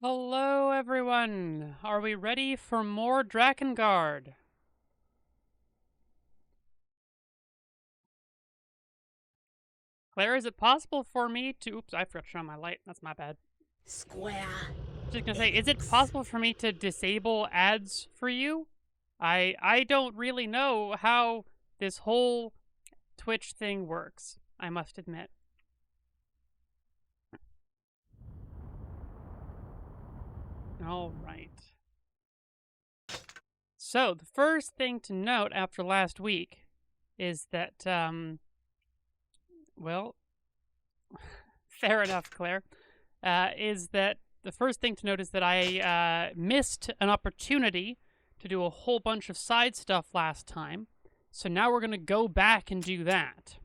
Hello, everyone! Are we ready for more Drakengard? Claire, is it possible for me to... Oops, I forgot to turn on my light. That's my bad. Square. Just gonna say, is it possible for me to disable ads for you? I don't really know how this whole Twitch thing works, I must admit. Alright. So, the first thing to note after last week is that, well, fair enough, Claire, is that the first thing to note is that I missed an opportunity to do a whole bunch of side stuff last time, so now we're going to go back and do that.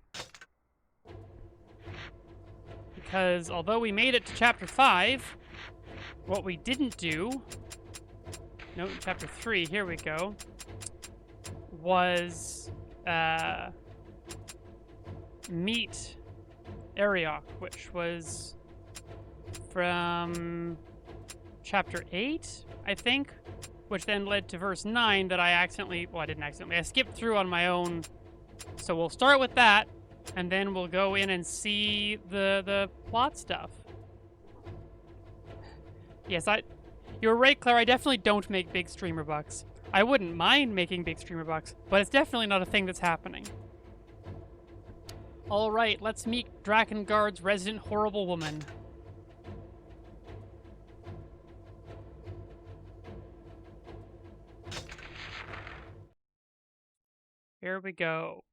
Because although we made it to Chapter 5, what we didn't do, no, Chapter 3, here we go, was meet Ariok, which was from Chapter 8, I think, which then led to verse 9 that I accidentally, well, I didn't accidentally, I skipped through on my own. So we'll start with that, and then we'll go in and see the plot stuff. Yes, you're right, Claire, I definitely don't make big streamer bucks. I wouldn't mind making big streamer bucks, but it's definitely not a thing that's happening. Alright, let's meet Drakengard's resident horrible woman. Here we go.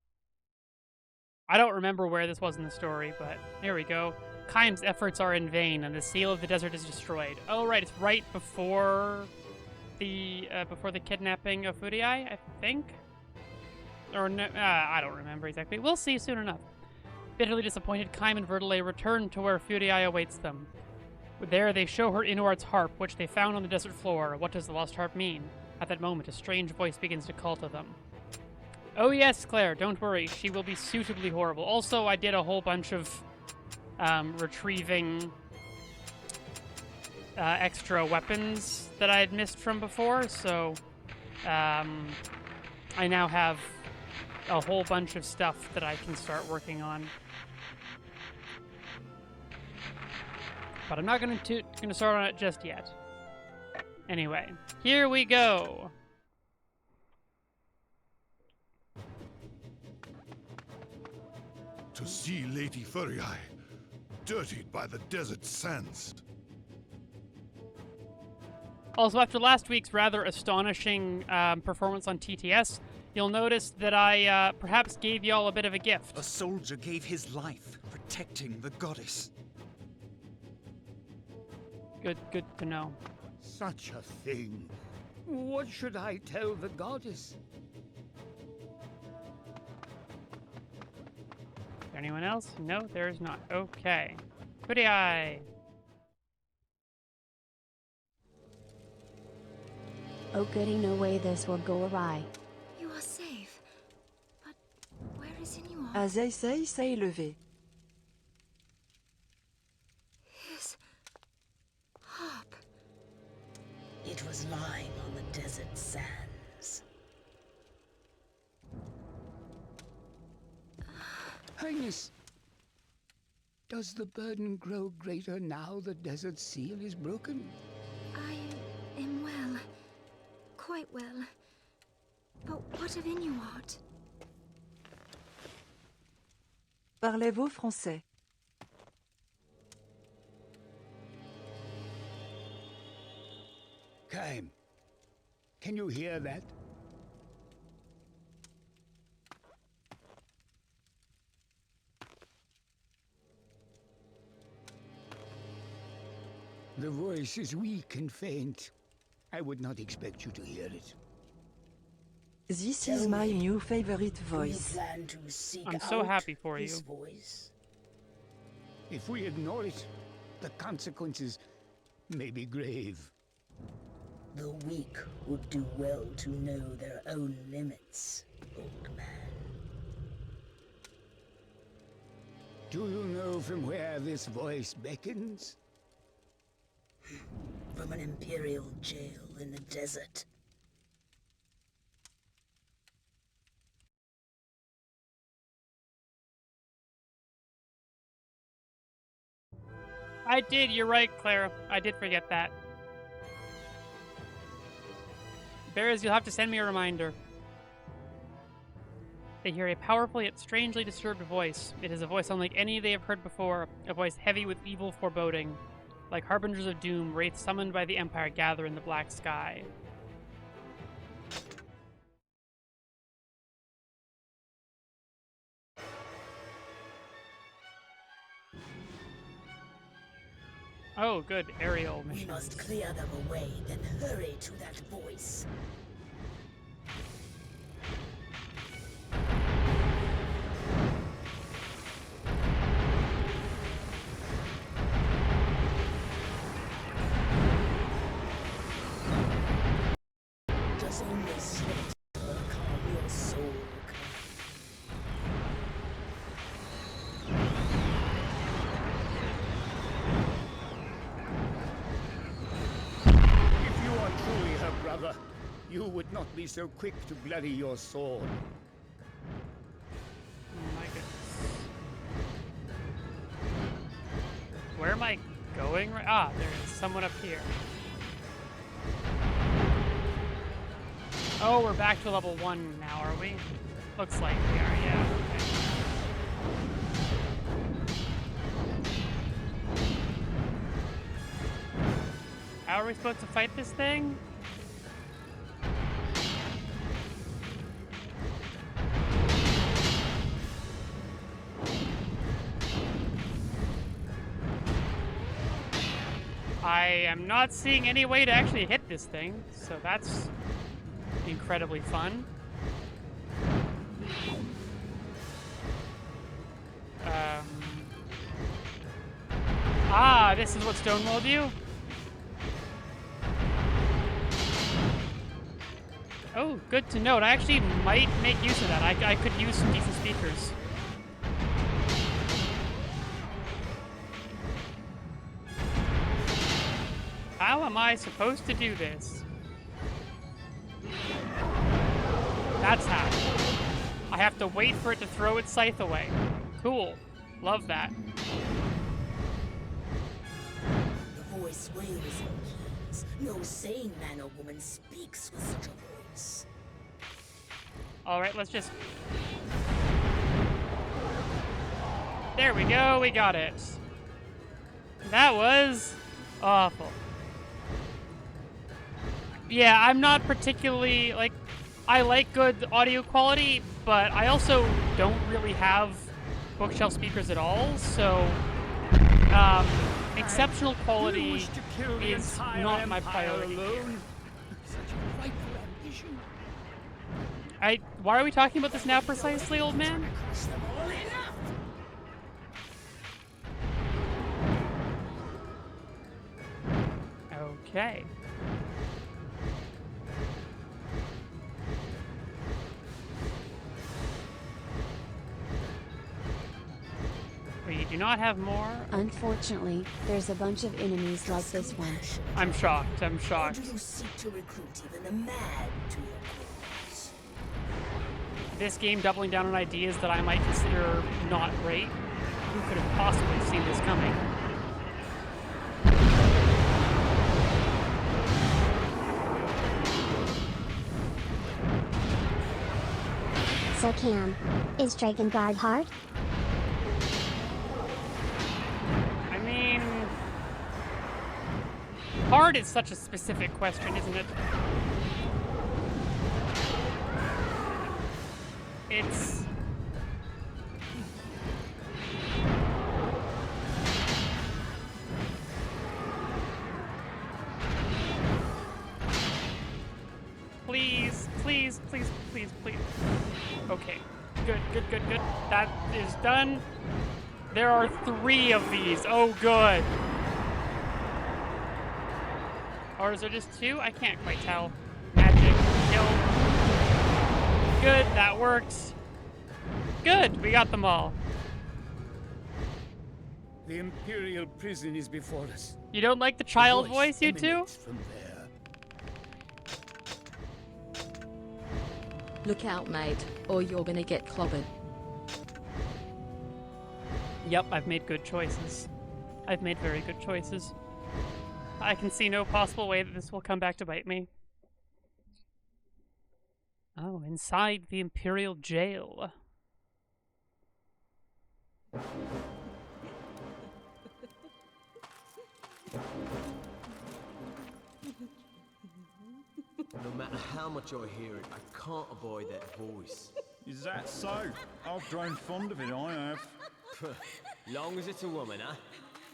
I don't remember where this was in the story, but here we go. Kaim's efforts are in vain, and the seal of the desert is destroyed. Oh, right, it's right before the kidnapping of Fudii, I think? Or no, I don't remember exactly. We'll see soon enough. Bitterly disappointed, Kaim and Vertile return to where Fudii awaits them. There, they show her Inuart's harp, which they found on the desert floor. What does the lost harp mean? At that moment, a strange voice begins to call to them. Oh yes, Claire, don't worry. She will be suitably horrible. Also, I did a whole bunch of retrieving extra weapons that I had missed from before, so I now have a whole bunch of stuff that I can start working on. But I'm not gonna start on it just yet. Anyway, here we go. To see Lady Fudii dirtied by the desert sands. Also, after last week's rather astonishing performance on TTS, you'll notice that I perhaps gave y'all a bit of a gift. A soldier gave his life, protecting the goddess. Good to know. Such a thing. What should I tell the goddess? Is there anyone else? No, there is not. Okay. Fudii. Oh goody, no way this will go awry. You are safe. But where is Inuart? Azaïsei s'est élevé. His harp. It was lying on the desert sands. Highness, does the burden grow greater now the desert seal is broken? I am well. Quite well. But what of Inuart? Parlez-vous français? Kaim, can you hear that? The voice is weak and faint. I would not expect you to hear it. This is my new favorite voice. I'm so happy for you. Voice. If we ignore it, the consequences may be grave. The weak would do well to know their own limits, old man. Do you know from where this voice beckons? from an Imperial jail in the desert. I did, you're right, Clara. I did forget that. Bears, you'll have to send me a reminder. They hear a powerful yet strangely disturbed voice. It is a voice unlike any they have heard before, a voice heavy with evil foreboding. Like harbingers of doom, wraiths summoned by the Empire gather in the black sky. Oh, good. Aerial We missions. must clear them away, then hurry to that voice. Does only slaughter calm your soul? If you are truly her brother, you would not be so quick to bloody your sword. Oh my goodness. Where am I going? Ah, there is someone up here. Oh, we're back to level 1 now, are we? Looks like we are, yeah. Okay. How are we supposed to fight this thing? I am not seeing any way to actually hit this thing, so that's incredibly fun. This is what stonewalled you? Oh, good to note. I actually might make use of that. I could use some decent speakers. How am I supposed to do this? That's how. I have to wait for it to throw its scythe away. Cool. Love that. The voice wails and keys. No sane man or woman speaks with such a voice. Alright, let's just... There we go, we got it. That was awful. Yeah, I'm not particularly, like, I like good audio quality, but I also don't really have bookshelf speakers at all, so exceptional quality is not my priority here. Such a frightful ambition. Why are we talking about this now precisely, old man? Crush them all enough! Okay. We do not have more. Unfortunately, there's a bunch of enemies like this one. I'm shocked. I'm Or shocked. do you seek to recruit even the mad to your cause? This game doubling down on ideas that I might consider not great. Who could have possibly seen this coming? So Cam, is Drakengard hard? I mean... Hard is such a specific question, isn't it? It's... Please, please, please, please, please. Okay. Good, good, good, good. That is done. There are 3 of these. Oh, good. Or is there just 2? I can't quite tell. Magic. Kill. Good, that works. Good, we got them all. The Imperial prison is before us. You don't like the child The voice, you two? emanates from there. Look out, mate, or you're gonna get clobbered. Yep, I've made good choices. I've made very good choices. I can see no possible way that this will come back to bite me. Oh, inside the Imperial jail. No matter how much I hear it, I can't avoid that voice. Is that so? I've grown fond of it, I have. Long as it's a woman, huh?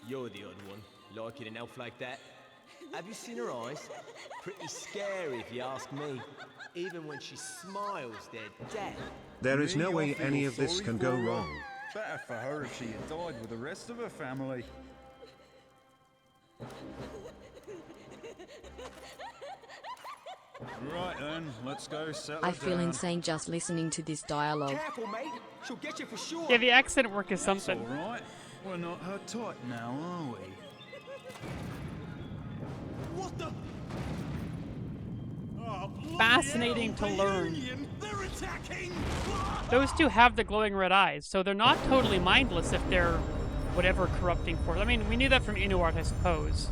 You're the odd one, liking an elf like that. Have you seen her eyes? Pretty scary if you ask me. Even when she smiles, they're dead. There is no Me, I way feel any of this sorry can for go her. wrong. Better for her if she had died with the rest of her family. Right then, let's go settle I feel down. insane just listening to this dialogue. Careful, mate. She'll get you for sure. Yeah, the accent work is It's something. alright. We're not her type now, are we? What the? Fascinating to learn. They're attacking! Those two have the glowing red eyes, so they're not totally mindless if they're whatever corrupting force. I mean, we knew that from Inuart, I suppose.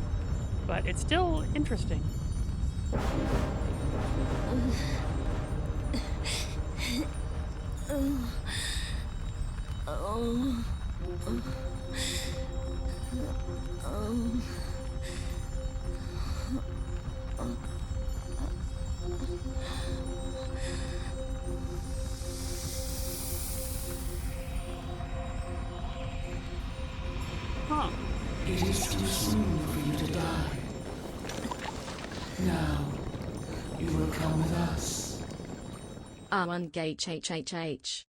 But it's still interesting. Huh. It is too soon for you to die. Now, you will come with us. unhinged HHH.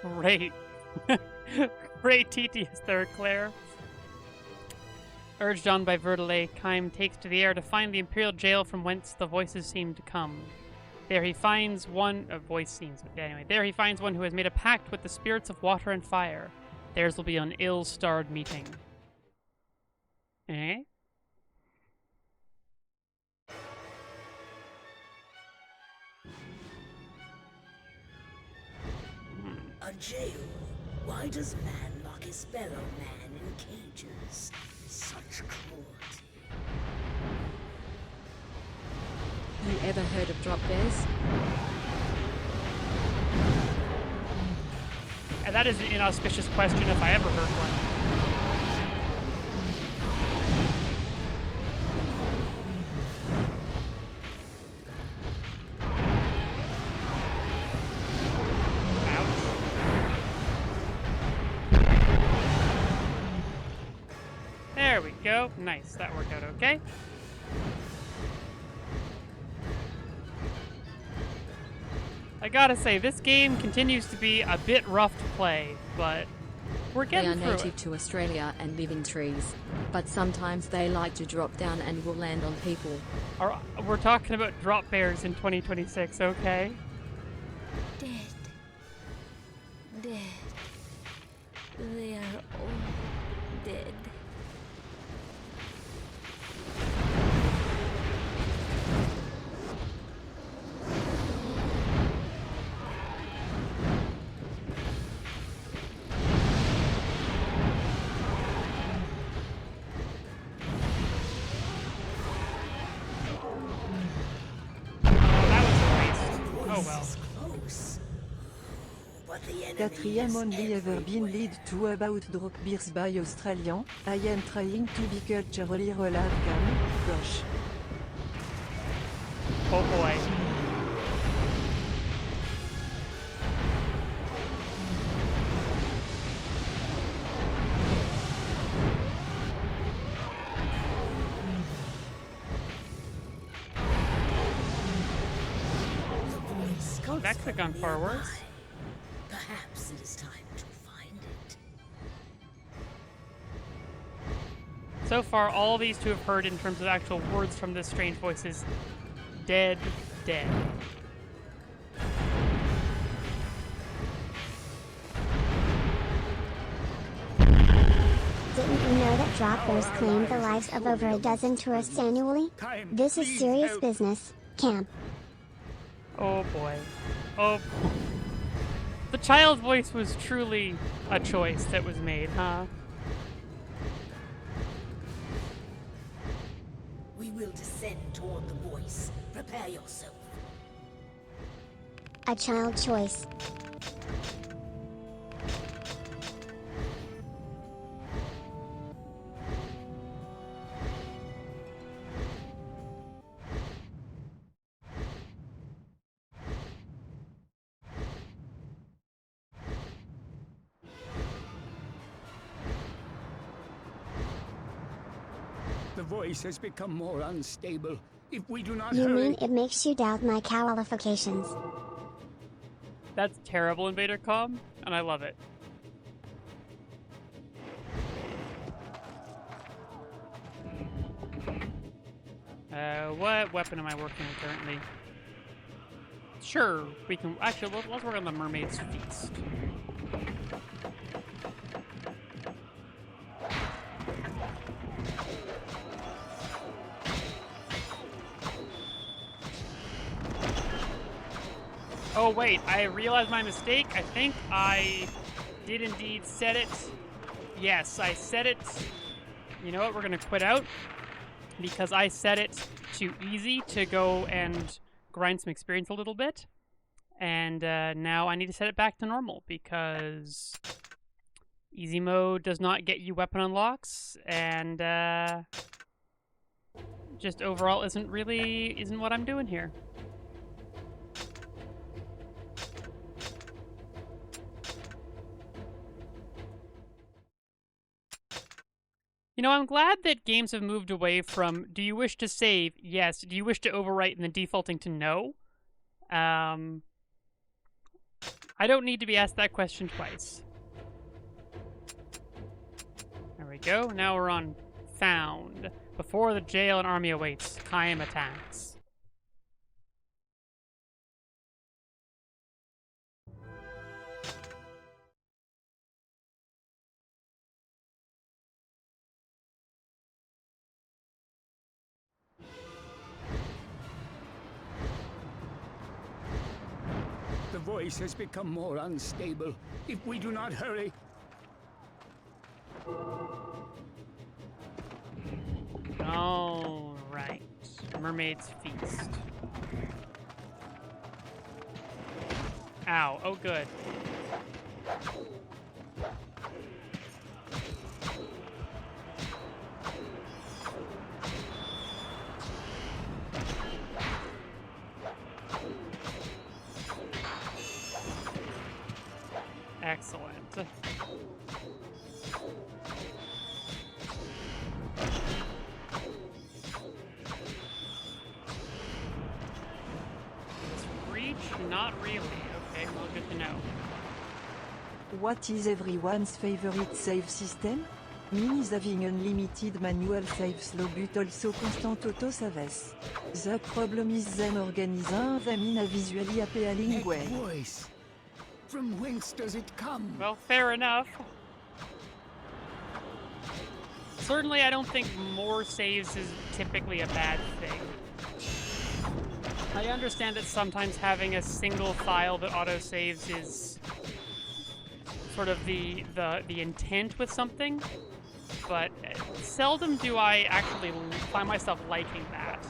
Great. Great TTS there, Claire. Urged on by Verdelay, Kaim takes to the air to find the Imperial jail from whence the voices seem to come. There he finds one... There he finds one who has made a pact with the spirits of water and fire. Theirs will be an ill-starred meeting. Eh? A jail? Why does man lock his fellow man in cages? Such cruelty. You ever heard of drop bears? And that is an inauspicious question if I ever heard one. There we go. Nice. That worked out okay. I gotta say, this game continues to be a bit rough to play, but we're They getting are through native it. to Australia and live in trees, but sometimes they like to drop down and will land on people. We're talking about drop bears in 2026, okay? Dead. Dead. They are all dead. That was a waste. Oh well. Close. But the enemy Quatrième is only ever been everywhere. lead to about drop bears by Australian. I am trying to be culturally relevant. Gosh. Oh boy. The voice comes that could've from gone far nearby. worse. Perhaps it is time to find it. So far, all these two have heard in terms of actual words from this strange voice is dead, dead. drop bears claim the lives of over a dozen tourists annually? This is serious business. Camp. Oh boy. Oh. The child voice was truly a choice that was made, huh? We will descend toward the voice. Prepare yourself. A child choice. The voice has become more unstable. If we do not You hurry... mean it makes you doubt my qualifications? That's terrible, Invader Com, and I love it. What weapon am I working with currently? Sure, we can... Actually, let's work on the Mermaid's Feast. Oh wait, I realized my mistake. I think I did indeed set it. Yes, I set it. You know what, we're gonna quit out. Because I set it to easy to go and grind some experience a little bit. And now I need to set it back to normal because easy mode does not get you weapon unlocks, and just overall isn't what I'm doing here. You know, I'm glad that games have moved away from, do you wish to save? Yes. Do you wish to overwrite and then defaulting to no? I don't need to be asked that question twice. There we go. Now we're on Found. Before the jail and army awaits, Kaim attacks. The voice has become more unstable. If we do not hurry... All right. Mermaid's Feast. Ow. Oh, good. Excellent. Reach? Not really. Okay, well, good to know. What is everyone's favorite save system? Mine is having unlimited manual save slow but also constant auto saves. The problem is them organizing them in a visually appealing That way. voice. From whence does it come? Well, fair enough. Certainly, I don't think more saves is typically a bad thing. I understand that sometimes having a single file that autosaves is sort of the intent with something, but seldom do I actually find myself liking that.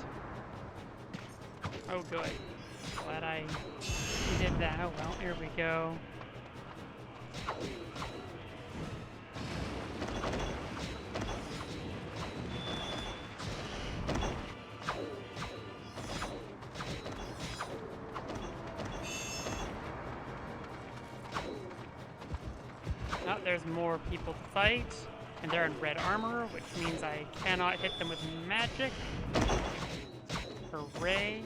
Oh, good. Glad I did that. Oh, well, here we go. Oh, there's more people to fight, and they're in red armor, which means I cannot hit them with magic. Hooray.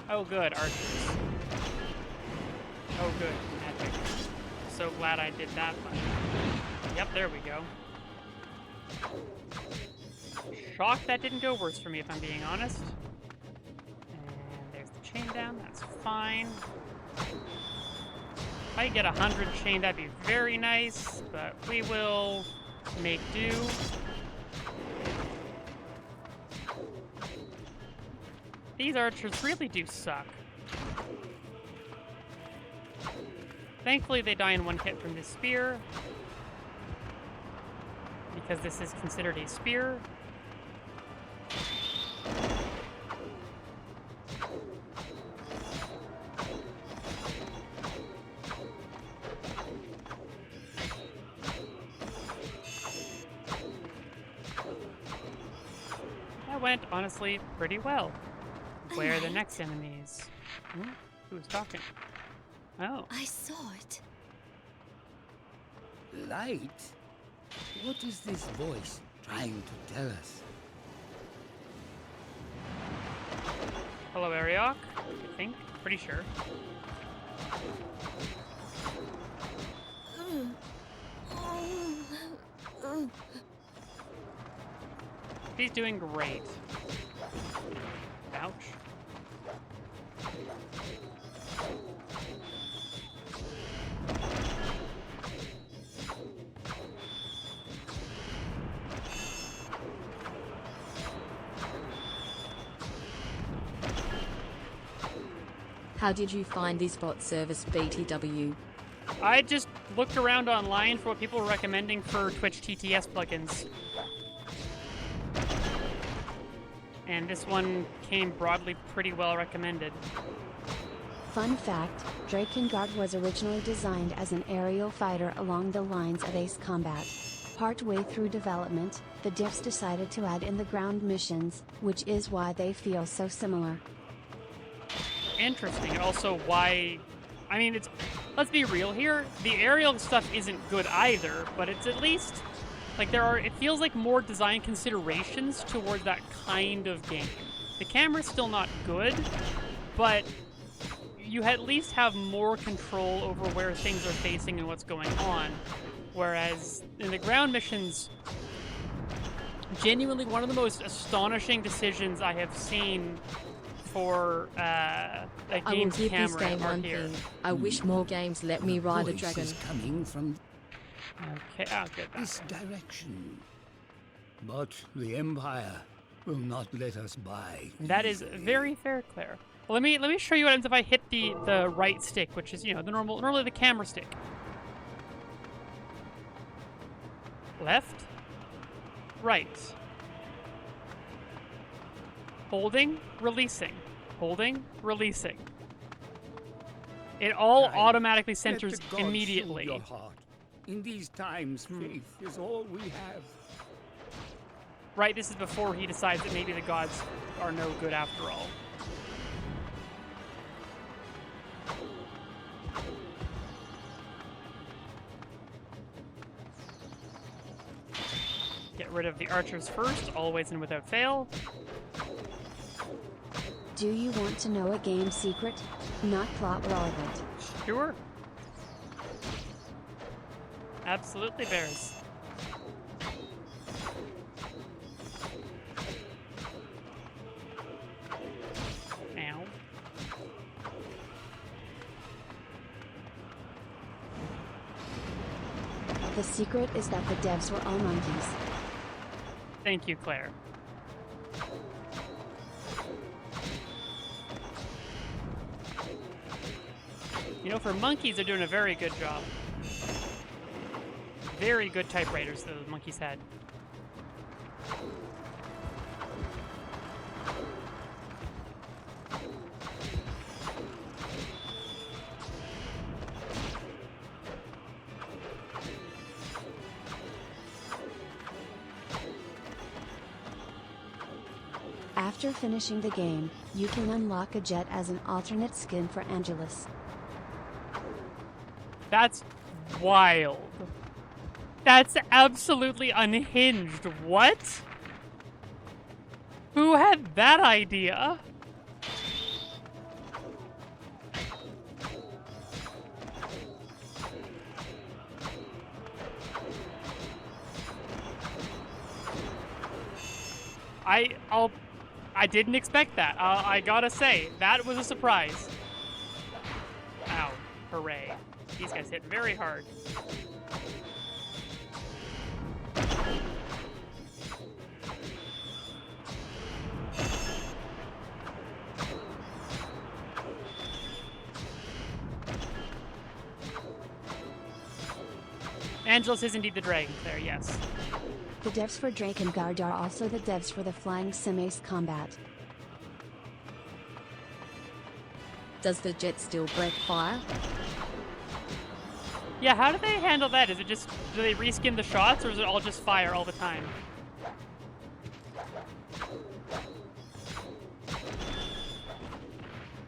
Oh good, archers. Oh good, magic. So glad I did that one. Yep, there we go. Shocked that didn't go worse for me, if I'm being honest. And there's the chain down. That's fine. If I get 100 chain, that'd be very nice, but we will make do. These archers really do suck. Thankfully, they die in one hit from this spear, because this is considered a spear. That went, honestly, pretty well. Where are the next enemies? Who's talking? Oh. I saw it. Light? What is this voice trying to tell us? Hello, Ariok, I think. Pretty sure. He's doing great. Ouch. How did you find this bot service, BTW? I just looked around online for what people were recommending for Twitch TTS plugins. And this one came broadly pretty well recommended. Fun fact, Drakengard was originally designed as an aerial fighter along the lines of Ace Combat. Partway through development, the devs decided to add in the ground missions, which is why they feel so similar. Interesting. Also, why... I mean, it's... Let's be real here. The aerial stuff isn't good either, but it's at least... Like, there are... It feels like more design considerations toward that kind of game. The camera's still not good, but you at least have more control over where things are facing and what's going on. Whereas in the ground missions, genuinely one of the most astonishing decisions I have seen for a I will game's give camera this game are one here. thing. I wish more games let me ride a Voice dragon. is coming from Okay, I'll get that. this direction. But the Empire will not let us by. That is very fair, Claire. Well, let me show you what happens if I hit the right stick, which is, you know, normally the camera stick. Left, right. Holding, releasing. Holding, releasing. It all automatically Let centers the gods immediately. soothe your heart. In these times, faith is all we have. Right, this is before he decides that maybe the gods are no good after all. Get rid of the archers first, always and without fail. Do you want to know a game secret? Not plot relevant. Sure. Absolutely, bears. Ow. The secret is that the devs were all monkeys. Thank you, Claire. You know, for monkeys, they're doing a very good job. Very good typewriters those monkeys had. After finishing the game, you can unlock a jet as an alternate skin for Angelus. That's wild. That's absolutely unhinged. What? Who had that idea? I didn't expect that. I gotta say, that was a surprise. Ow. Hooray. These guys hit very hard. Angelus is indeed the dragon there, yes. The devs for Drakengard are also the devs for the flying sim-ace combat. Does the jet still breath fire? Yeah, how do they handle that? Is it just, do they reskin the shots, or is it all just fire all the time?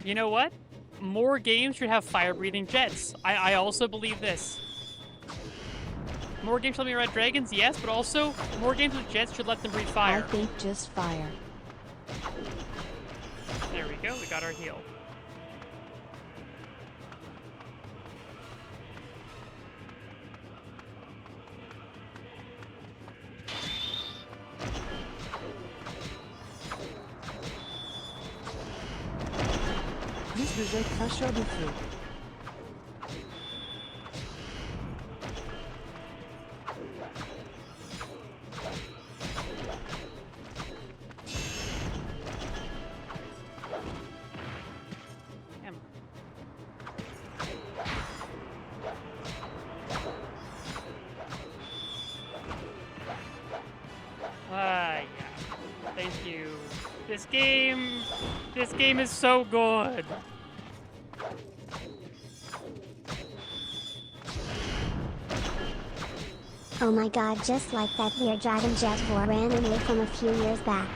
You know what? More games should have fire-breathing jets. I also believe this. More games should let me ride dragons, yes, but also more games with jets should let them breathe fire. I think just fire. There we go, we got our heal. Plus de jet cracheur de feu. Yeah. Thank you. This game is so good. Oh my god, just like that weird Dragon Jet 4 randomly from a few years back.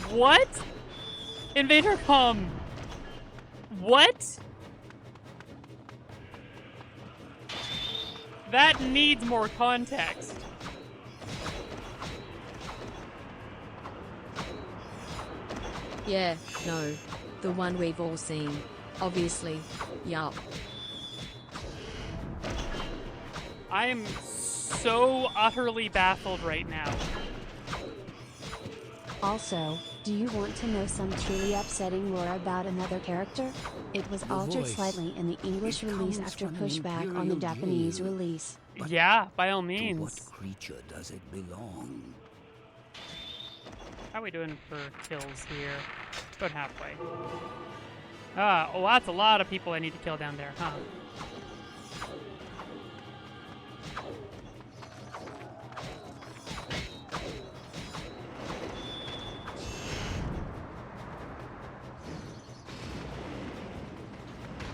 What? Invader come. What? That needs more context. Yeah, no. The one we've all seen. Obviously. Yup. I am so utterly baffled right now. Also, do you want to know some truly upsetting lore about another character? It was altered voice. slightly in the English release comes after from an pushback on the imperial Japanese Yale. release. Yeah, by all To means. what creature does it belong? How are we doing for kills here? About halfway. Oh, that's a lot of people I need to kill down there, huh?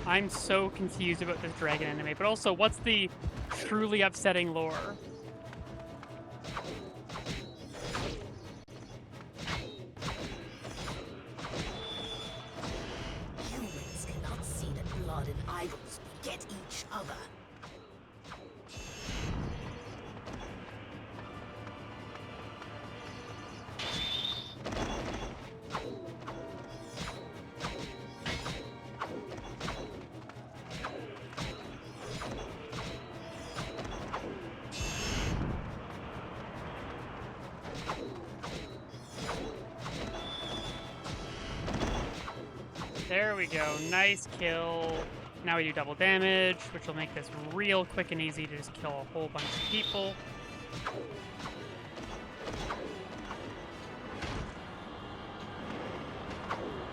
I'm so confused about this dragon anime, but also, what's the truly upsetting lore? Humans cannot see the blood in idols beget each other. There we go. Nice kill. Now we do double damage, which will make this real quick and easy to just kill a whole bunch of people.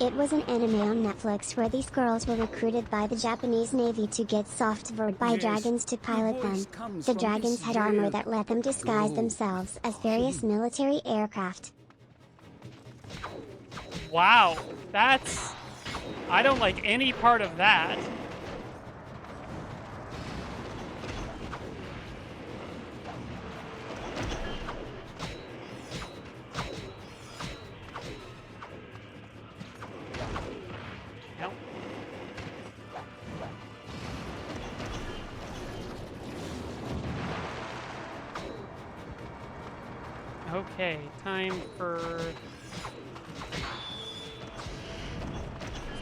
It was an anime on Netflix where these girls were recruited by the Japanese Navy to get software by Yes, dragons to the pilot voice them. comes The from dragons this had armor Yale. that let them disguise Oh, themselves as various military aircraft. Wow. That's... I don't like any part of that. Nope. Okay, time for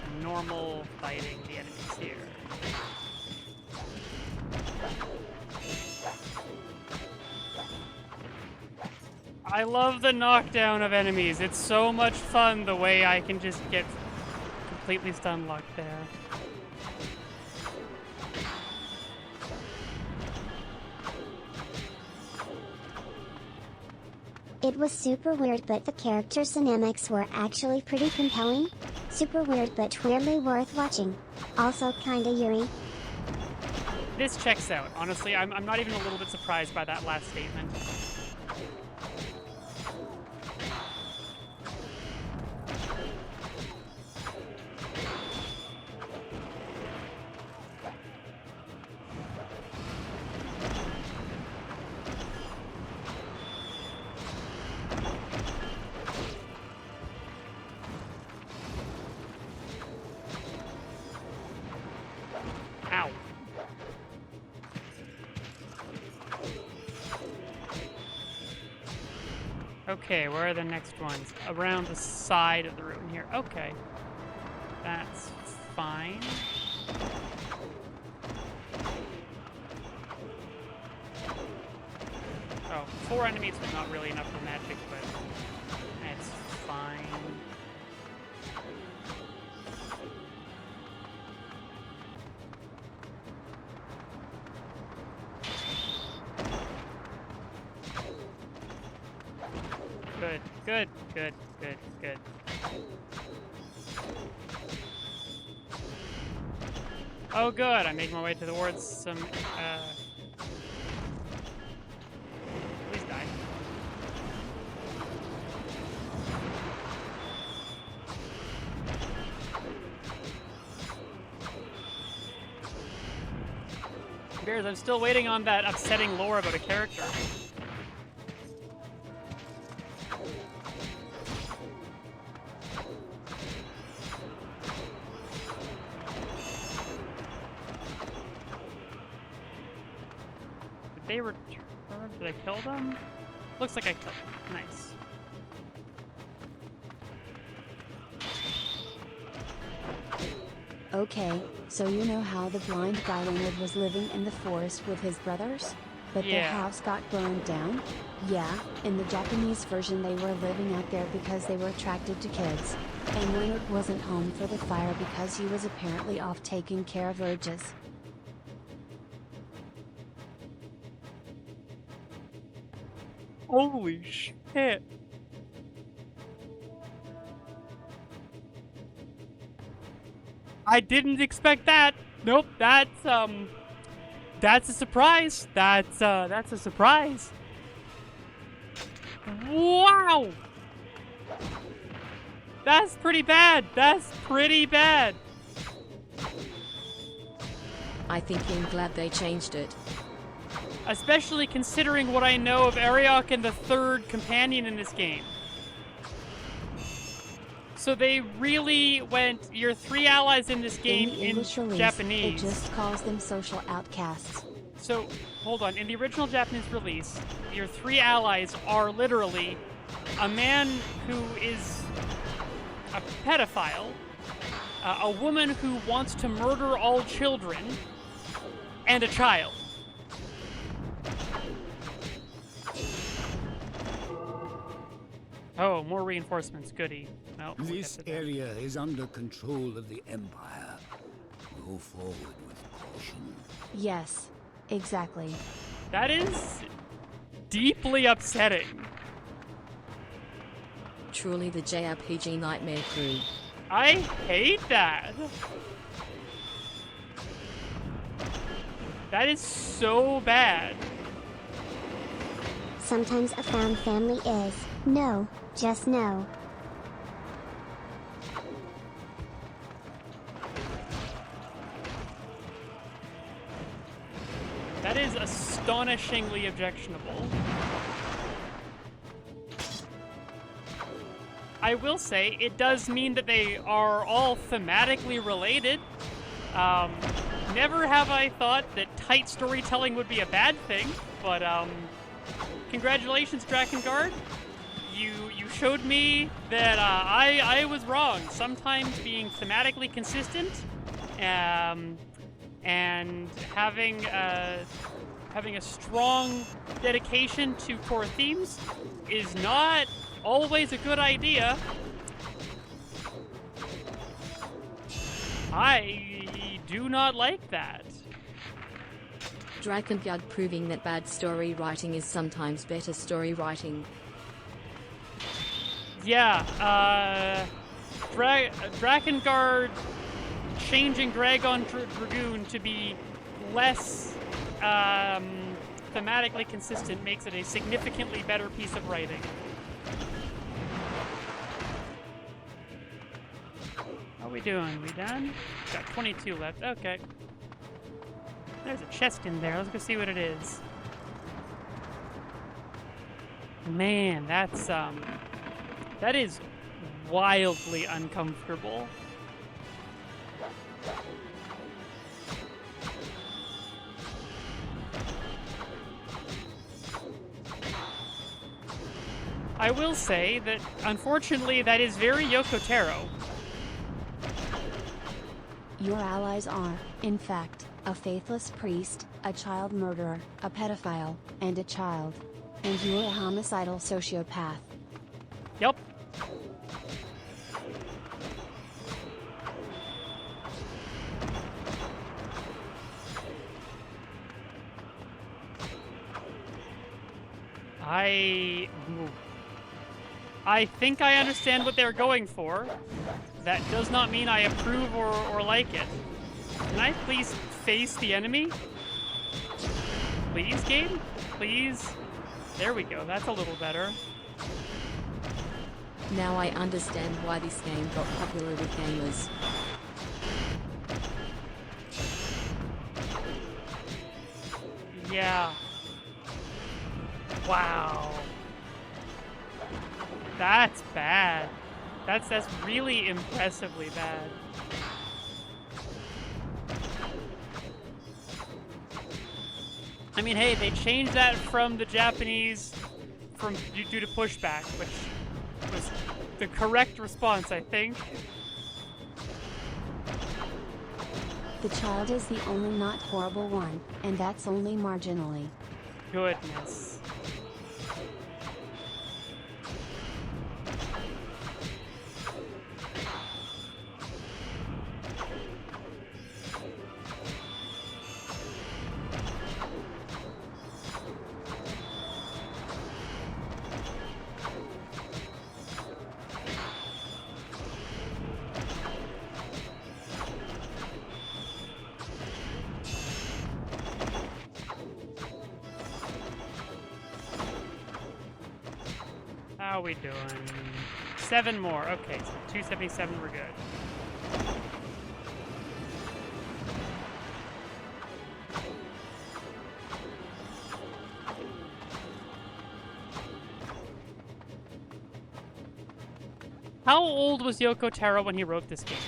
some normal fighting the enemies here. I love the knockdown of enemies. It's so much fun the way I can just get completely stun locked there. It was super weird, but the character dynamics were actually pretty compelling. Super weird, but weirdly worth watching. Also kinda Yuri. This checks out. Honestly, I'm not even a little bit surprised by that last statement. Ow. Okay, where are the next ones? Around the side of the room here. Okay. That's fine. Oh, 4 enemies was not really enough for magic, but it's fine. Good, good, good, good, good. Oh, good. I'm making my way towards some, please die. Bears, I'm still waiting on that upsetting lore about a character. Did they return? Did I kill them? Looks like I killed them. Nice. Okay, so you know how the blind guy Leonard was living in the forest with his brothers? But their house got burned down? Yeah, in the Japanese version they were living out there because they were attracted to kids. And Leonard wasn't home for the fire because he was apparently off taking care of urges. Holy shit. I didn't expect that. Nope, that's a surprise. That's a surprise. Wow. That's pretty bad. That's pretty bad. I think I'm glad they changed it. Especially considering what I know of Ariok and the third companion in this game. So they really went, your 3 allies in this game in English release, Japanese. It just calls them social outcasts. So, hold on. In the original Japanese release, your 3 allies are literally a man who is a pedophile, a woman who wants to murder all children, and a child. Oh, more reinforcements. Goody. No, This area is under control of the Empire. Go forward with caution. Yes, exactly. That is deeply upsetting. Truly the JRPG nightmare crew. I hate that. That is so bad. Sometimes a found family is no, just no. That is astonishingly objectionable. I will say, it does mean that they are all thematically related. Never have I thought that tight storytelling would be a bad thing, but congratulations, Drakengard. You showed me that I was wrong. Sometimes being thematically consistent and having having a strong dedication to core themes is not always a good idea. I do not like that. Drakengard proving that bad story writing is sometimes better story writing. Yeah, Drakengard changing Dragon Dragoon to be less thematically consistent makes it a significantly better piece of writing. How are we doing? We done? Got 22 left. Okay. There's a chest in there. Let's go see what it is. Man, that's that is wildly uncomfortable. I will say that, unfortunately, that is very Yoko Taro. Your allies are, in fact, a faithless priest, a child murderer, a pedophile, and a child. And you're a homicidal sociopath. Yep. I think I understand what they're going for. That does not mean I approve or like it. Can I please face the enemy? Please, game? Please? There we go. That's a little better. Now I understand why this game got popular with gamers. Yeah. Wow. That's bad. That's really impressively bad. I mean, hey, they changed that from the Japanese due to pushback, which was the correct response, I think. The child is the only not horrible one, and that's only marginally. Goodness. How are we doing? 7 more. Okay, so 277, we're good. How old was Yoko Taro when he wrote this game?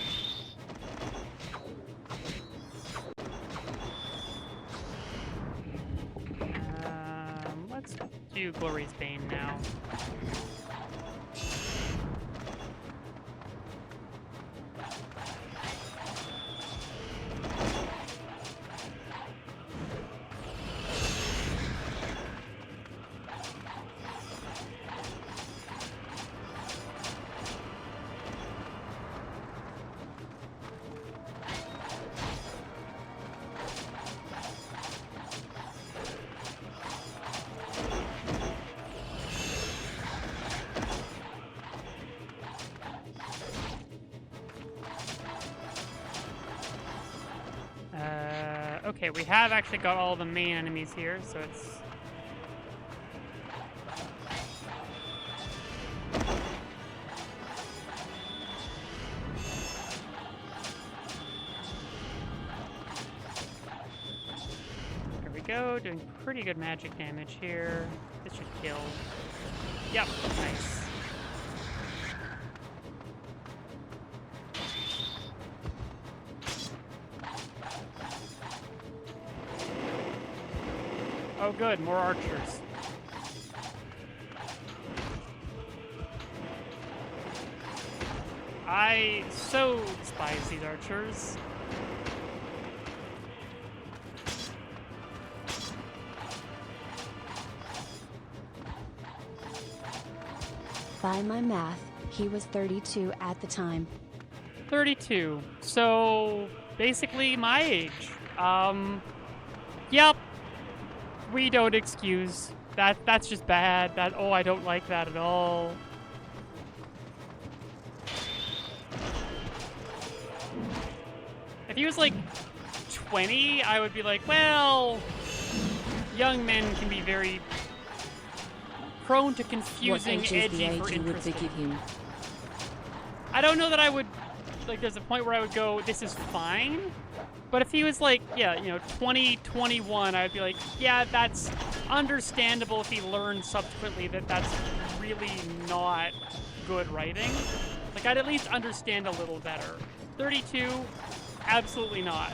Let's do Glory's Bane now. Okay, we have actually got all the main enemies here, so it's... There we go, doing pretty good magic damage here. This should kill. Yep, nice. Oh good, more archers. I so despise these archers. By my math, he was 32 at the time. 32. So, basically my age. Yep. We don't excuse. That's just bad. I don't like that at all. If he was like 20, I would be like, well, young men can be very prone to confusing, what age is the edgy age for you would interesting. forgive him? I don't know that I would, like, there's a point where I would go, this is fine. But if he was like, yeah, 20, 21, I would be like, yeah, that's understandable if he learned subsequently that that's really not good writing. Like, I'd at least understand a little better. 32, absolutely not.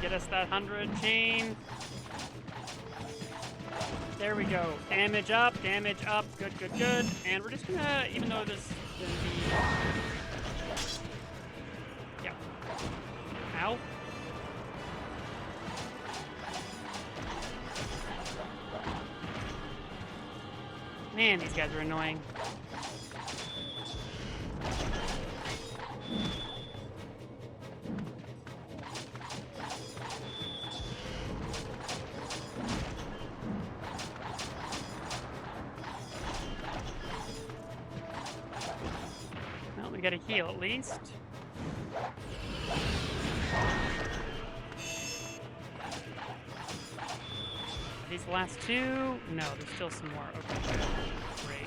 Get us that 100 chain. There we go. Damage up, good, good, good. And we're just gonna, even though this is gonna be... Yeah. Ow. Man, these guys are annoying. We gotta heal at least. These last two? No, there's still some more. Okay, good. Great.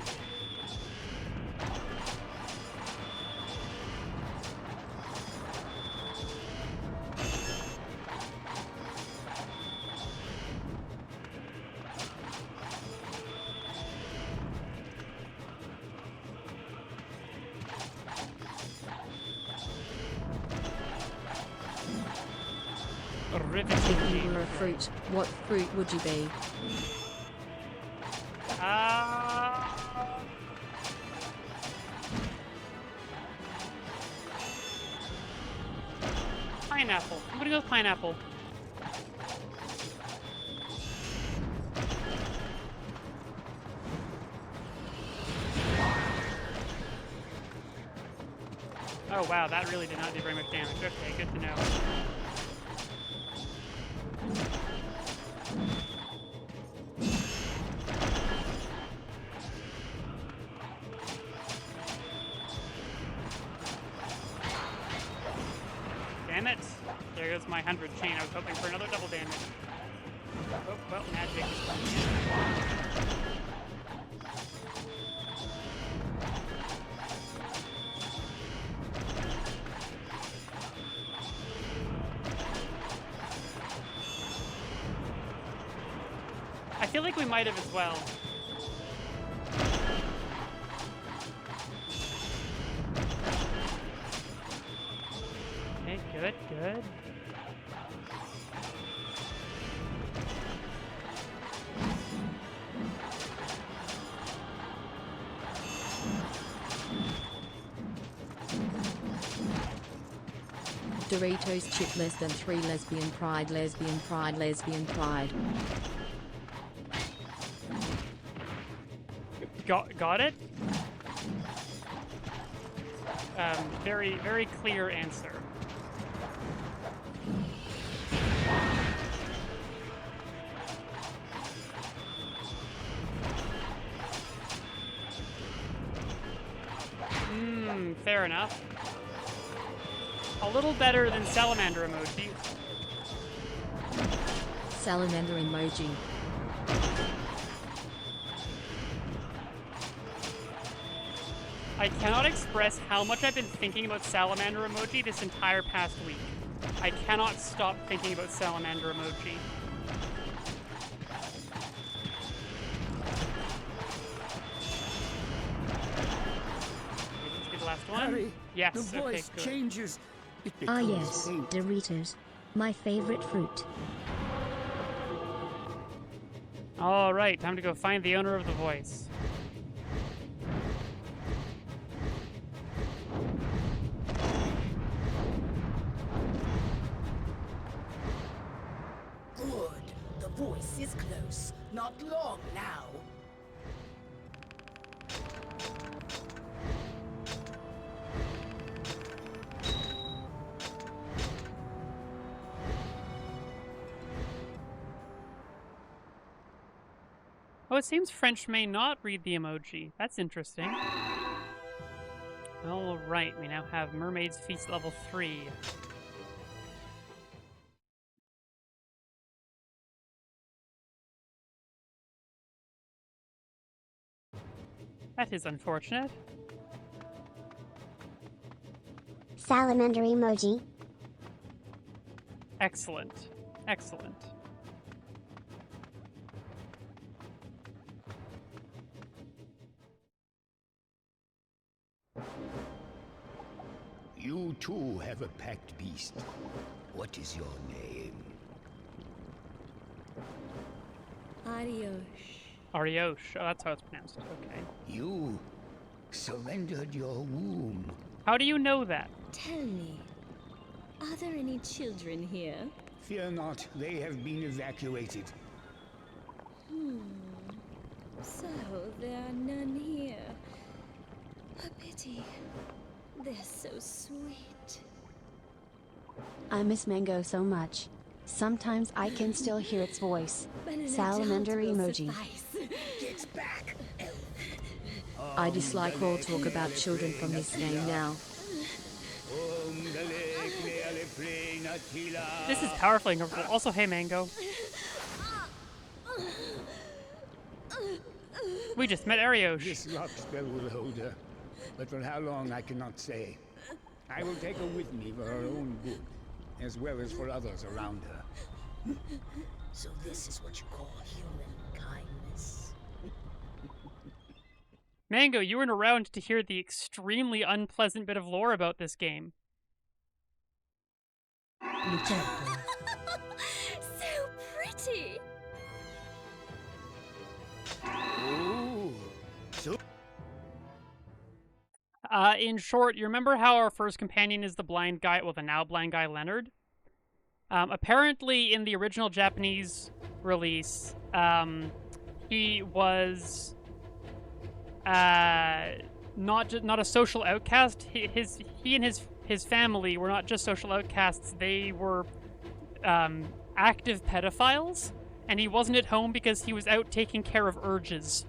If you were a fruit, what fruit would you be? Pineapple. I'm gonna go with pineapple. Oh wow, that really did not do very much damage. Okay, good to know. Damn it. There goes my 100 chain. I was hoping for another double damage. Oh, well, magic is coming in. I feel like we might have as well. Okay, good, good. Doritos chip less than 3 lesbian pride, lesbian pride, lesbian pride. Got it? Very, very clear answer. Fair enough. A little better than salamander emoji. Salamander emoji. I cannot express how much I've been thinking about salamander emoji this entire past week. I cannot stop thinking about salamander emoji. Let's be the last one. Harry, Yes, the voice okay, good. changes. Ah yes, Doritos. My favorite fruit. Alright, time to go find the owner of the voice. Good. The voice is close. Not long now. Oh, it seems French may not read the emoji. That's interesting. Alright, we now have Mermaid's Feast level 3. That is unfortunate. Salamander emoji. Excellent. Excellent. You too have a packed beast. What is your name? Ariosh. Oh, that's how it's pronounced. Okay. You surrendered your womb. How do you know that? Tell me, are there any children here? Fear not, they have been evacuated. So there are none here. A pity. They're so sweet. I miss Mango so much. Sometimes I can still hear its voice. But an Salamander adult will emoji. suffice. Get back, elf. I dislike all talk about children from this game now. This is powerfully incredible. Also, hey, Mango. We just met Ariosh. This lock spell will hold her, but for how long I cannot say. I will take her with me for her own good, as well as for others around her. So this is what you call human kindness. Mango, you weren't around to hear the extremely unpleasant bit of lore about this game. So pretty. Oh, so In short, you remember how our first companion is the blind guy, well, the now blind guy, Leonard? Apparently, in the original Japanese release, he was not a social outcast. He and his family were not just social outcasts. They were active pedophiles, and he wasn't at home because he was out taking care of urges.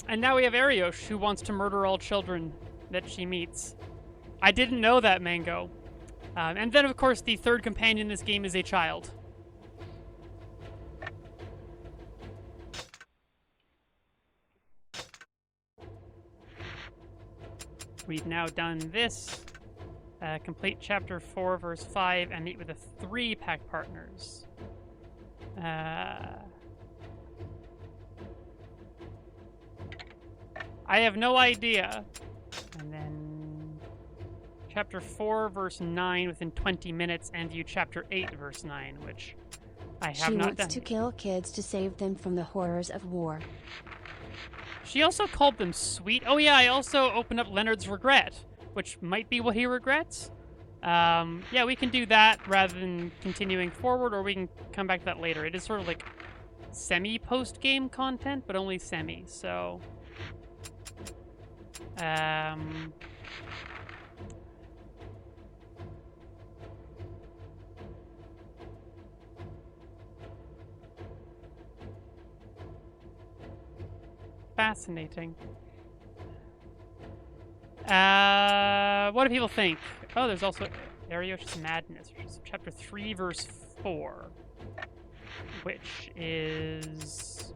And now we have Ariosh, who wants to murder all children that she meets. I didn't know that, Mango. And then, of course, the third companion in this game is a child. We've now done this. Complete Chapter 4, Verse 5, and meet with the 3 pack partners. I have no idea. And then Chapter 4, Verse 9 within 20 minutes, and view Chapter 8, Verse 9, which I have She not wants done. to kill kids to save them from the horrors of war. She also called them sweet. Oh yeah, I also opened up Leonard's regret, which might be what he regrets. Yeah, we can do that rather than continuing forward, or we can come back to that later. It is sort of like semi-post-game content, but only semi, so... Fascinating. What do people think? Oh, there's also Ariosh's Madness, which is Chapter 3, Verse 4, which is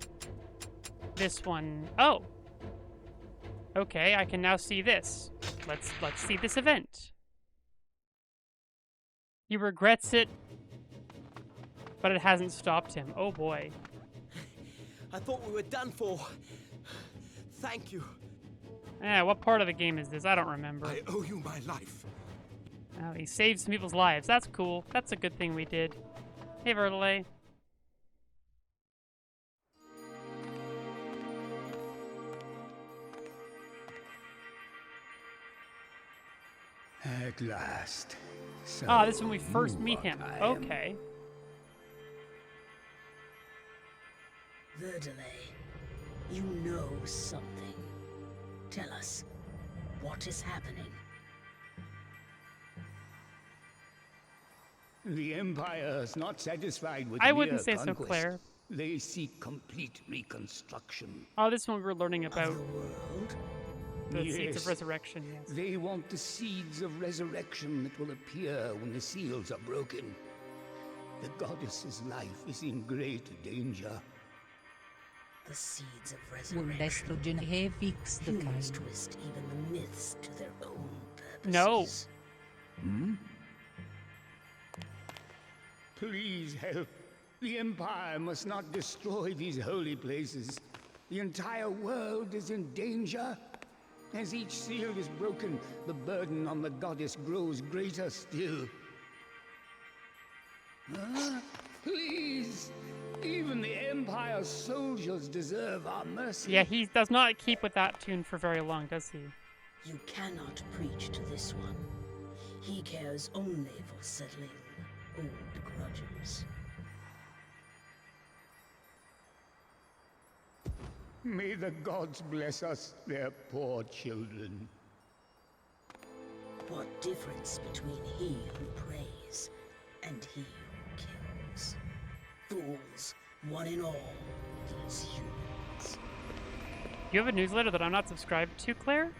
this one. Oh! Okay, I can now see this. Let's see this event. He regrets it, but it hasn't stopped him. Oh boy. I thought we were done for. Thank you. Yeah, what part of the game is this? I don't remember. I owe you my life. Oh, he saved some people's lives. That's cool. That's a good thing we did. Hey, Verdelay. At last. So Ah, this is when we first you meet are him. I am. Okay. Verdelay, you know something. Tell us, what is happening? The Empire is not satisfied with I wouldn't mere say so, conquest. Claire. They seek complete reconstruction. Oh, this one we were learning about World? the seeds Yes. of resurrection. Yes. They want the seeds of resurrection that will appear when the seals are broken. The goddess's life is in great danger. The seeds of Will resurrection. estrogen have fixed the Humans kind? twist even the myths to their own purposes. No. Hmm? Please help. The Empire must not destroy these holy places. The entire world is in danger. As each seal is broken, the burden on the goddess grows greater still. Please! Even the Empire's soldiers deserve our mercy. Yeah, he does not keep with that tune for very long, does he? You cannot preach to this one. He cares only for settling old grudges. May the gods bless us, their poor children. What difference between he who prays and he who kills? Fools, one and all, these humans. You have a newsletter that I'm not subscribed to, Claire?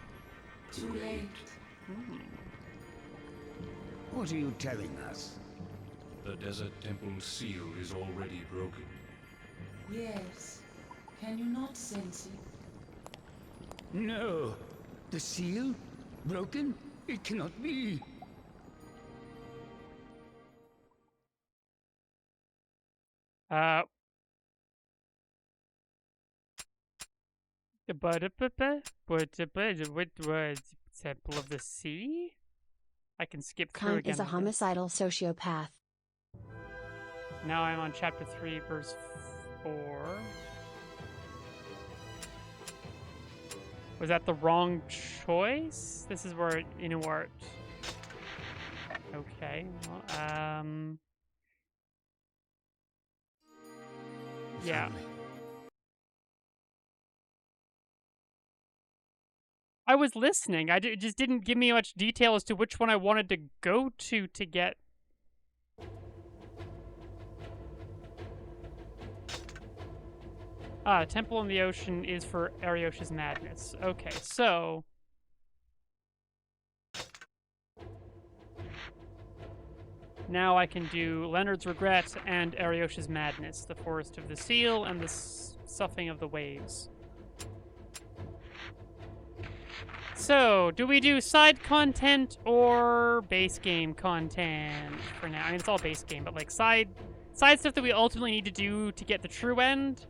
Too late. What are you telling us? The Desert Temple seal is already broken. Yes. Can you not sense it? No. The seal? Broken? It cannot be. Temple of the Sea? I can skip through Kime again. is a I guess. homicidal sociopath. Now I'm on chapter 3, verse 4. Was that the wrong choice? This is where Inuart. Okay. Well, yeah. I was listening. It just didn't give me much detail as to which one I wanted to go to get. Temple in the Ocean is for Ariosh's madness. Okay, so... now I can do Leonard's Regret and Ariosh's Madness, the Forest of the Seal, and the Soughing of the Waves. So, do we do side content or base game content for now? I mean, it's all base game, but like side stuff that we ultimately need to do to get the true end?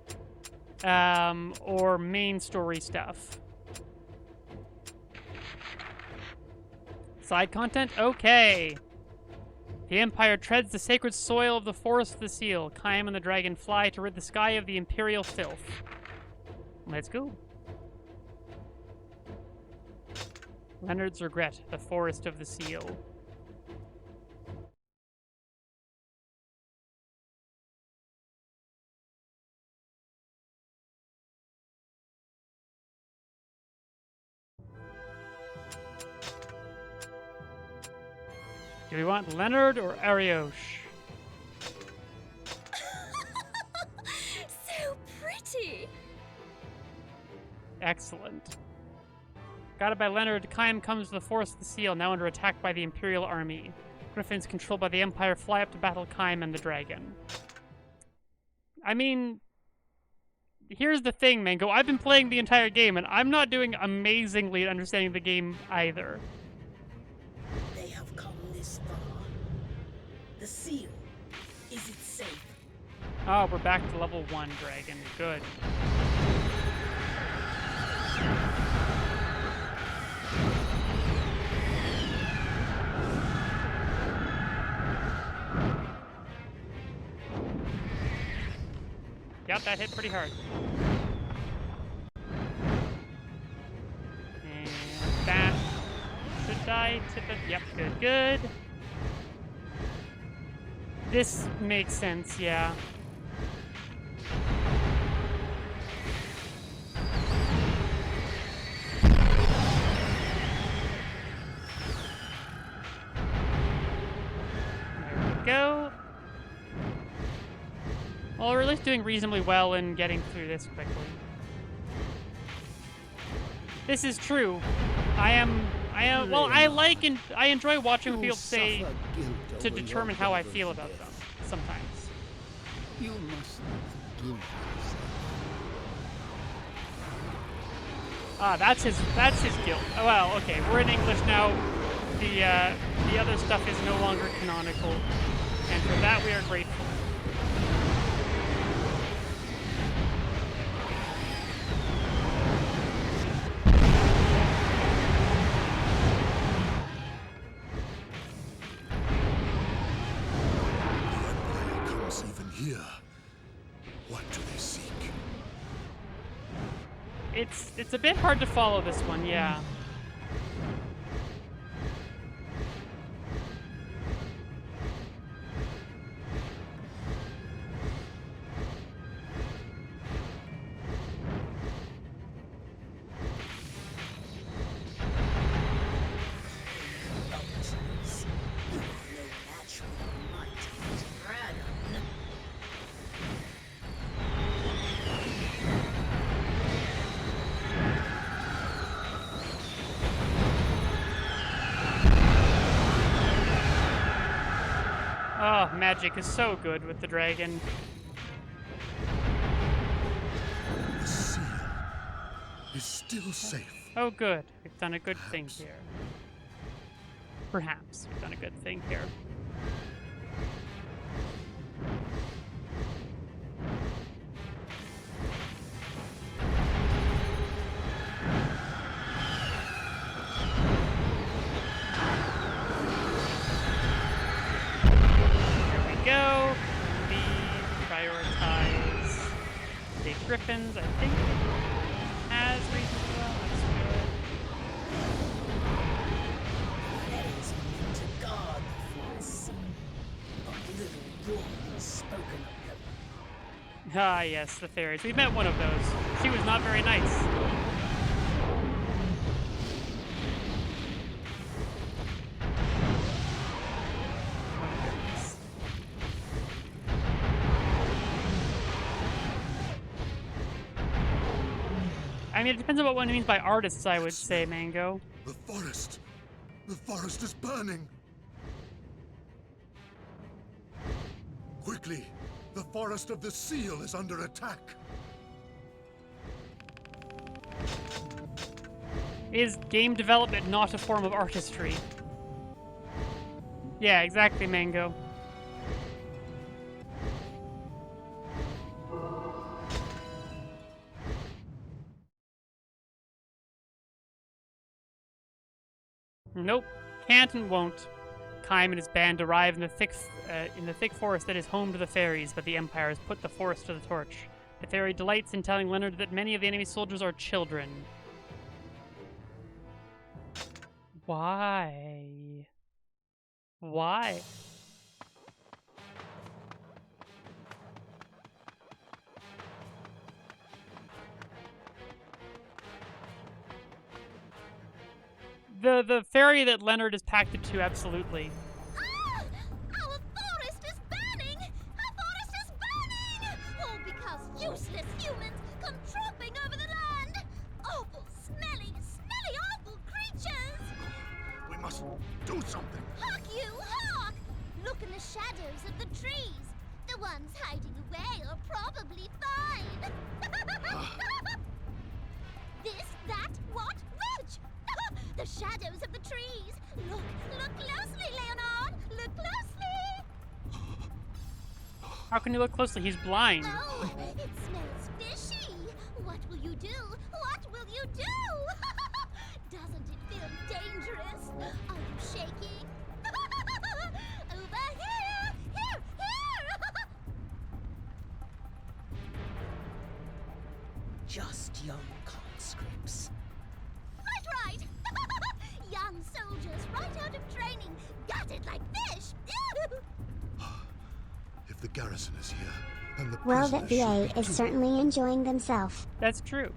Or main story stuff. Side content? Okay. The Empire treads the sacred soil of the Forest of the Seal. Kime and the Dragon fly to rid the sky of the Imperial filth. Let's go. Leonard's Regret, the Forest of the Seal. Do we want Leonard or Ariosh? So pretty! Excellent. Guided by Leonard, Kime comes to the Forest of the Seal, now under attack by the Imperial army. Griffins controlled by the Empire fly up to battle Kime and the Dragon. I mean, here's the thing, Mango. I've been playing the entire game, and I'm not doing amazingly at understanding the game either. They have come this far. The seal, is it safe? Oh, we're back to level 1, Dragon. Good. got that hit pretty hard. And that should die. Tip it. Yep, good, good. This makes sense, yeah. There we go. Well, we're at least doing reasonably well in getting through this quickly. This is true. Well, I enjoy watching people say to determine how I feel about them, sometimes. You must forgive yourself. Ah, that's his guilt. Oh, well, okay, we're in English now. The other stuff is no longer canonical, and for that we are grateful. Here, what do they seek? It's a bit hard to follow this one, yeah. Oh, magic is so good with the dragon. The seal is still safe. Oh, good. We've done a good thing here. Perhaps we've done a good thing here. Go. Prioritize the griffins, I think. As reasonably well. That's good. Elves are meant to guard the forest sea, but little good is spoken of them. Ah, yes, the fairies. We met one of those. She was not very nice. I mean, it depends on what one means by artists, I would say, Mango. The forest is burning. Quickly, the forest of the seal is under attack. Is game development not a form of artistry? Yeah, exactly, Mango. Nope, can't and won't. Kaim and his band arrive in the thick forest that is home to the fairies, but the Empire has put the forest to the torch. The fairy delights in telling Leonard that many of the enemy soldiers are children. Why? Why? The fairy that Leonard is pacted to, absolutely. Ah! Our forest is burning! Our forest is burning! All because useless humans come tromping over the land! Awful, smelly, awful creatures! We must do something. Hark you, hark! Look in the shadows of the trees. The ones hiding away are probably fine. This, that, what, which? The shadows of the trees. Look closely, Leonard. Look closely. How can you look closely? He's blind. Oh, it smells fishy. What will you do? What will you do? Doesn't it feel dangerous? Are you shaking? Over here! Here! young conscripts. Right! Young soldiers right out of training, gutted like fish! If the garrison is here, then the Well, the prisoners should VA be is too. certainly enjoying themselves. That's true.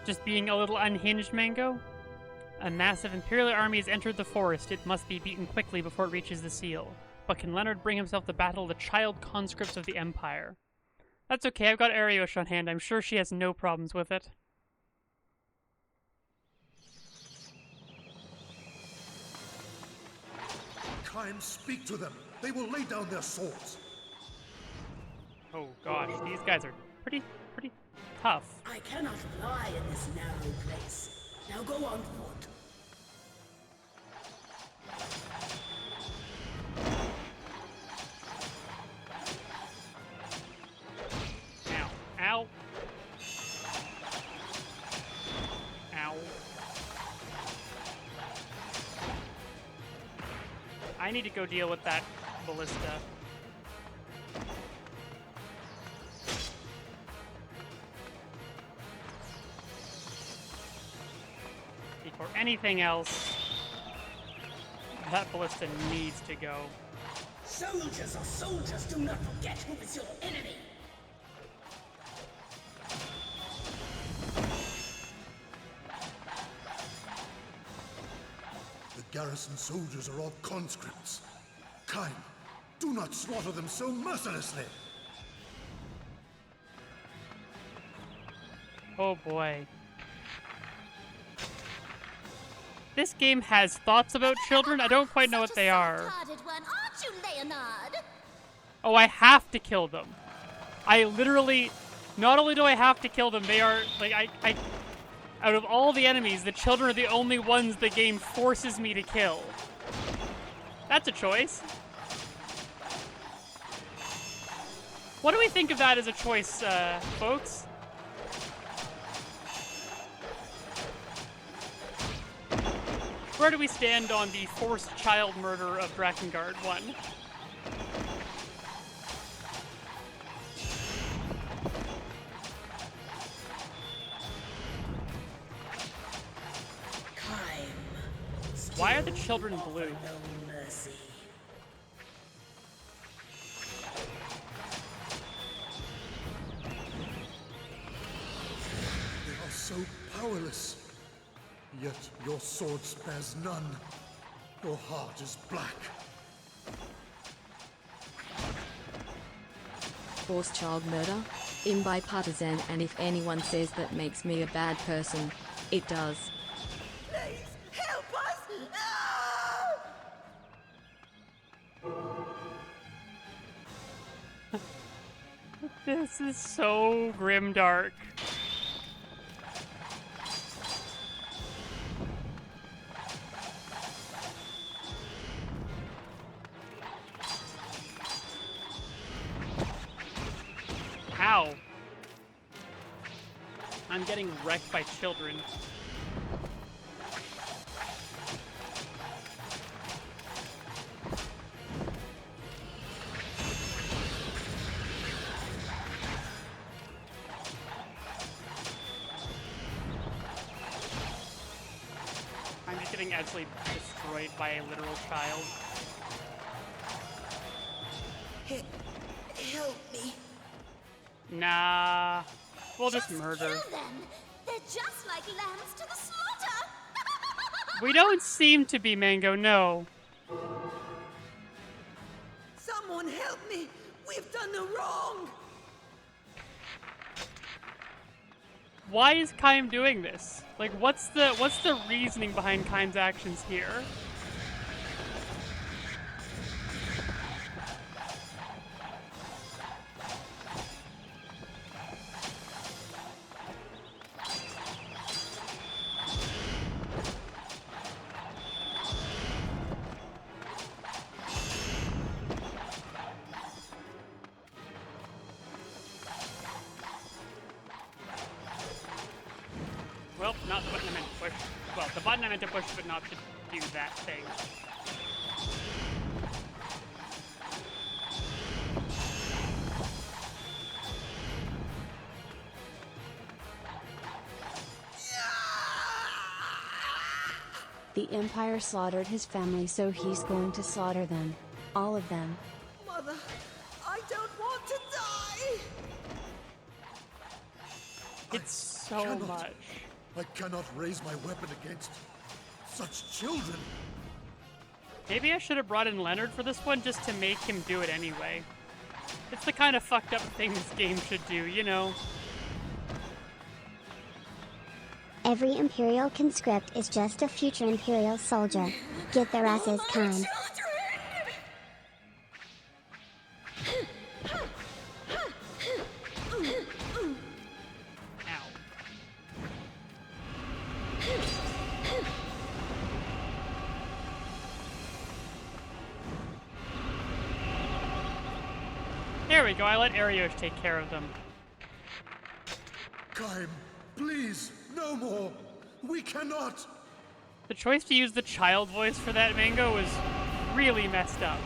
Just being a little unhinged, Mango? A massive Imperial army has entered the forest. It must be beaten quickly before it reaches the seal. But can Leonard bring himself to battle the child conscripts of the Empire? That's okay, I've got Ariosh on hand. I'm sure she has no problems with it. Time, speak to them. They will lay down their swords. Oh gosh, these guys are pretty tough. I cannot fly in this narrow place. Now go on foot. Ow. Ow. Ow. I need to go deal with that ballista. Before anything else, that ballista needs to go. Soldiers are soldiers. Do not forget who is your enemy. The garrison soldiers are all conscripts. Kaim, do not slaughter them so mercilessly. Oh boy. This game has thoughts about children. I don't quite know what they are. Soft-hearted one, aren't you, Leonard? Oh, I have to kill them. I literally, not only do I have to kill them, they are, like, I out of all the enemies, the children are the only ones the game forces me to kill. That's a choice. What do we think of that as a choice, folks? Where do we stand on the forced child murder of Drakengard 1? Why are the children blue? No mercy. They are so powerless. Yet your sword spares none. Your heart is black. Forced child murder? Bipartisan, and if anyone says that makes me a bad person, it does. Please, help us! No! This is so grimdark. Ow. I'm getting wrecked by children. I'm just getting absolutely destroyed by a literal child. Help me. Nah. We'll just murder. Kill them. They're just like lambs to the slaughter. We don't seem to be, Mango, no. Someone help me. We've done no wrong. Why is Kaim doing this? Like, what's the reasoning behind Kaim's actions here? Well, not the button I meant to push. Well, the button I meant to push, but not to do that thing. The Empire slaughtered his family, so he's going to slaughter them. All of them. Mother, I don't want to die! It's so much. I cannot raise my weapon against such children. Maybe I should have brought in Leonard for this one just to make him do it anyway. It's the kind of fucked up thing this game should do, you know? Every Imperial conscript is just a future Imperial soldier. Get their asses kind. There we go, I let Arios take care of them. Kaim, please, no more. We cannot. The choice to use the child voice for that, Mango, was really messed up.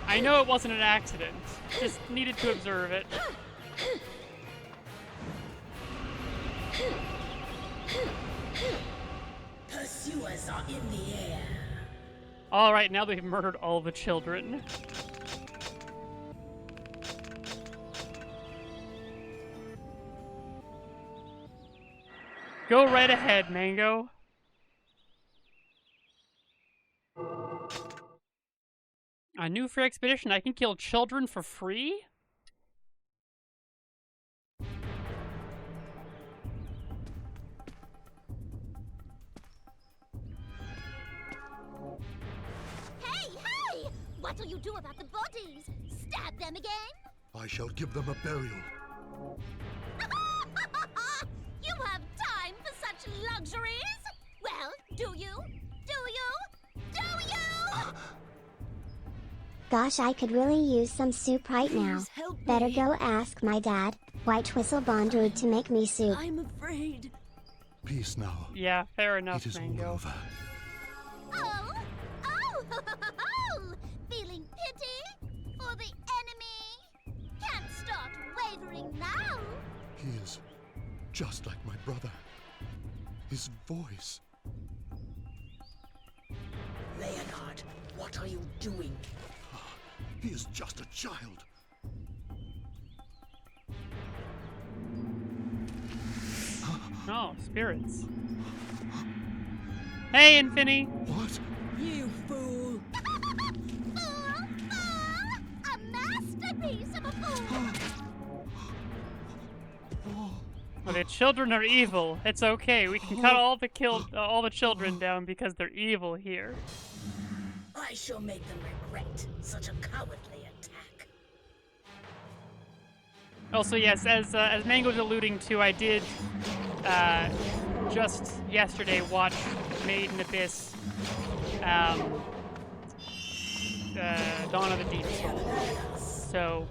I know it wasn't an accident, just needed to observe it. Pursuers are in the air. Alright, now they've murdered all the children. Go right ahead, Mango. A new free expedition. I can kill children for free? Hey! What'll you do about the bodies? Stab them again? I shall give them a burial. You have time for such luxuries? Well, do you? Gosh, I could really use some soup right now. Better go ask my dad, White Whistle Bondwood, to make me soup. I'm afraid. Peace now. Yeah, fair enough, It is Mango. all over. Oh! Feeling pity for the enemy? Can't start wavering now. He is just like my brother. His voice. Leonard, what are you doing? He is just a child. Oh, spirits. Hey, Infinity! What? You fool! Fool! A masterpiece of a fool! Well, the children are evil. It's okay. We can cut all the children down because they're evil here. I shall make them regret such a cowardly attack. Also, yes, as Mango's alluding to, I did just yesterday watch Made in Abyss, Dawn of the Deep Soul. So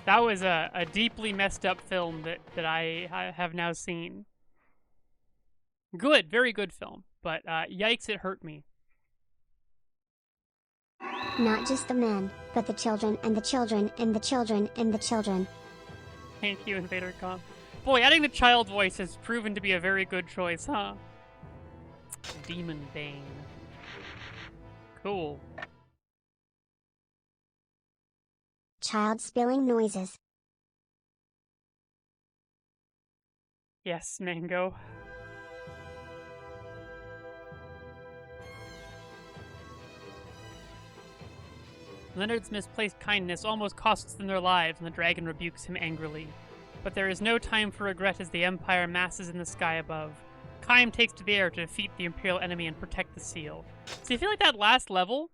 that was a deeply messed up film that I have now seen. Good, very good film, but yikes, it hurt me. Not just the men, but the children and the children and the children and the children. Thank you, InvaderCom. Boy, adding the child voice has proven to be a very good choice, huh? Demon Bane. Cool. Child spilling noises. Yes, Mango. Leonard's misplaced kindness almost costs them their lives, and the dragon rebukes him angrily. But there is no time for regret as the Empire masses in the sky above. Kaim takes to the air to defeat the Imperial enemy and protect the seal. So you feel like that last level,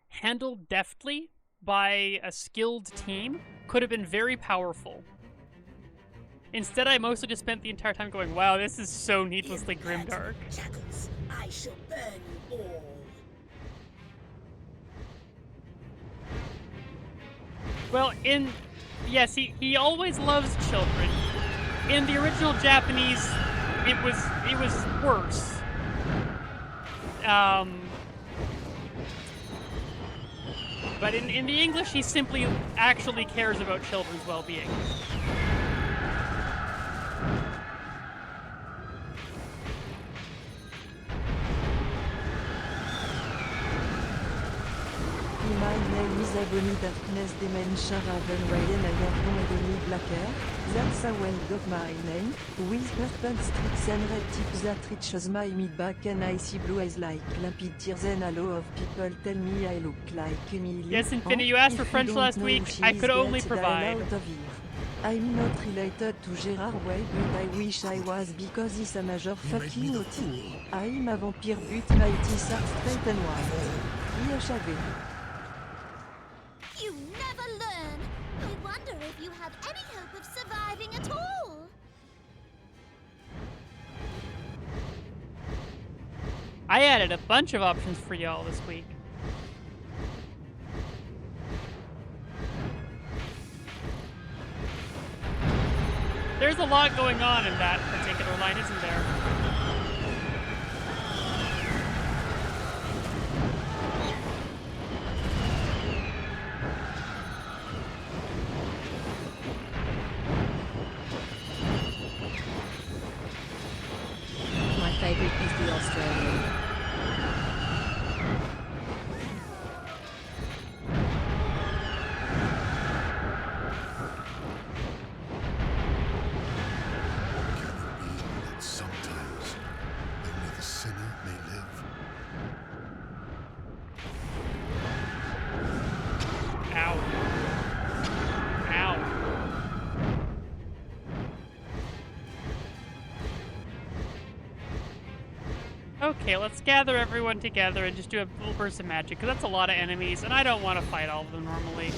handled deftly by a skilled team, could have been very powerful. Instead, I mostly just spent the entire time going, wow, this is so needlessly grimdark. Jackals, I shall burn you all. Well, yes, he always loves children. In the original Japanese, it was worse. But in the English, he simply actually cares about children's well-being. Ebony Darkness Dimension Raven Ryan Iron Ebony Blacker, that's a word of my name, with purple streaks and red tips that reaches my mid-back and I see blue eyes like limpid tears and a lot of people tell me I look like Emily. Yes, Infinity, you asked for French last week. I could only provide. I'm not related to Gerard Way, but I wish I was because he's a major fucking OT. I'm a vampire but my teeth are straight and white. IHAV. You never learn. I wonder if you have any hope of surviving at all. I added a bunch of options for y'all this week. There's a lot going on in that particular line, isn't there? My favorite is the Australian. Sometimes only the sinner may live. Ow. Ow. Okay, let's gather everyone together and just do a little burst of magic, because that's a lot of enemies, and I don't want to fight all of them normally.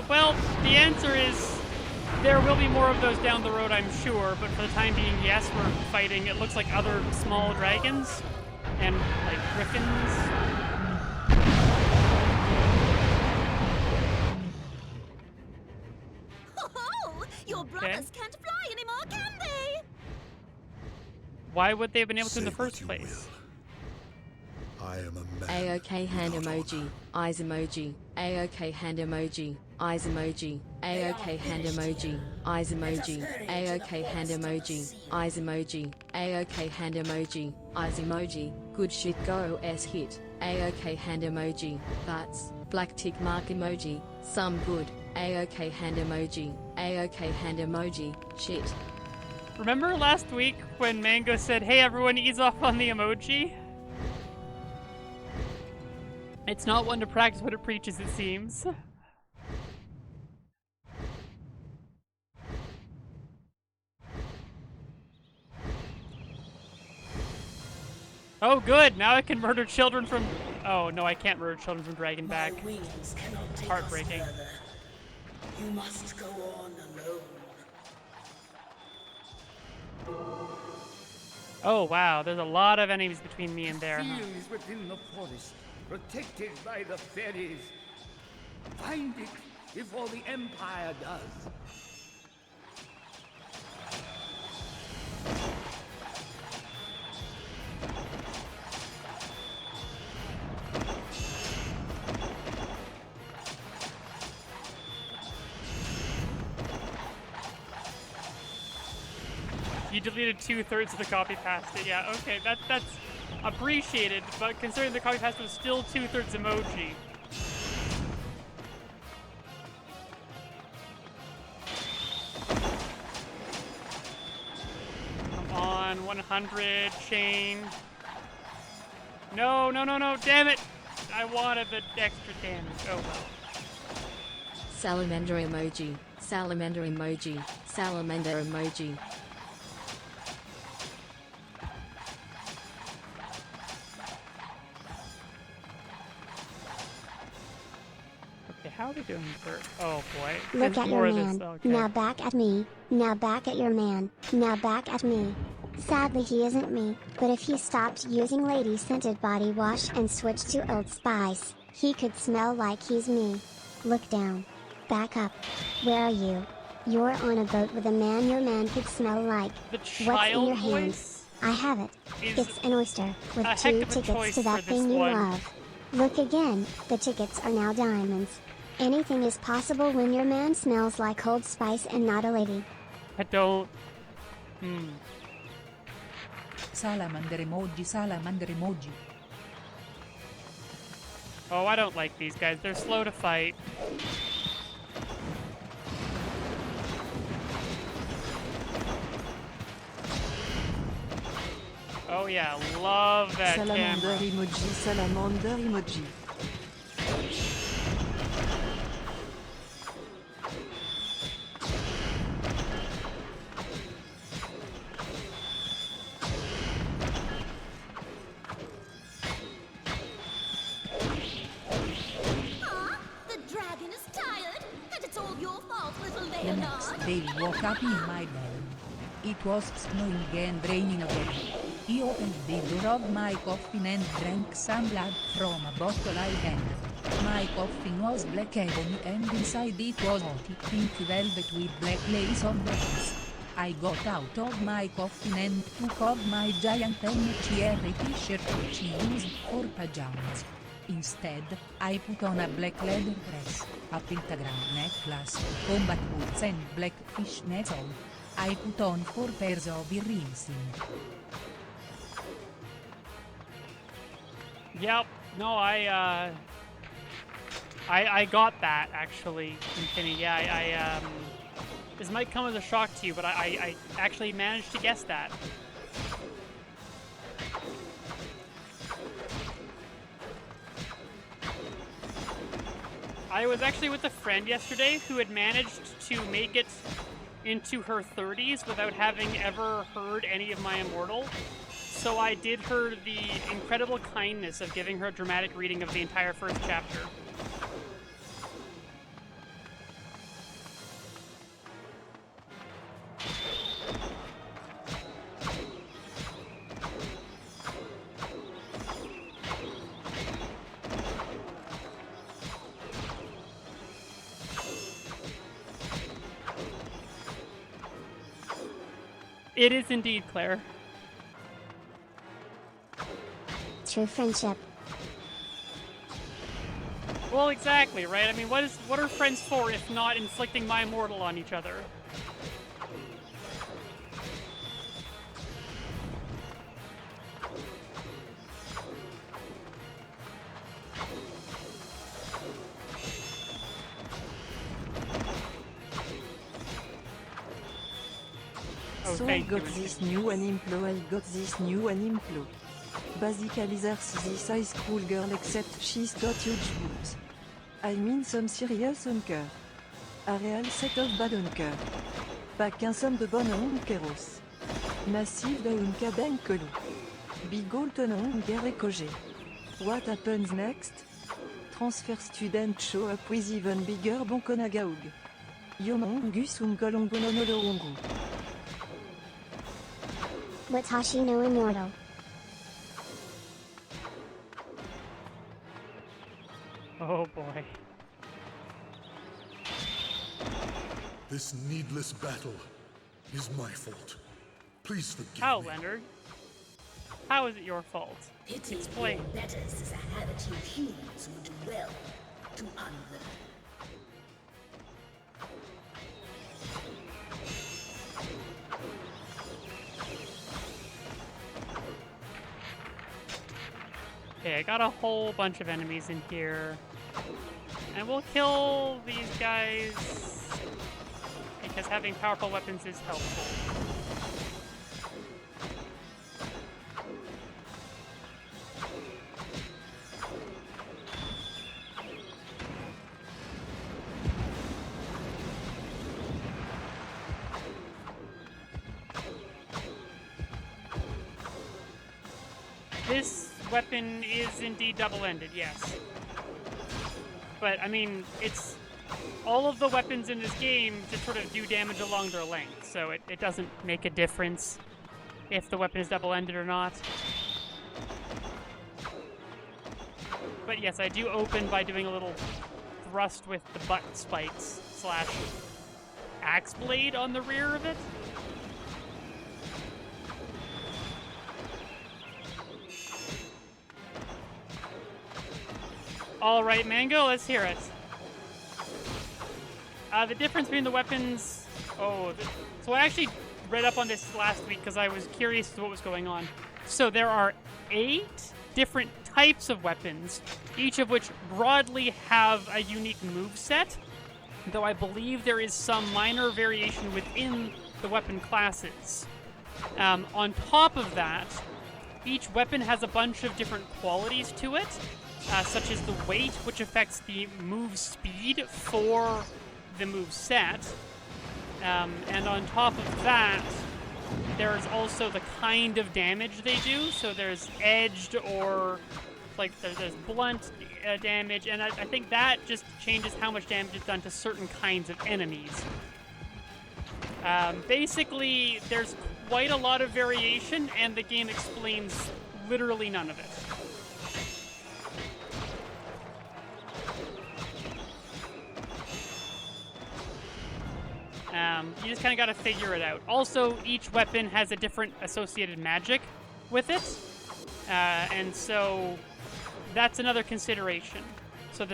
Well, the answer is there will be more of those down the road, I'm sure, but for the time being, yes, we're fighting, it looks like other small dragons and, like, griffins. Oh, your brothers can't fly anymore, can they? Why would they have been able to in the first place? I am a man. A-OK hand emoji, eyes emoji, A-OK hand emoji, eyes emoji, A-OK hand emoji, eyes emoji, A-OK hand emoji, eyes emoji, A-OK hand emoji, eyes emoji, good shit go S hit, A-OK hand emoji, that's, black tick mark emoji, some good, A-OK hand emoji, A-OK hand emoji, shit. Remember last week when Mango said, hey everyone, ease off on the emoji? It's not one to practice what it preaches, it seems. Oh good, now I can murder children from... Oh no, I can't murder children from Dragon back. My wings cannot take Heartbreaking. us further. You must go on alone. Oh wow, there's a lot of enemies between me and there, huh? Seal is within the forest, protected by the fairies. Find it before the Empire does. You deleted 2/3 of the copy pasta. Yeah, okay, that's appreciated, but considering the copy pasta was still 2/3 emoji. Come on, 100 chain. No, no, no, no, damn it! I wanted the extra damage. Oh well. Salamander emoji, salamander emoji, salamander emoji. How are we doing for... Oh boy. Look There's at more your of this. man. Okay. Now back at me. Now back at your man. Now back at me. Sadly he isn't me, but if he stopped using lady-scented body wash and switched to Old Spice, he could smell like he's me. Look down. Back up. Where are you? You're on a boat with a man your man could smell like. The What's in child your hand? voice? I have it. Is It's an oyster with a heck 2 of a tickets choice to for that this thing you one. love. Look again, the tickets are now diamonds. Anything is possible when your man smells like Old Spice and not a lady. I don't... Salamander emoji, salamander emoji. Oh, I don't like these guys. They're slow to fight. Oh yeah, love that Salamander camera. emoji, salamander emoji. The dragon is tired, and it's all your fault, little The next Leonard. day woke up in my bed. It was snowing and raining again. He opened the door of my coffin and drank some blood from a bottle I had. My coffin was black ebony and inside it was hot pink velvet with black lace on the glass. I got out of my coffin and took off my giant MCR t-shirt which he used for pajamas. Instead, I put on a black leather dress, a pentagram necklace, combat boots and black fishnets on. I put on 4 pairs of earrings. Yep. No, I got that, actually, Infinity. Yeah, this might come as a shock to you, but I actually managed to guess that. I was actually with a friend yesterday who had managed to make it into her 30s without having ever heard any of my Immortal. So I did her the incredible kindness of giving her a dramatic reading of the entire first chapter. It is indeed, Claire. True friendship. Well, exactly, right? I mean, what are friends for if not inflicting my Immortal on each other? So I got this new animplo, I got this new animplo. Basically there's this high school girl except she's got huge boobs. I mean some serious hunker. A real set of bad hunker. Pas qu'un somme de bonnes hunkeros. Massive de hunka ben colou. Big old hunker ekogé. What happens next? Transfer student show up with even bigger bonkonagaug. Yomongus unkolongononolongu. Watashi no Immortal. Oh boy. This needless battle is my fault. Please forgive How, me. Leonard? How is it your fault? Pity Explain. your betters is a habit you humans would do well to unlearn. Okay, I got a whole bunch of enemies in here. And we'll kill these guys because having powerful weapons is helpful. This weapon is indeed double-ended, yes. But, I mean, it's... all of the weapons in this game just sort of do damage along their length, so it doesn't make a difference if the weapon is double-ended or not. But yes, I do open by doing a little thrust with the butt spikes / axe blade on the rear of it. All right, Mango, let's hear it. The difference between the weapons... So I actually read up on this last week because I was curious as to what was going on. So there are 8 different types of weapons, each of which broadly have a unique moveset, though I believe there is some minor variation within the weapon classes. On top of that, each weapon has a bunch of different qualities to it, such as the weight, which affects the move speed for the move set. And on top of that, there's also the kind of damage they do. So there's edged or like there's blunt damage, and I think that just changes how much damage is done to certain kinds of enemies. Basically, there's quite a lot of variation, and the game explains literally none of it. You just kind of got to figure it out. Also, each weapon has a different associated magic with it, and so that's another consideration. So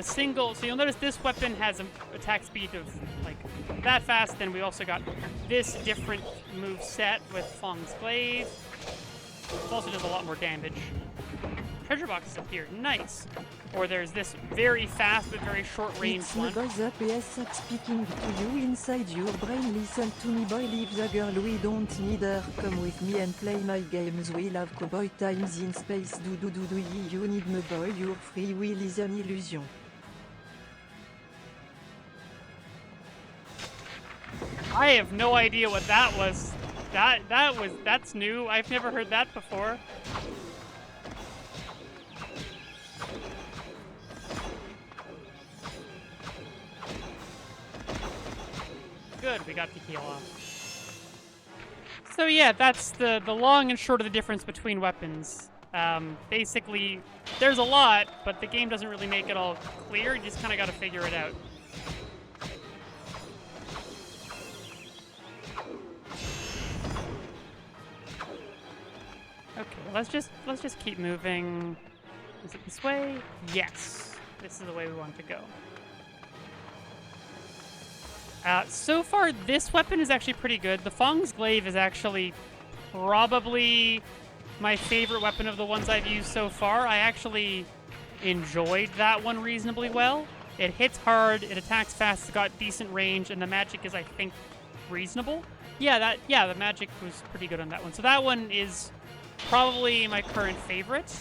you'll notice this weapon has an attack speed of like that fast. Then we also got this different move set with Fong's Glaive. It also does a lot more damage. Treasure boxes appear. Nice. Or there's this very fast but very short range It's one. the PS speaking to you inside your brain. Listen to me, boy. Leave the girl. We don't need her. Come with me and play my games. We'll have cowboy times in space. Do. You need me, boy. Your free will is an illusion. I have no idea what that was. That's new. I've never heard that before. Good, we got Tequila. So yeah, that's the long and short of the difference between weapons. Basically, there's a lot, but the game doesn't really make it all clear. You just kind of got to figure it out. Okay, let's just keep moving. Is it this way? Yes, this is the way we want to go. So far, this weapon is actually pretty good. The Fong's Glaive is actually probably my favorite weapon of the ones I've used so far. I actually enjoyed that one reasonably well. It hits hard, it attacks fast, it's got decent range, and the magic is, I think, reasonable. Yeah, the magic was pretty good on that one. So that one is probably my current favorite.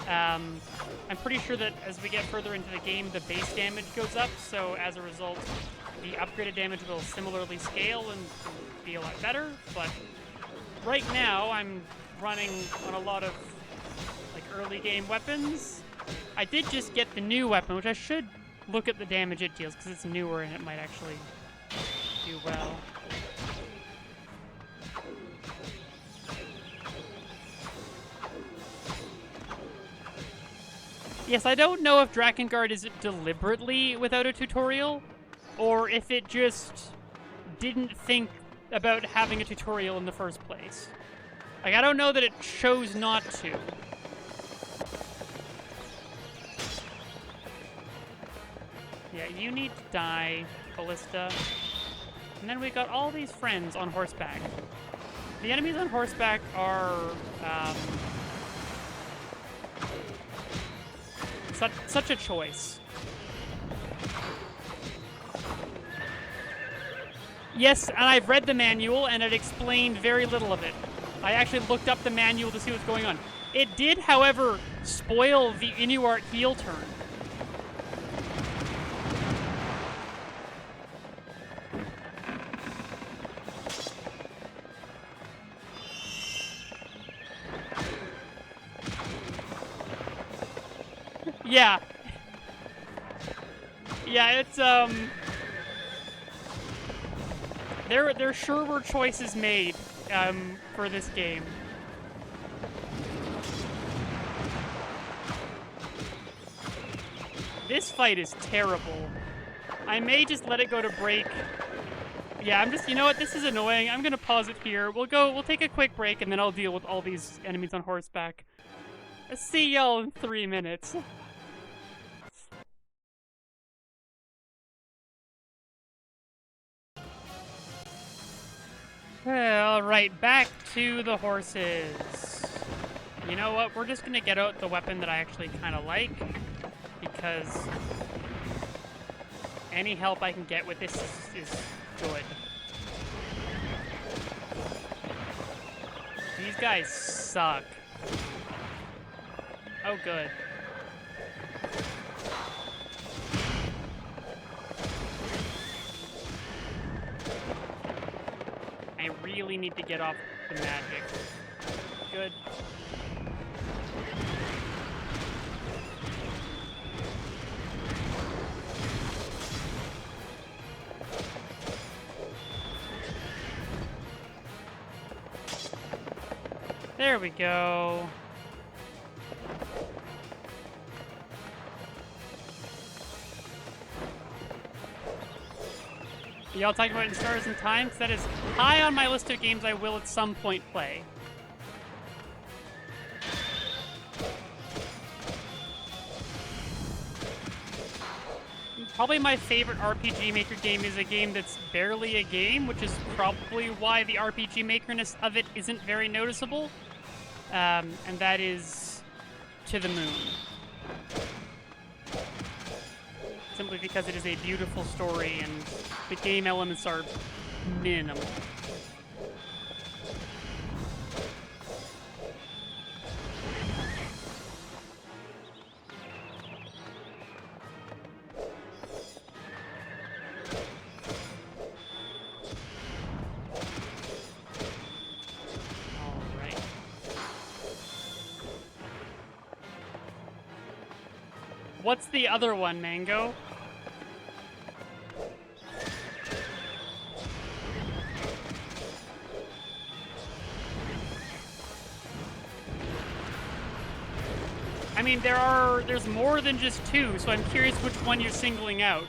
I'm pretty sure that as we get further into the game, the base damage goes up, so as a result, the upgraded damage will similarly scale and be a lot better, but right now I'm running on a lot of like early game weapons. I did just get the new weapon, which I should look at the damage it deals because it's newer and it might actually do well. Yes, I don't know if Drakengard is deliberately without a tutorial, or if it just didn't think about having a tutorial in the first place. Like, I don't know that it chose not to. Yeah, you need to die, Ballista. And then we got all these friends on horseback. The enemies on horseback are, such a choice. Yes, and I've read the manual, and it explained very little of it. I actually looked up the manual to see what's going on. It did, however, spoil the Inuart heel turn. Yeah. Yeah, it's, There sure were choices made, for this game. This fight is terrible. I may just let it go to break. Yeah, you know what, this is annoying. I'm gonna pause it here. We'll take a quick break, and then I'll deal with all these enemies on horseback. See y'all in 3 minutes. All right, back to the horses. You know what? We're just gonna get out the weapon that I actually kind of like, because any help I can get with this is good. These guys suck. Oh, good. I really need to get off the magic. Good. There we go. Y'all talking about in Stars and Time? 'Cause that is high on my list of games I will at some point play. Probably my favorite RPG Maker game is a game that's barely a game, which is probably why the RPG Makerness of it isn't very noticeable. And that is To the Moon. Simply because it is a beautiful story and the game elements are minimal. What's the other one, Mango? I mean, there's more than just two, so I'm curious which one you're singling out.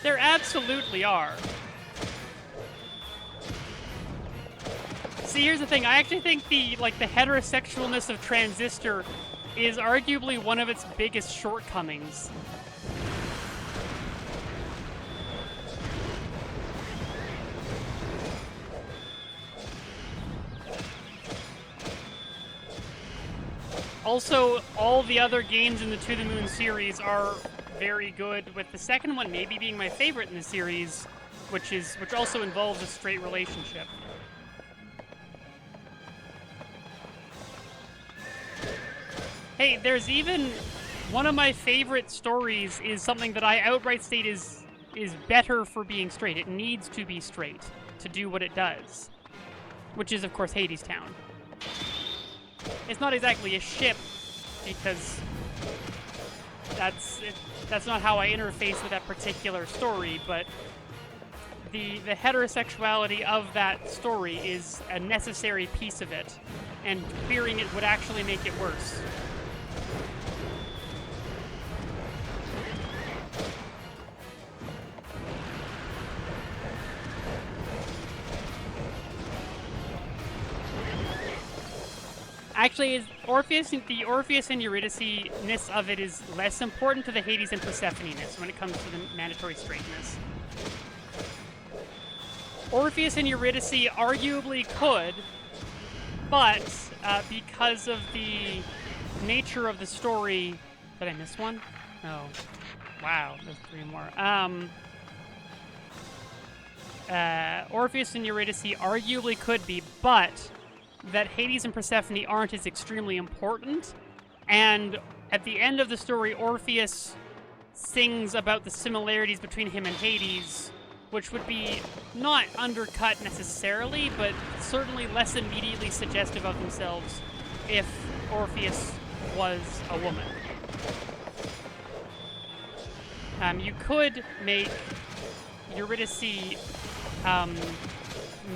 There absolutely are. See, here's the thing. I actually think the heterosexualness of Transistor is arguably one of its biggest shortcomings. Also, all the other games in the To the Moon series are very good, with the second one maybe being my favorite in the series, which also involves a straight relationship. Hey, there's even one of my favorite stories is something that I outright state is better for being straight. It needs to be straight to do what it does, which is, of course, Hades Town. It's not exactly a ship, because that's not how I interface with that particular story, but the heterosexuality of that story is a necessary piece of it, and queering it would actually make it worse. Actually, the Orpheus and Eurydice-ness of it is less important to the Hades and Persephone-ness when it comes to the mandatory straightness. Orpheus and Eurydice arguably could, but because of the nature of the story... Did I miss one? Oh. Wow, there's three more. Orpheus and Eurydice arguably could be, but that Hades and Persephone aren't as extremely important, and at the end of the story, Orpheus sings about the similarities between him and Hades, which would be not undercut necessarily, but certainly less immediately suggestive of themselves if Orpheus was a woman. You could make Eurydice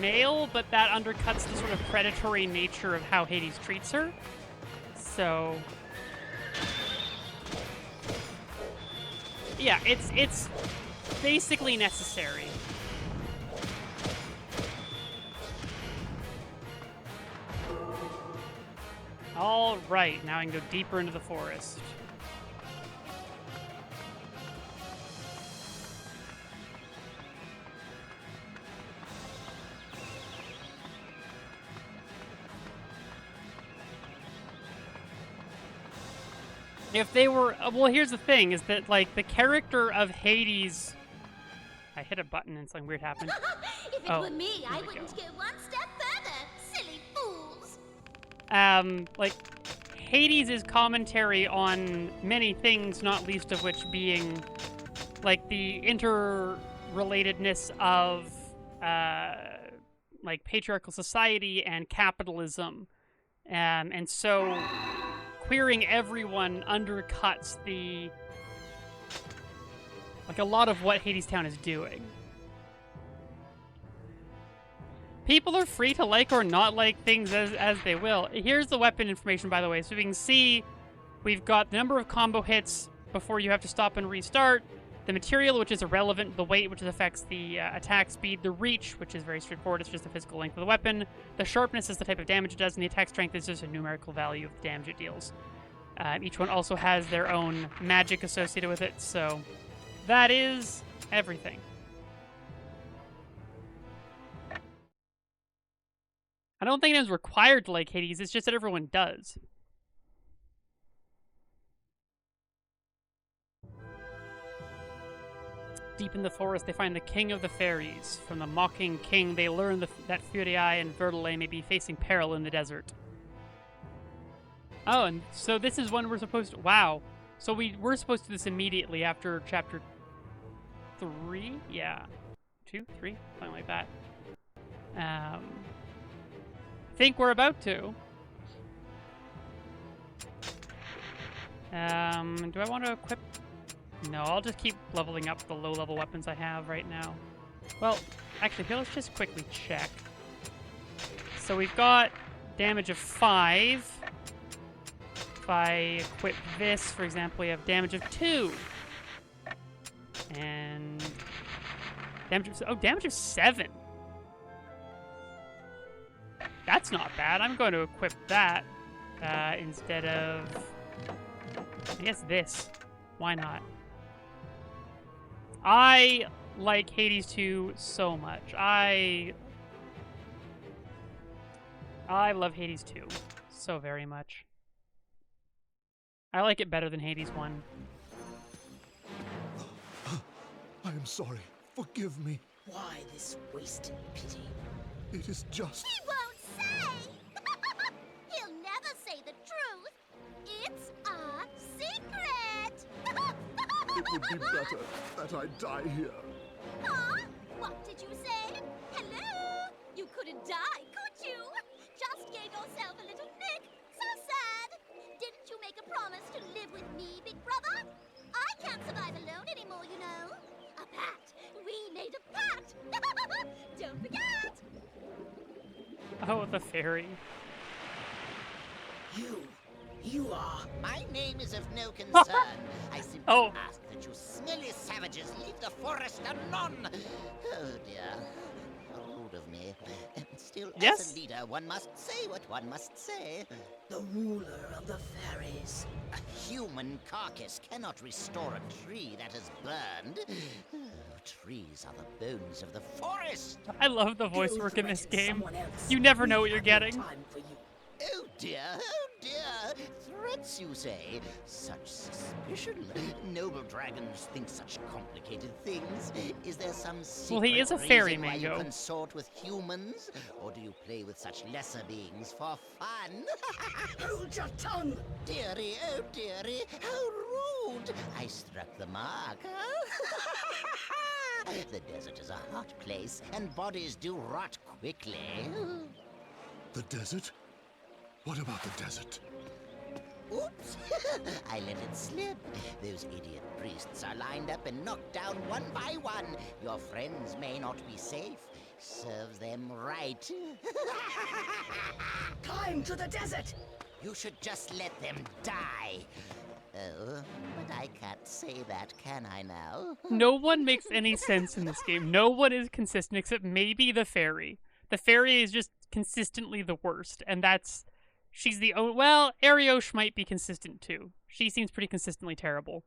male, but that undercuts the sort of predatory nature of how Hades treats her. So yeah, it's basically necessary. All right, now I can go deeper into the forest. If they were... well, here's the thing, is that, like, the character of Hades... I hit a button and something weird happened. If it were me, I wouldn't go one step further. Silly fools. Like, Hades' commentary on many things, not least of which being, like, the interrelatedness of, like, patriarchal society and capitalism. And so, queering everyone undercuts the... like, a lot of what Hadestown is doing. People are free to like or not like things as they will. Here's the weapon information, by the way. So we can see we've got the number of combo hits before you have to stop and restart, the material, which is irrelevant, the weight, which affects the attack speed, the reach, which is very straightforward, it's just the physical length of the weapon, the sharpness is the type of damage it does, and the attack strength is just a numerical value of the damage it deals. Each one also has their own magic associated with it, so that is everything. I don't think anyone's required to like Hades, it's just that everyone does. Deep in the forest, they find the king of the fairies. From the mocking king, they learn that Furiae and Vertile may be facing peril in the desert. Oh, and so this is when we're supposed to... wow. So we're supposed to do this immediately after chapter 3? Yeah. 2? 3? Something like that. I think we're about to. Do I want to equip... no, I'll just keep leveling up the low-level weapons I have right now. Well, actually, here, let's just quickly check. So we've got damage of 5. If I equip this, for example, we have damage of 2. And... damage of... oh, damage of 7. That's not bad. I'm going to equip that instead of... I guess this. Why not? I like Hades 2 so much. I love Hades 2 so very much. I like it better than Hades 1. I am sorry. Forgive me. Why this wasted pity? It is just... He won't say! He'll never say the truth. It's a secret! It would be better that I die here. Huh? What did you say? Hello? You couldn't die, could you? Just gave yourself a little nick. So sad. Didn't you make a promise to live with me, big brother? I can't survive alone anymore, you know. A pact. We made a pact. Don't forget. Oh, the fairy. You are. My name is of no concern. I simply ask that you smelly savages leave the forest anon. Oh dear. How rude of me. Still, as a leader, one must say what one must say. The ruler of the fairies. A human carcass cannot restore a tree that has burned. Oh, trees are the bones of the forest. I love the voice work in this game. You never know what you're getting. Oh dear, oh dear. Threats, you say? Such suspicion. Noble dragons think such complicated things. Is there some secret well, he is a fairy, reason why you Mango. consort with humans? Or do you play with such lesser beings for fun? Hold your tongue! Dearie, oh dearie, how rude! I struck the mark, huh? The desert is a hot place, and bodies do rot quickly. The desert? What about the desert? Oops! I let it slip. Those idiot priests are lined up and knocked down one by one. Your friends may not be safe. Serves them right. Climb to the desert! You should just let them die. Oh, but I can't say that, can I now? No one makes any sense in this game. No one is consistent except maybe the fairy. The fairy is just consistently the worst, and that's... she's the only... well, Ariosh might be consistent too. She seems pretty consistently terrible.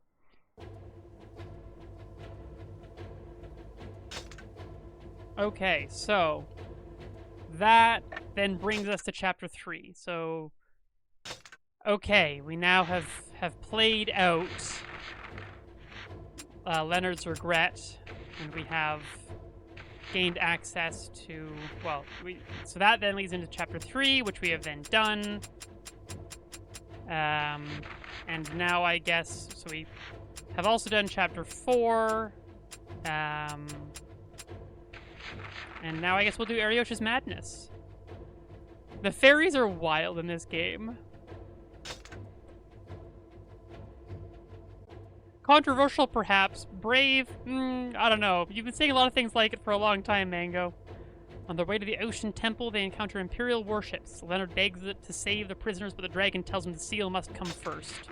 Okay, so... that then brings us to chapter 3. So... okay, we now have have played out Leonard's regret, and we have gained access to, well, so that then leads into chapter 3, which we have then done. And now I guess, so we have also done chapter 4. And now I guess we'll do Ariosh's Madness. The fairies are wild in this game. Controversial, perhaps. Brave? I don't know. You've been saying a lot of things like it for a long time, Mango. On their way to the Ocean Temple, they encounter Imperial warships. Leonard begs it to save the prisoners, but the dragon tells him the seal must come first.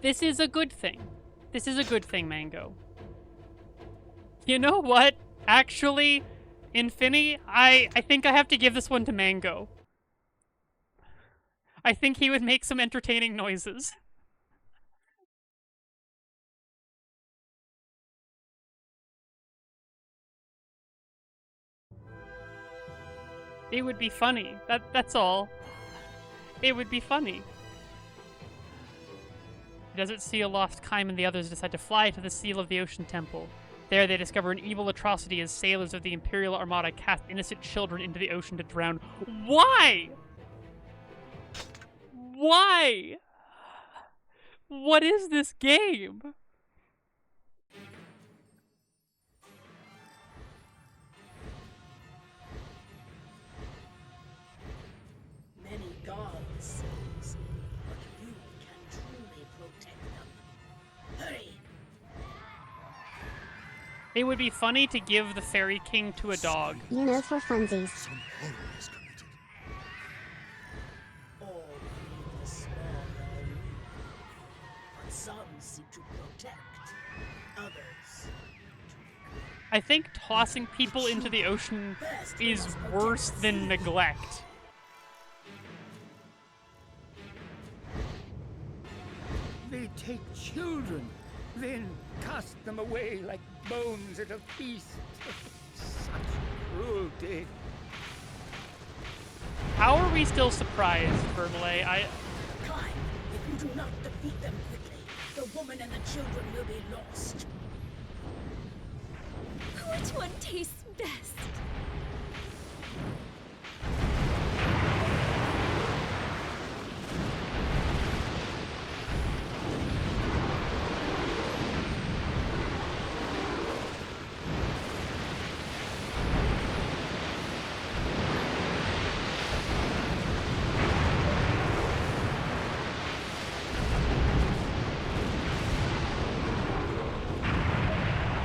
This is a good thing. This is a good thing, Mango. You know what? Actually, Infinity, I think I have to give this one to Mango. I think he would make some entertaining noises. It would be funny. That's all. It would be funny. The desert seal lost Kaim and the others decide to fly to the seal of the Ocean Temple. There they discover an evil atrocity as sailors of the Imperial Armada cast innocent children into the ocean to drown. Why? Why? What is this game? Many gods, but you can truly protect them. Hurry! It would be funny to give the Fairy King to a dog. You know, for funsies. Some horror is committed. All feel the small are weak, but some seek to protect others. I think tossing people into the ocean is worse than neglect. They take children, then cast them away like bones at a feast. Such cruelty. How are we still surprised, Vermelet? Climb! If you do not defeat them quickly, the woman and the children will be lost. Which one tastes best?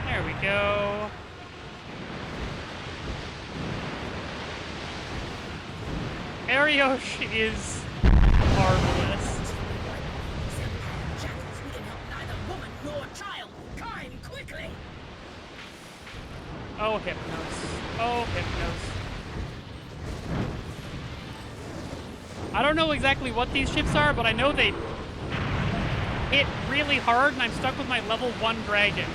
There we go. Ariosh is marvelous. Jackals, we can help neither woman nor child. Climb quickly! Oh, Hypnos. Oh, Hypnos. I don't know exactly what these ships are, but I know they hit really hard, and I'm stuck with my level 1 dragon.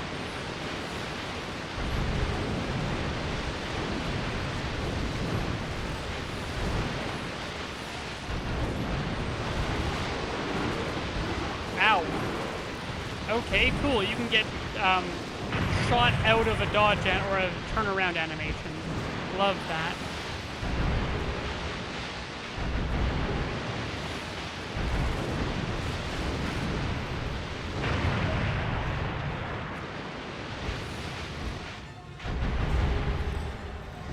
Ow. Okay, cool. You can get shot out of a dodge or a turnaround animation. Love that.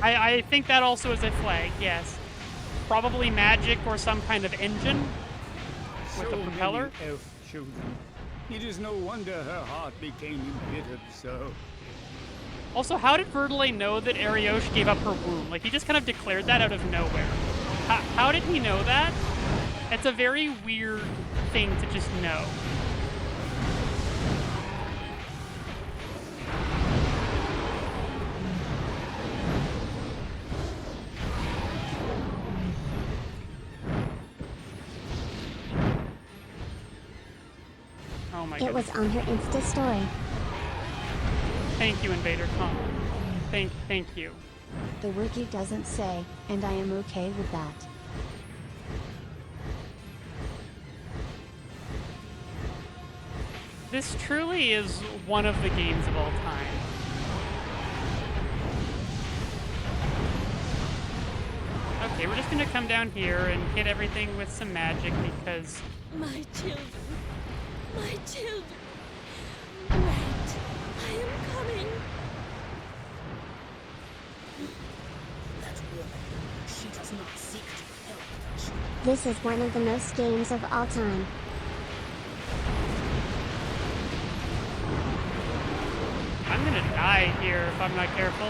I think that also is a flag, yes. Probably magic or some kind of engine with a propeller. Many elf children. It is no wonder her heart became embittered so. Also, how did Verdelet know that Ariosh gave up her womb? Like, he just kind of declared that out of nowhere. How did he know that? It's a very weird thing to just know. Oh my It was goodness. on her Insta story. Thank you, Invader Khan. Thank you. The wiki doesn't say, and I am okay with that. This truly is one of the games of all time. Okay, we're just gonna come down here and hit everything with some magic because... My children. My children. Wait. I am coming. That woman, she does not seek to help us. This is one of the most games of all time. I'm gonna die here if I'm not careful.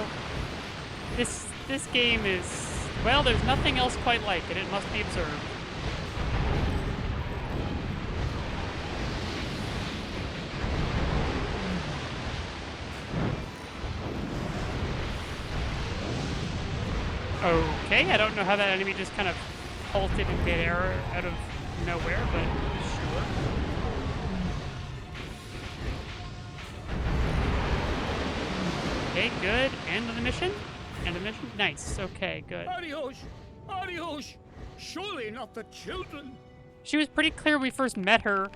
This game is... Well, there's nothing else quite like it. It must be observed. Okay, I don't know how that enemy just kind of halted in midair out of nowhere, but sure. Okay, good. End of the mission? End of the mission? Nice. Okay, good. Adios! Adios! Surely not the children! She was pretty clear when we first met her.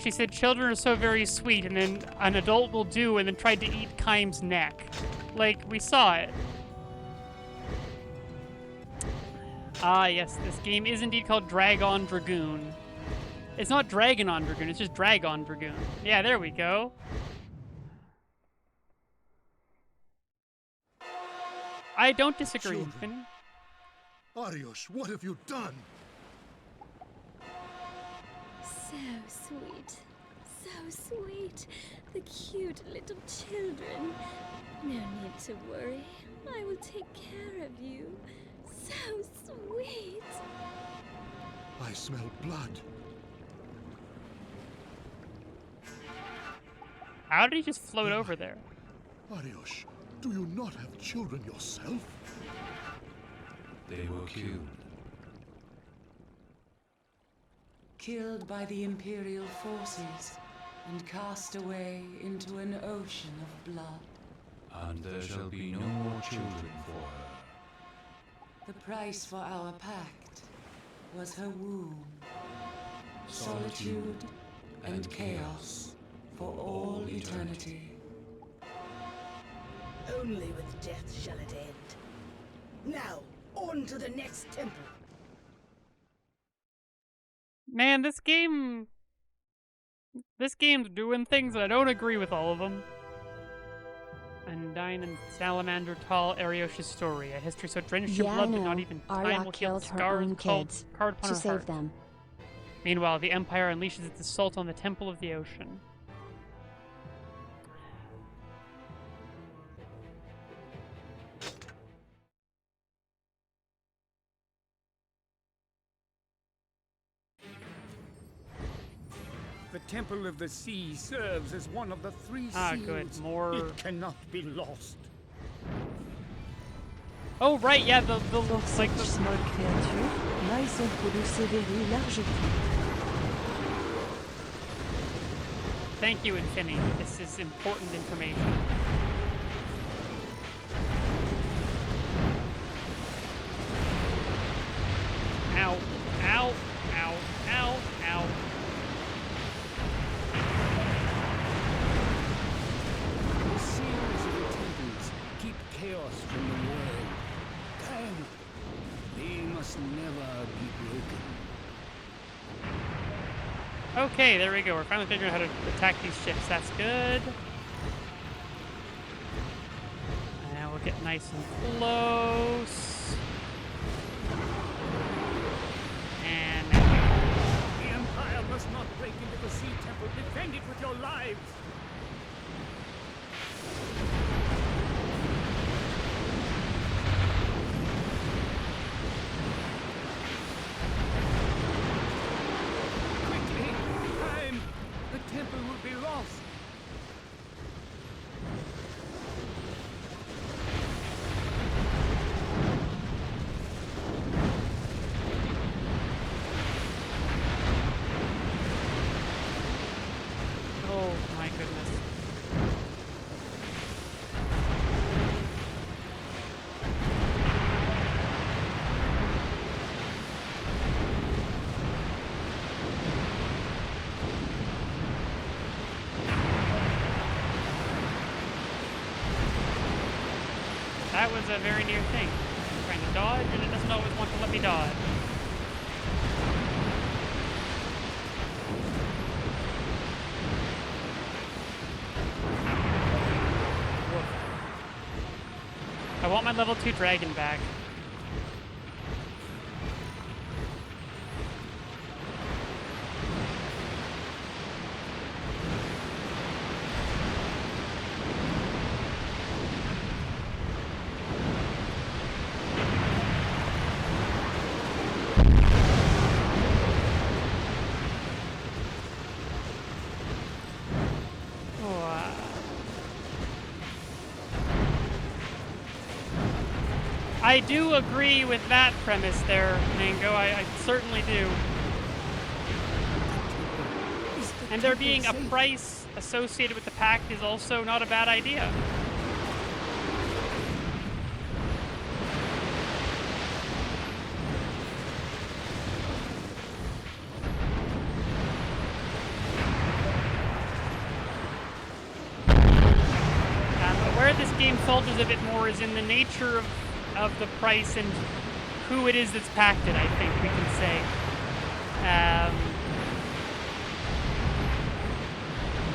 She said children are so very sweet, and then an adult will do, and then tried to eat Kaim's neck. Like, we saw it. Ah, yes, this game is indeed called Dragon Dragoon. It's not Dragon on Dragoon, it's just Dragon Dragoon. Yeah, there we go. I don't disagree, Finny. Arios, what have you done? So sweet. So sweet. The cute little children. No need to worry. I will take care of you. So sweet. I smell blood. How did he just float over there? Arios, do you not have children yourself? They were killed. Killed by the Imperial forces and cast away into an ocean of blood. And there shall be no more children for her. The price for our pact was her womb. Solitude and chaos for all eternity. Only with death shall it end. Now, on to the next temple. Man, this game's doing things, and I don't agree with all of them. Undyne and Salamander Tall Ariosha's story, a history so drenched in blood that not even time Arya will heal the killed her scars own kids carved upon to her save heart. them. Meanwhile, the Empire unleashes its assault on the Temple of the Ocean. The Temple of the Sea serves as one of the three seals. Good. More... It cannot be lost. Oh, right, yeah, the like the... small créature, là ils sont pour nous sévérer large. Thank you, Infinity. This is important information. Ow. Ow. Ow. Ow. Ow. The seals of the temples keep chaos from the world. And they must never be broken. Okay, there we go. We're finally figuring out how to attack these ships. That's good. Now we'll get nice and close. And The Empire must not break into the Sea Temple. Defend it with your lives. Quickly! Time! The temple will be lost. that was a very near thing. I'm trying to dodge, and it doesn't always want to let me dodge. I want my level 2 dragon back. I do agree with that premise there, Mango. I certainly do. And there being a price associated with the pack is also not a bad idea. Where this game falters a bit more is in the nature of the price and who it is that's packed it, I think we can say.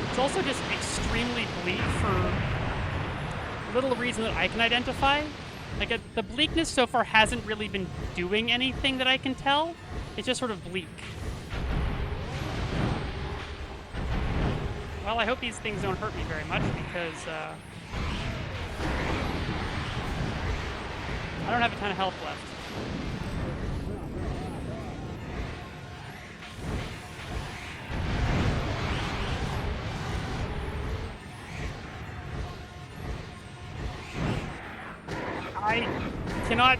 It's also just extremely bleak for little reason that I can identify. Like, the bleakness so far hasn't really been doing anything that I can tell. It's just sort of bleak. Well, I hope these things don't hurt me very much because, I don't have a ton of health left. I cannot...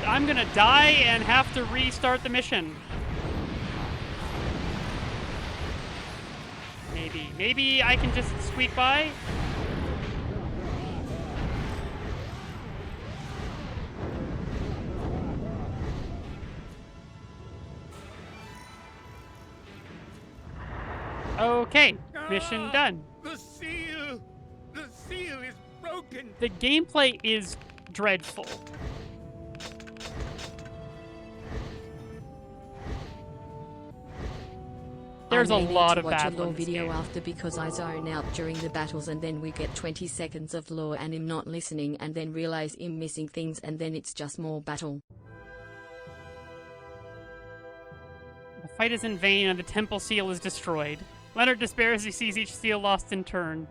I'm gonna die and have to restart the mission. Maybe I can just squeak by? Okay, mission done. The seal is broken. The gameplay is dreadful. There's a lot of bad ones. I watch a lore video after because I zone out during the battles and then we get 20 seconds of lore and I'm not listening and then realize I'm missing things and then it's just more battle. The fight is in vain and the temple seal is destroyed. Leonard despairs as he sees each seal lost in turn.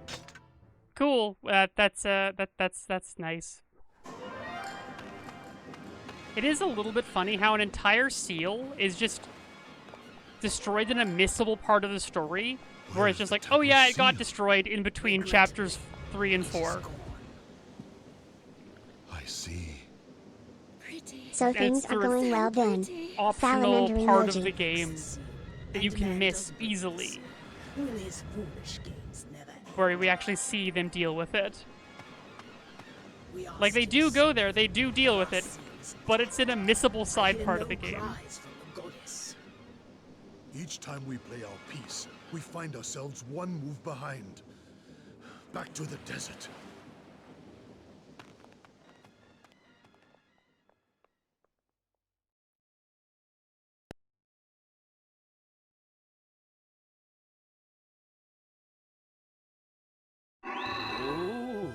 Cool. That's nice. It is a little bit funny how an entire seal is just destroyed in a missable part of the story, where it's just like, oh yeah, it got destroyed in between chapters 3 and 4. I see. So things are going well then. Optional Salamander part emoji. of the game that you can miss easily, where we actually see them deal with it. Like, they do go there, they do deal with it, but it's in a missable side part of the game. Each time we play our piece, we find ourselves one move behind. Back to the desert. Oh,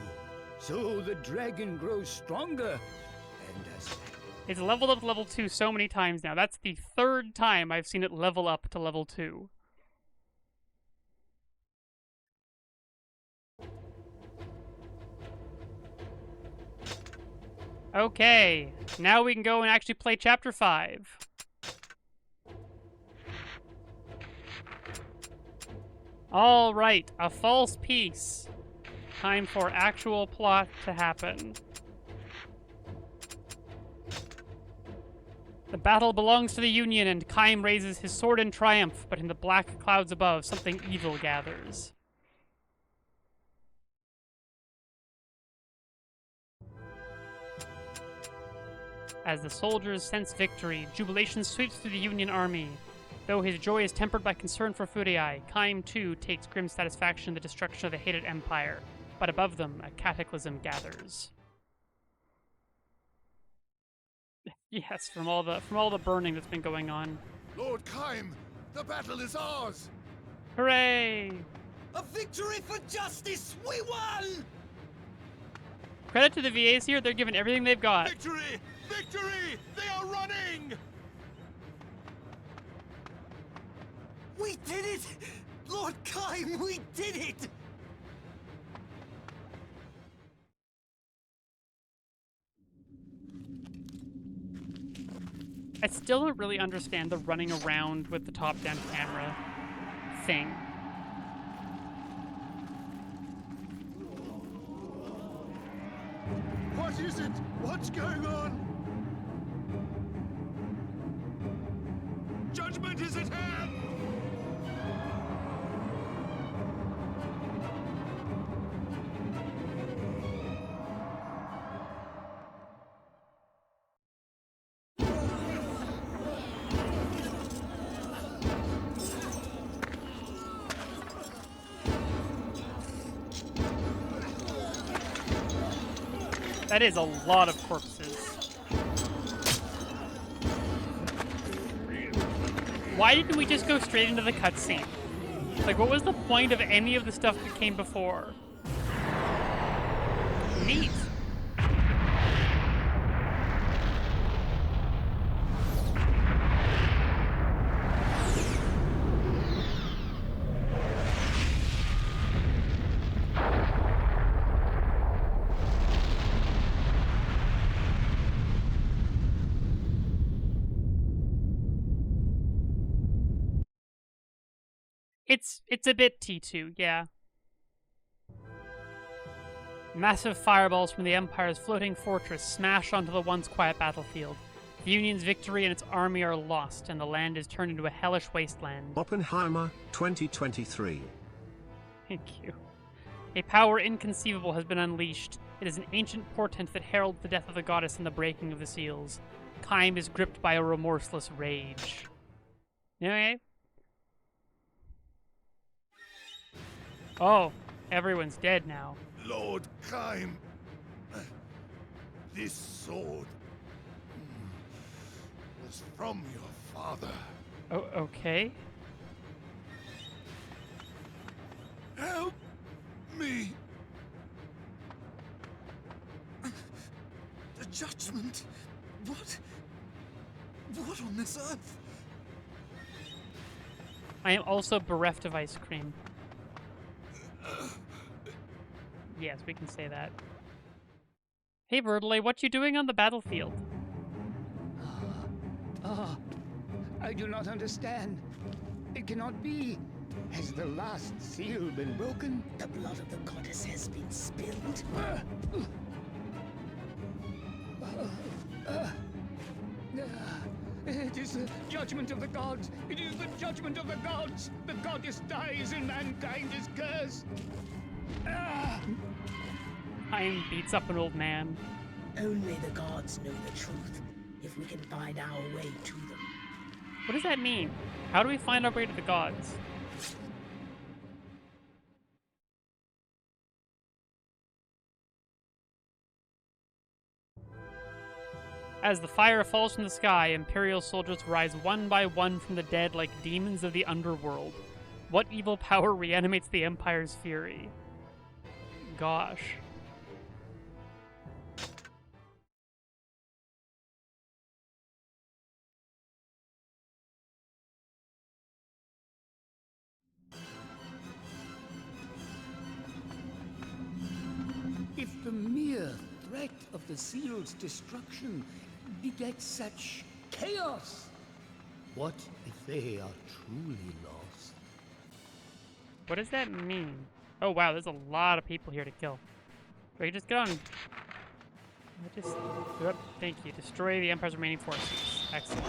so the dragon grows stronger. And as It's leveled up to level 2 so many times now. That's the 3rd time I've seen it level up to level 2. Okay, now we can go and actually play Chapter 5. Alright, a false peace. Time for actual plot to happen. The battle belongs to the Union, and Kaim raises his sword in triumph, but in the black clouds above, something evil gathers. As the soldiers sense victory, jubilation sweeps through the Union army. Though his joy is tempered by concern for Furiai, Kaim too takes grim satisfaction in the destruction of the hated empire. but above them a cataclysm gathers. Yes, from all the burning that's been going on. Lord Kaim, the battle is ours! Hooray! A victory for justice! We won! Credit to the VAs here, they're giving everything they've got. Victory! Victory! They are running! We did it! Lord Kaim, we did it! I still don't really understand the running around with the top-down camera thing. What is it? What's going on? Judgment is at hand! That is a lot of corpses. Why didn't we just go straight into the cutscene? Like, what was the point of any of the stuff that came before? Neat. It's a bit T2, yeah. Massive fireballs from the Empire's floating fortress smash onto the once quiet battlefield. The Union's victory and its army are lost, and the land is turned into a hellish wasteland. Oppenheimer, 2023. Thank you. A power inconceivable has been unleashed. It is an ancient portent that heralds the death of the goddess and the breaking of the seals. Kaim is gripped by a remorseless rage. Okay. Oh, everyone's dead now. Lord Kaim, this sword was from your father. Oh, okay. Help me. The judgment? What? What on this earth? I am also bereft of ice cream. Yes, we can say that. Hey, Verdelay, what you doing on the battlefield? I do not understand. It cannot be. Has the last seal been broken? The blood of the goddess has been spilled. It is the judgment of the gods. It is the judgment of the gods. The goddess dies and mankind is cursed. Kaim beats up an old man. Only the gods know the truth, if we can find our way to them. What does that mean? How do we find our way to the gods? As the fire falls from the sky, Imperial soldiers rise one by one from the dead like demons of the underworld. What evil power reanimates the Empire's fury? Gosh. If the mere threat of the seal's destruction begets such chaos, what if they are truly lost? What does that mean? Oh wow, there's a lot of people here to kill. Do I just get on? Thank you. Destroy the Empire's remaining forces. Excellent.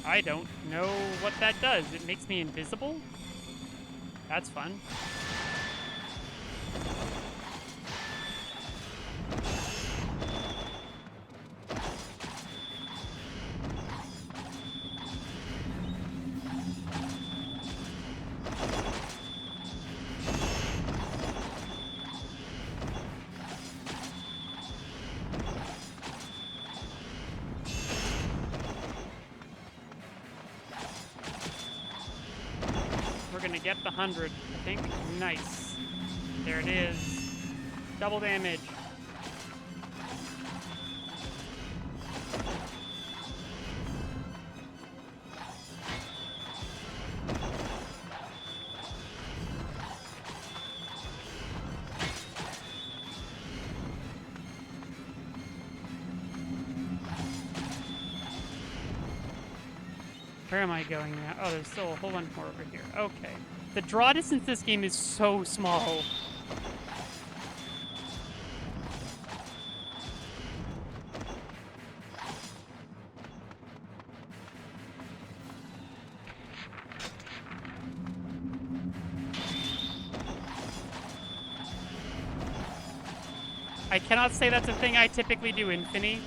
I don't know what that does. It makes me invisible? That's fun. gonna get the 100, I think. Nice. There it is. Double damage. Where am I going now? Oh, there's still a whole bunch more over here. Okay. The draw distance this game is so small. I cannot say that's a thing I typically do, Infinity.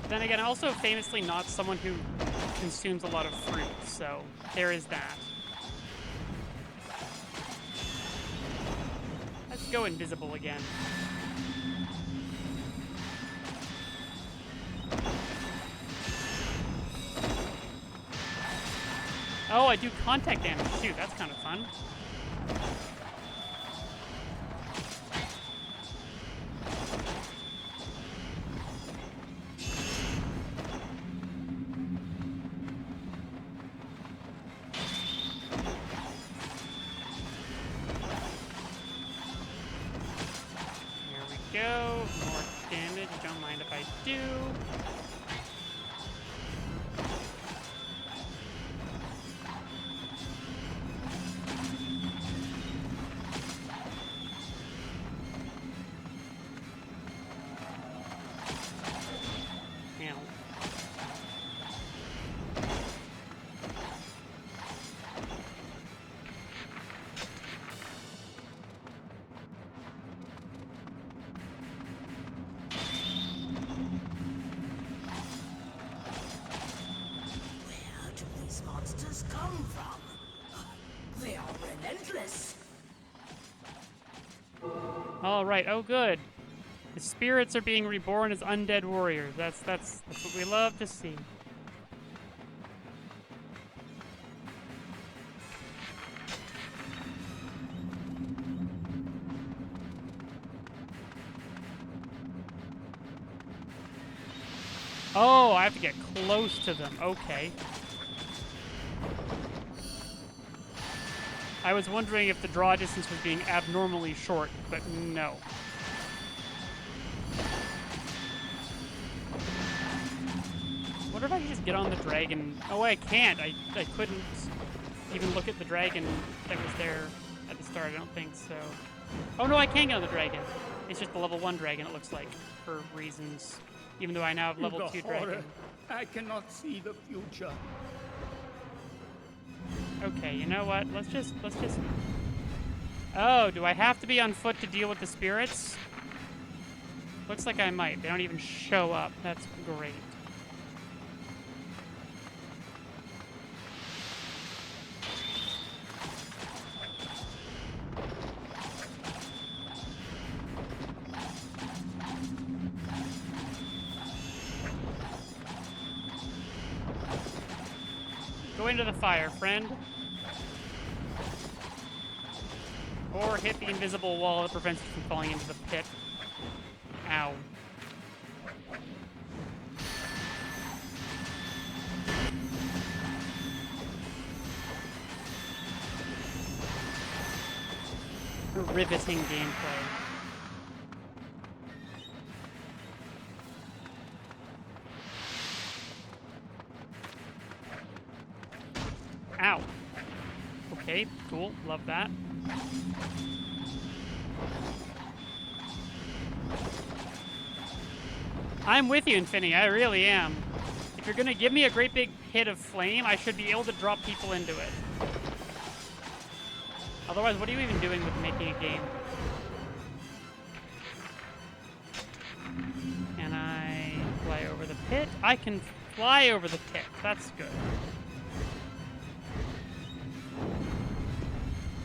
Then again, also famously not someone who consumes a lot of fruit, so there is that. Let's go invisible again. Oh, I do contact damage. Shoot, that's kind of fun. Go. More damage. Don't mind if I do. Ow. Monsters come from? They are relentless. All right. Oh, good. The spirits are being reborn as undead warriors. That's what we love to see. Oh, I have to get close to them. Okay. I was wondering if the draw distance was being abnormally short, but no. What if I could just get on the dragon? Oh, I can't. I couldn't even look at the dragon that was there at the start. I don't think so. Oh, no, I can get on the dragon. It's just the level 1 dragon, it looks like, for reasons. Even though I now have level 2 dragon. I cannot see the future. Okay, you know what? Let's just... Oh, do I have to be on foot to deal with the spirits? Looks like I might. They don't even show up. That's great. Go into the fire, friend. Or hit the invisible wall that prevents you from falling into the pit. Ow. Riveting gameplay. Ow. Okay, cool. Love that. I'm with you, Infinity. I really am. If you're gonna give me a great big hit of flame, I should be able to drop people into it. Otherwise, what are you even doing with making a game? Can I fly over the pit? I can fly over the pit. That's good.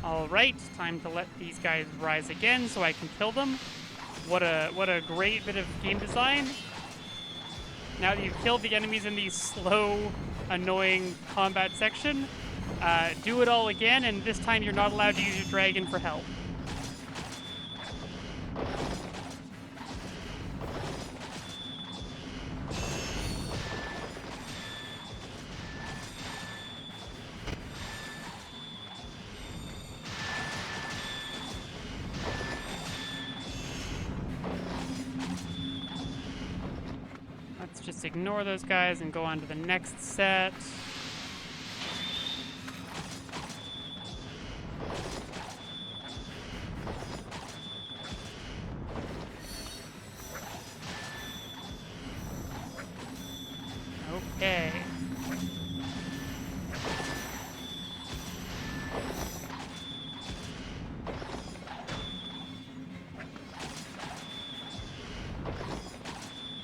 Alright, time to let these guys rise again so I can kill them. What a great bit of game design. Now that you've killed the enemies in the slow, annoying combat section, do it all again, and this time you're not allowed to use your dragon for help. Let's just ignore those guys and go on to the next set. Okay.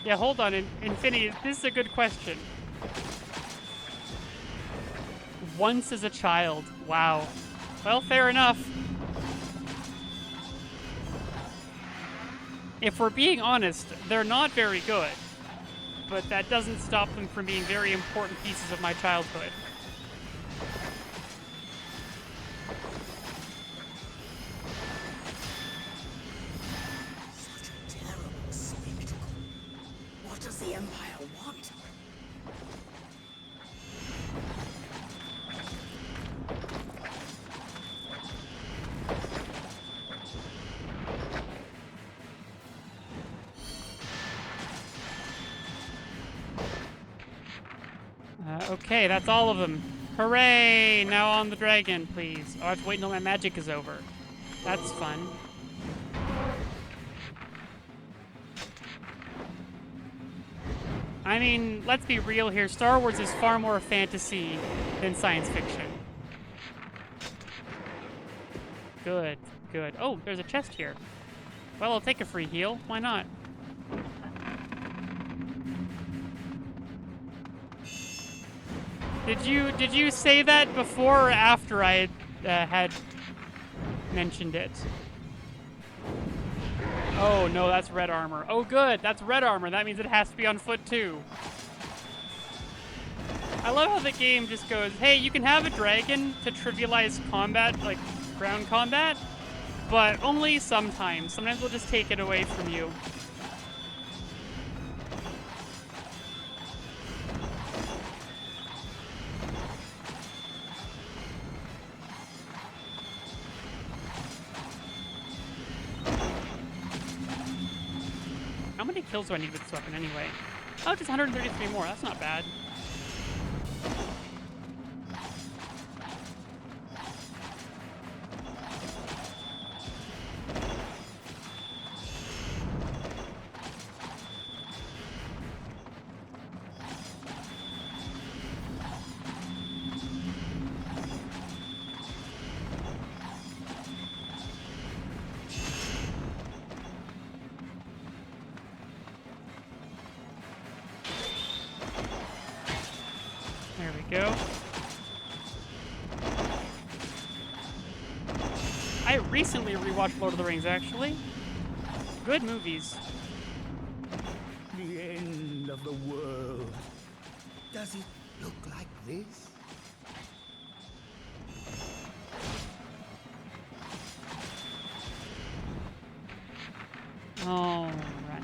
Yeah, hold on, Infinity, this is a good question. Once as a child. Wow. Well, fair enough. If we're being honest, they're not very good. But that doesn't stop them from being very important pieces of my childhood. Such a terrible spectacle. What does the Empire want? Okay, that's all of them. Hooray! Now on the dragon, please. Oh, I have to wait until my magic is over. That's fun. I mean, let's be real here. Star Wars is far more fantasy than science fiction. Good, good. Oh, there's a chest here. Well, I'll take a free heal. Why not? Did you say that before or after I had mentioned it? Oh no, that's red armor. Oh good, that's red armor. That means it has to be on foot too. I love how the game just goes, hey, you can have a dragon to trivialize combat, like ground combat, but only sometimes. Sometimes we'll just take it away from you. How many kills do I need with this weapon anyway? Oh, just 133 more. That's not bad. There we go. I recently rewatched Lord of the Rings, actually. Good movies. The end of the world. Does it look like this? All right.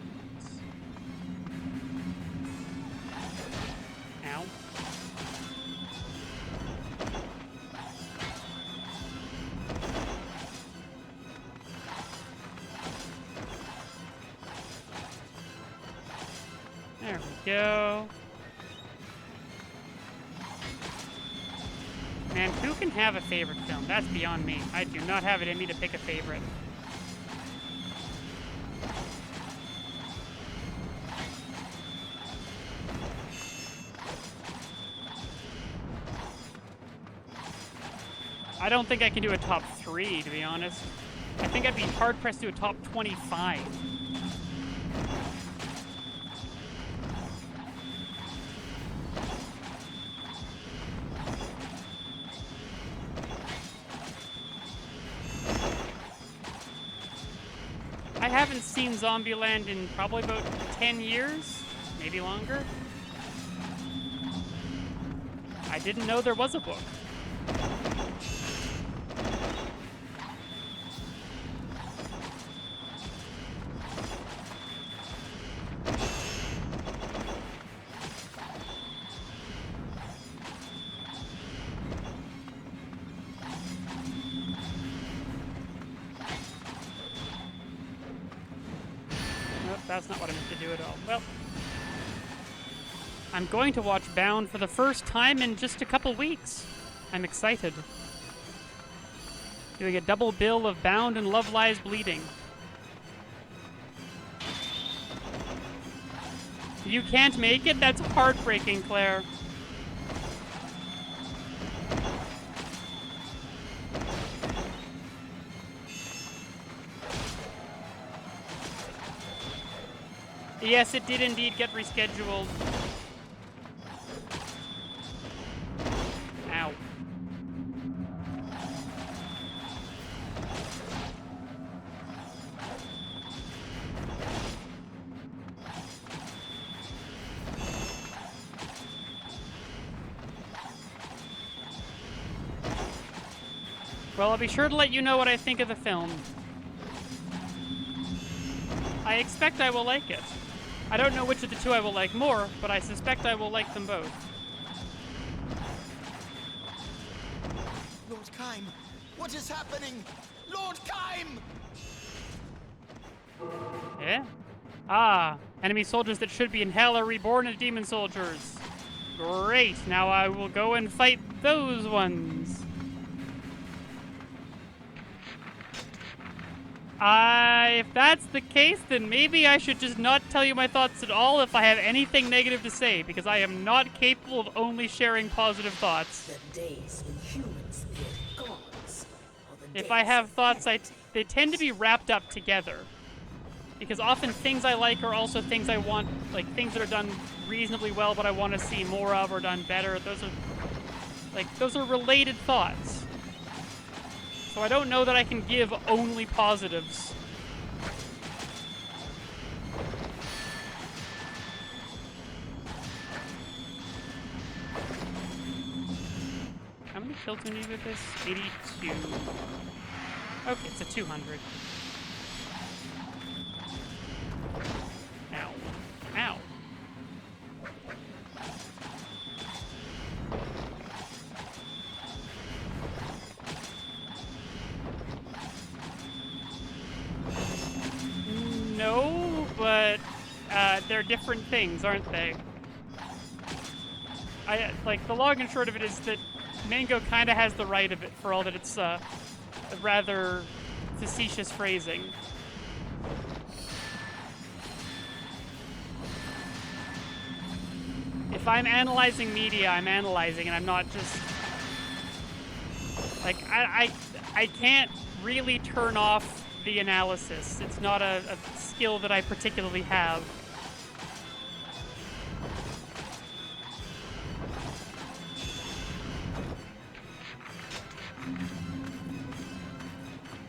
Ow. There we go. Man, who can have a favorite film? That's beyond me. I do not have it in me to pick a favorite. I don't think I can do a top 3, to be honest. I think I'd be hard-pressed to do a top 25. I haven't seen Zombieland in probably about 10 years, maybe longer. I didn't know there was a book. That's not what I meant to do at all. Well, I'm going to watch Bound for the first time in just a couple weeks. I'm excited. Doing a double bill of Bound and Love Lies Bleeding. You can't make it? That's heartbreaking, Claire. Yes, it did indeed get rescheduled. Ow. Well, I'll be sure to let you know what I think of the film. I expect I will like it. I don't know which of the two I will like more, but I suspect I will like them both. Lord Kaim, what is happening? Lord Kaim! Yeah? Ah, enemy soldiers that should be in hell are reborn as demon soldiers. Great, now I will go and fight those ones. If that's the case, then maybe I should just not tell you my thoughts at all if I have anything negative to say, because I am not capable of only sharing positive thoughts. The days when humans feared gods, or the If days I have of thoughts, they tend to be wrapped up together. Because often things I like are also things I want, like things that are done reasonably well but I want to see more of or done better. Those are related thoughts. So I don't know that I can give only positives. How many kills do we need with this? 82. Okay, it's a 200. Ow. Ow. No, but they're different things, aren't they? The long and short of it is that Mango kind of has the right of it, for all that it's a rather facetious phrasing. If I'm analyzing media, I'm analyzing, and I'm not just... Like, I can't really turn off the analysis. It's not a skill that I particularly have.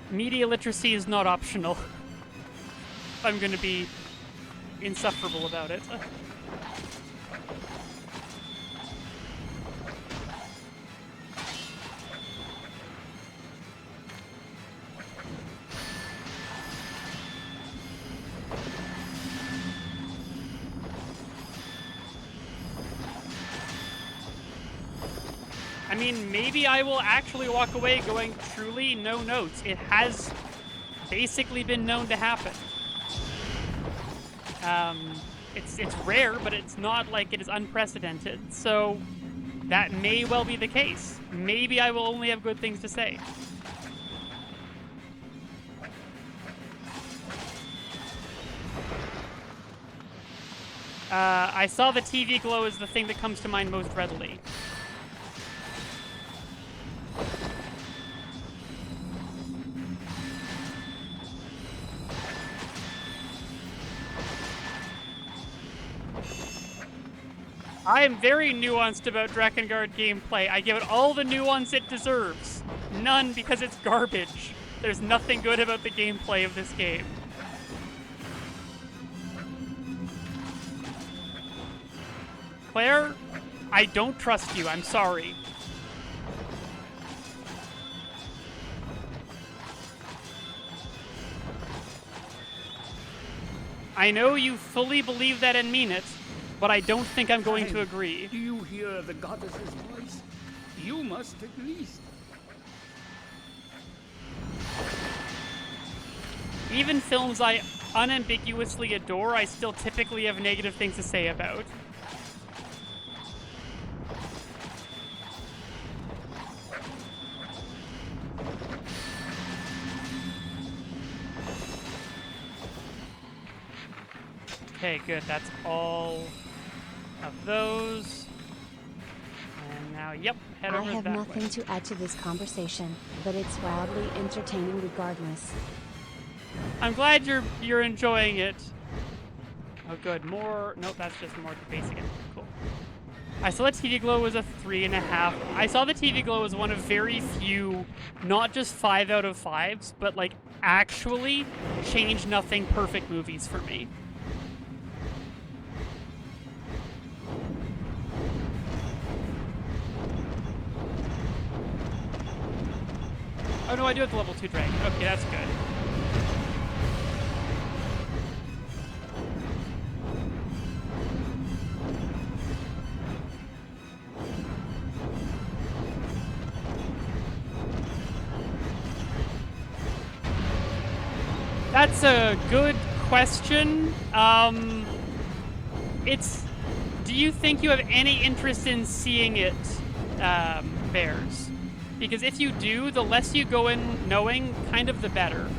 Media literacy is not optional. If I'm going to be insufferable about it. I mean, maybe I will actually walk away going truly no notes. It has basically been known to happen. It's rare, but it's not like it is unprecedented. So that may well be the case. Maybe I will only have good things to say. I saw the TV glow as the thing that comes to mind most readily. I am very nuanced about Drakengard gameplay. I give it all the nuance it deserves. None because it's garbage. There's nothing good about the gameplay of this game. Claire, I don't trust you. I'm sorry. I know you fully believe that and mean it, but I don't think I'm going to agree. Do you hear the goddess's voice? You must at least. Even films I unambiguously adore, I still typically have negative things to say about. Okay, good. That's all of those. And now, yep, head I over have that nothing way. to add to this conversation, but it's wildly entertaining regardless. I'm glad you're enjoying it. Oh, good. More. Nope, that's just more basic. Cool. I saw the TV Glow was a 3.5. I saw the TV Glow as one of very few, not just 5 out of 5s, but like actually change nothing perfect movies for me. Oh no, I do have the level 2 dragon. Okay, that's good. That's a good question. Do you think you have any interest in seeing it, Bears? Because if you do, the less you go in knowing, kind of the better.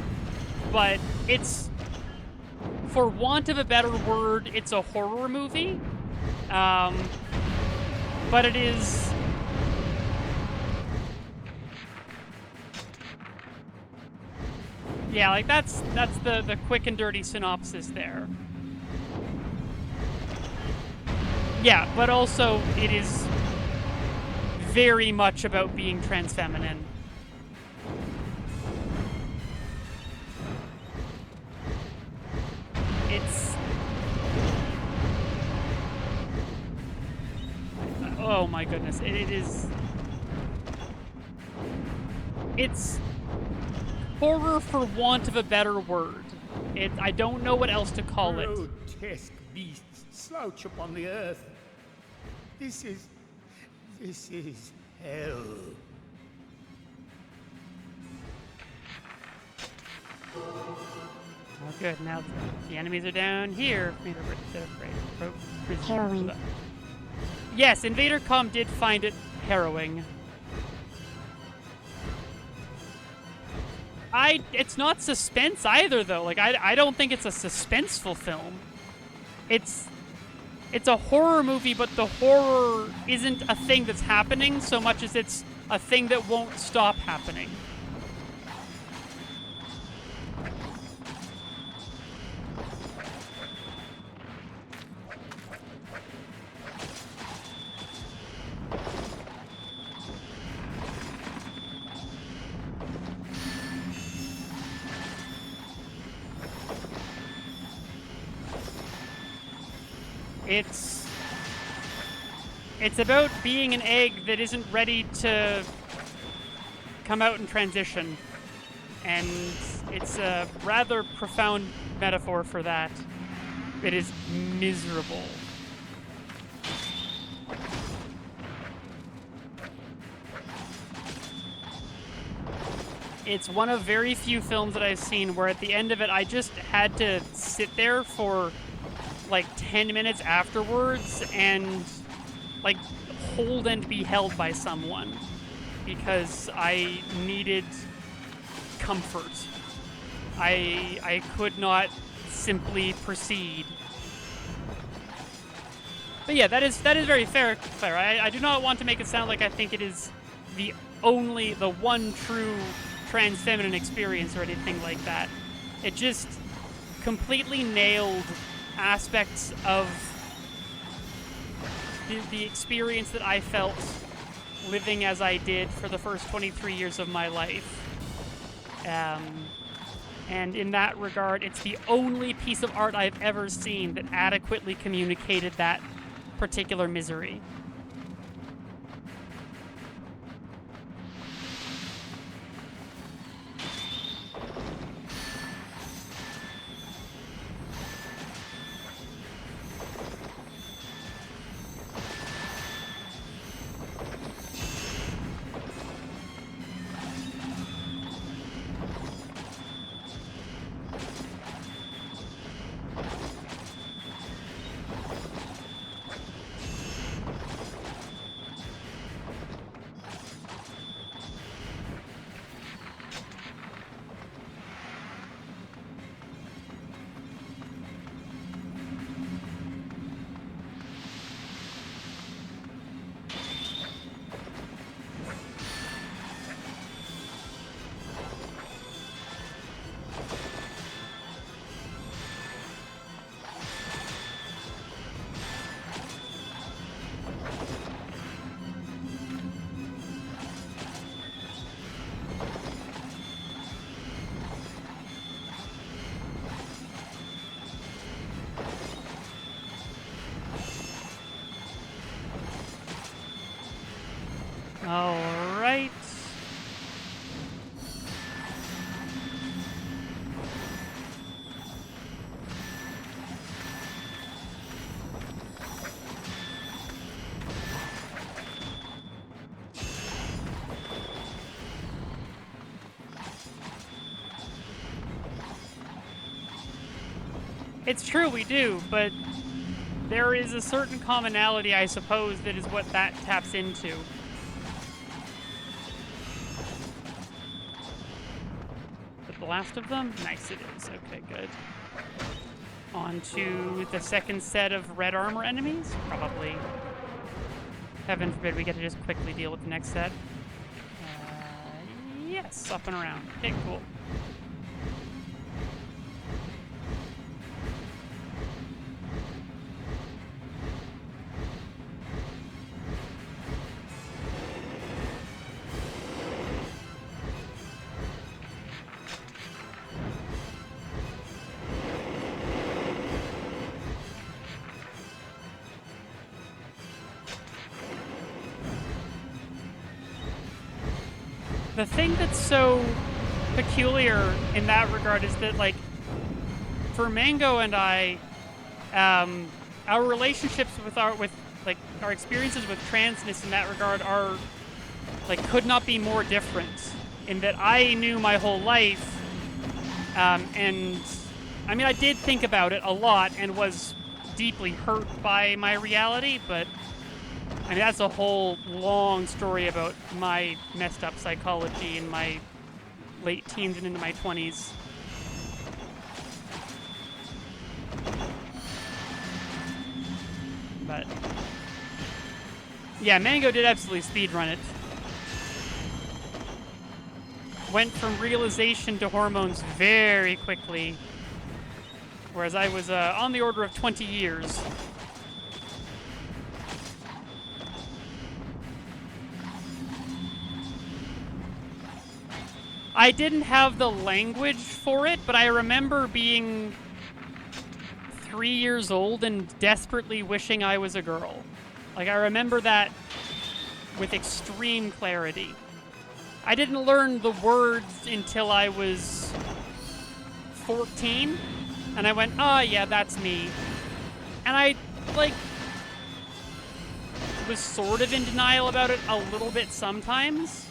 But it's, for want of a better word, it's a horror movie. But it is... Yeah, like that's the quick and dirty synopsis there. Yeah, but also it is very much about being trans feminine. It's... Oh my goodness, it is... It's horror for want of a better word. I don't know what else to call it. Grotesque beasts slouch upon the earth. This is hell. Oh, good. Now the enemies are down here. Harrowing. Yes, Invader.com did find it harrowing. It's not suspense either, though. Like, I don't think it's a suspenseful film. It's a horror movie, but the horror isn't a thing that's happening so much as it's a thing that won't stop happening. It's about being an egg that isn't ready to come out and transition. And it's a rather profound metaphor for that. It is miserable. It's one of very few films that I've seen where at the end of it I just had to sit there for like 10 minutes afterwards and like hold and be held by someone because I needed comfort. I could not simply proceed. But yeah, that is very fair. I do not want to make it sound like I think it is the one true trans feminine experience or anything like that. It just completely nailed aspects of the experience that I felt living as I did for the first 23 years of my life. And in that regard, it's the only piece of art I've ever seen that adequately communicated that particular misery. It's true, we do, but there is a certain commonality, I suppose, that is what that taps into. But the last of them? Nice it is. Okay, good. On to the second set of red armor enemies? Probably. Heaven forbid we get to just quickly deal with the next set. Yes, up and around. Okay, cool. The thing that's so peculiar in that regard is that, like, for Mango and I, our relationships with our experiences with transness in that regard are, like, could not be more different. In that I knew my whole life, and I mean, I did think about it a lot and was deeply hurt by my reality, but I mean, that's a whole long story about my messed up psychology in my late teens and into my 20s. But yeah, Mango did absolutely speedrun it. Went from realization to hormones very quickly, whereas I was on the order of 20 years. I didn't have the language for it, but I remember being 3 years old and desperately wishing I was a girl. Like, I remember that with extreme clarity. I didn't learn the words until I was 14, and I went, oh yeah, that's me. And I, like, was sort of in denial about it a little bit sometimes,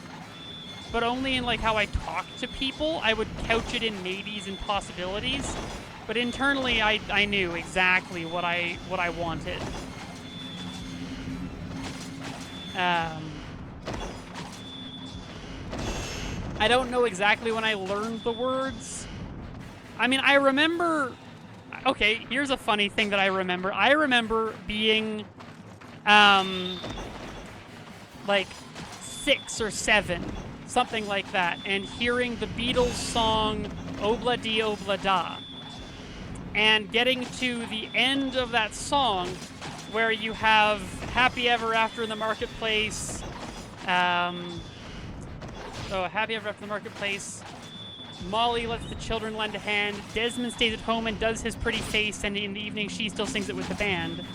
but only in, like, how I talk to people. I would couch it in maybes and possibilities, but internally I knew exactly what I wanted. I don't know exactly when I learned the words. I mean, I remember... Okay, here's a funny thing that I remember. I remember being, like, 6 or 7, something like that, and hearing the Beatles song Obla Di Obla Da, and getting to the end of that song where you have Happy Ever After in the Marketplace, Happy Ever After the Marketplace, Molly lets the children lend a hand, Desmond stays at home and does his pretty face, and in the evening she still sings it with the band.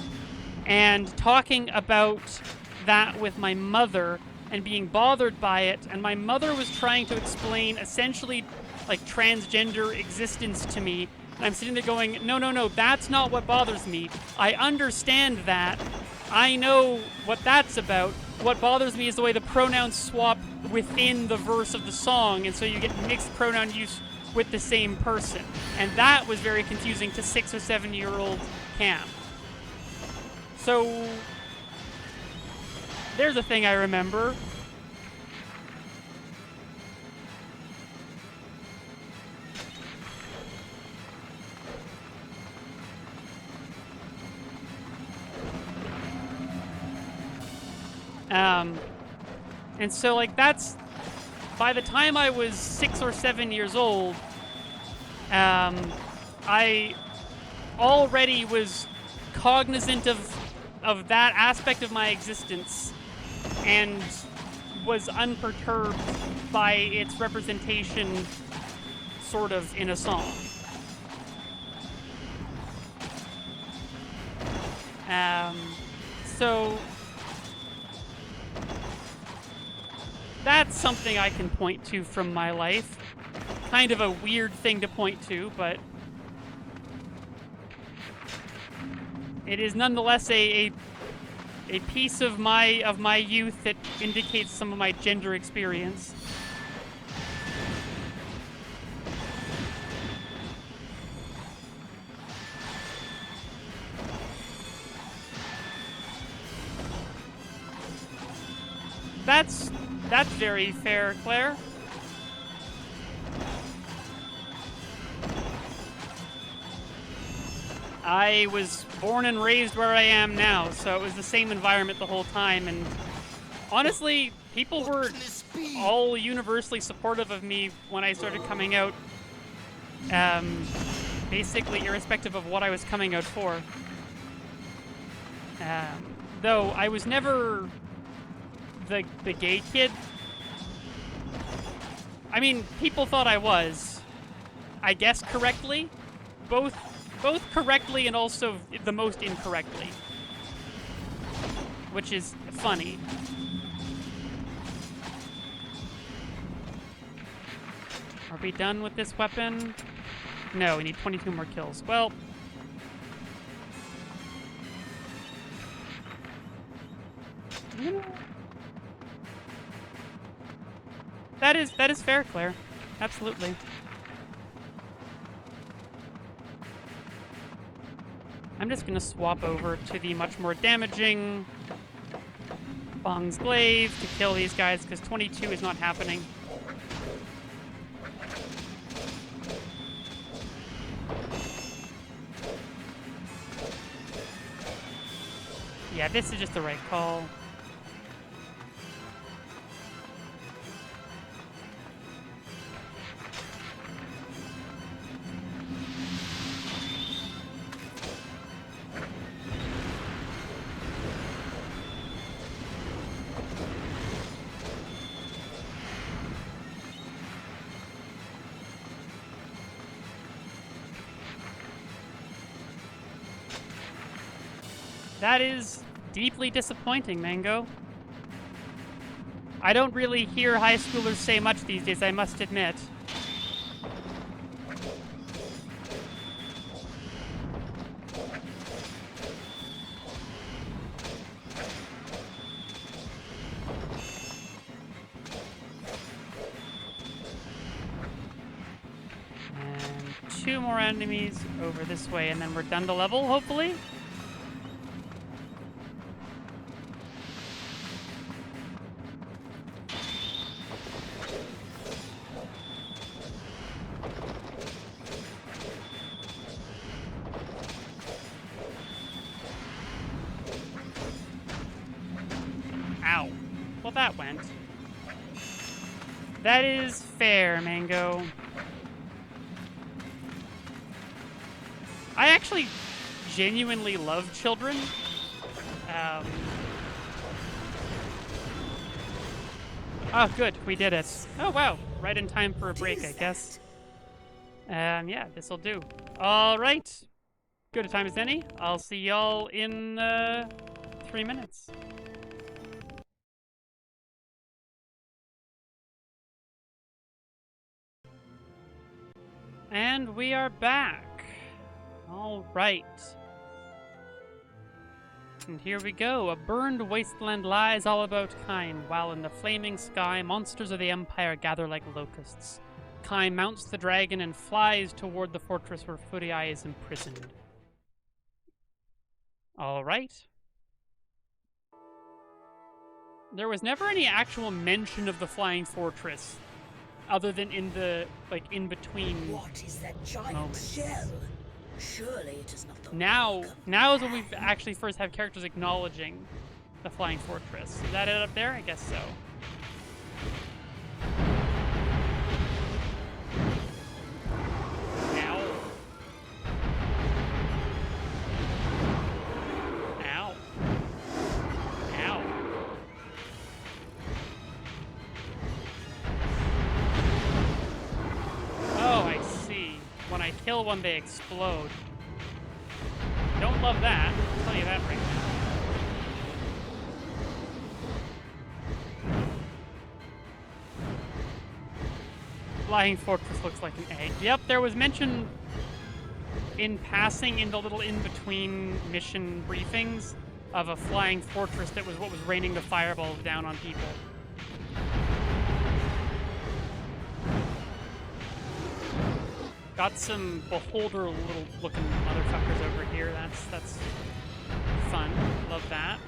And talking about that with my mother and being bothered by it, and my mother was trying to explain essentially like transgender existence to me, and I'm sitting there going, no, that's not what bothers me. I understand that. I know what that's about. What bothers me is the way the pronouns swap within the verse of the song, and so you get mixed pronoun use with the same person. And that was very confusing to 6 or 7-year-old Cam. So there's a thing I remember. And so, like, that's, by the time I was 6 or 7 years old, I already was cognizant of that aspect of my existence and was unperturbed by its representation, sort of, in a song. So that's something I can point to from my life. Kind of a weird thing to point to, but it is nonetheless a piece of my youth that indicates some of my gender experience. That's very fair, Claire. I was born and raised where I am now, so it was the same environment the whole time, and honestly, people were all universally supportive of me when I started coming out, basically irrespective of what I was coming out for. Though I was never the gay kid. I mean, people thought I was, I guess correctly, both correctly and also the most incorrectly, which is funny. Are we done with this weapon? No, we need 22 more kills. Well, that is fair, Claire. Absolutely. I'm just gonna swap over to the much more damaging Bong's Glaive to kill these guys, because 22 is not happening. Yeah, this is just the right call. That is deeply disappointing, Mango. I don't really hear high schoolers say much these days, I must admit. And 2 more enemies over this way, and then we're done to level, hopefully. Ow. Well, that went. That is fair, Mango. I actually genuinely love children. Oh, good. We did it. Oh, wow. Right in time for a break, I guess. Yeah, this'll do. All right. Good a time as any. I'll see y'all in 3 minutes. And we are back. All right. And here we go. A burned wasteland lies all about Kine, while in the flaming sky, monsters of the Empire gather like locusts. Kine mounts the dragon and flies toward the fortress where Footy Eye is imprisoned. All right. There was never any actual mention of the flying fortress, other than in the, like, in-between What is that giant moments. shell? Surely it is not the Now is when we actually first have characters acknowledging the flying fortress. Is that it up there? I guess so. Ow. Ow. Ow. Oh, I see. When I kill one, they explode. Don't love that. I'll tell you that right now. Flying fortress looks like an egg. Yep, there was mention in passing in the little in-between mission briefings of a flying fortress that was what was raining the fireballs down on people. Got some beholder little looking motherfuckers over here. That's fun. Love that.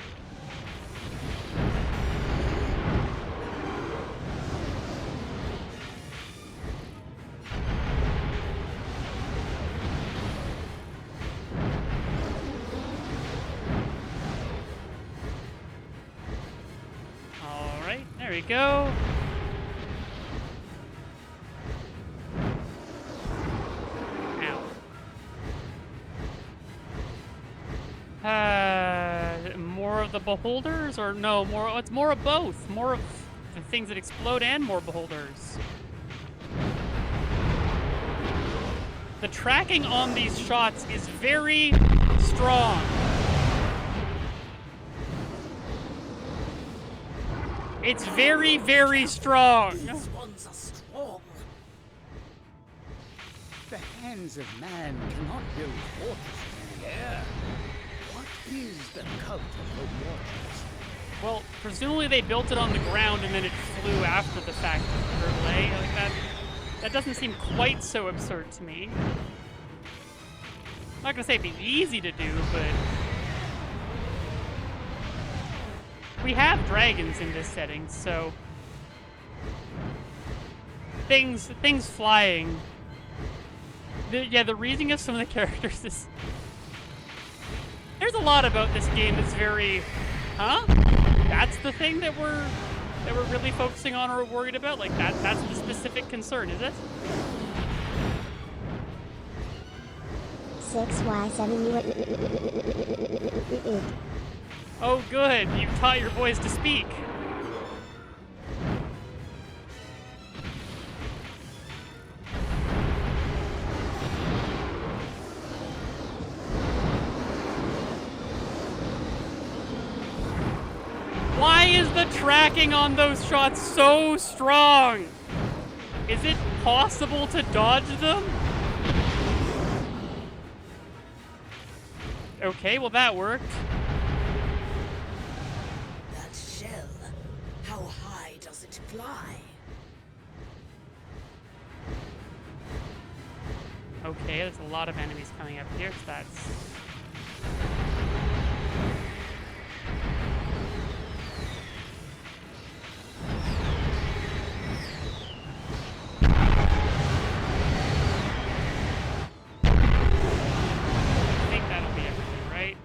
we go. More of the beholders, or no, more, it's more of both. More of the things that explode and more beholders. The tracking on these shots is very strong. It's very, very strong. These ones are strong. The hands of man cannot build fortresses in the air. What is the cult of the waters? Well, presumably they built it on the ground and then it flew after the fact. Like that doesn't seem quite so absurd to me. I'm not gonna say it'd be easy to do, but we have dragons in this setting, so things flying. The reasoning of some of the characters is, there's a lot about this game that's very, huh? That's the thing that we're really focusing on or worried about? Like that's the specific concern, is it? 6Y7U. Oh good, you've taught your boys to speak. Why is the tracking on those shots so strong? Is it possible to dodge them? Okay, well that worked. That shell, how high does it fly? Okay, there's a lot of enemies coming up here, so that's... I think that'll be everything, right?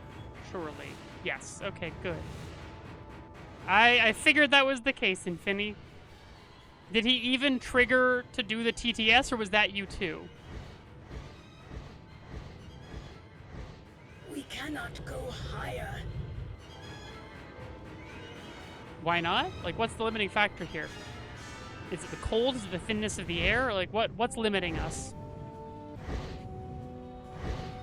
Surely. Yes, okay, good. I figured that was the case, Infinity. Did he even trigger to do the TTS, or was that you too? We cannot go higher. Why not? Like, what's the limiting factor here? Is it the cold? Is it the thinness of the air? Or like, what's limiting us?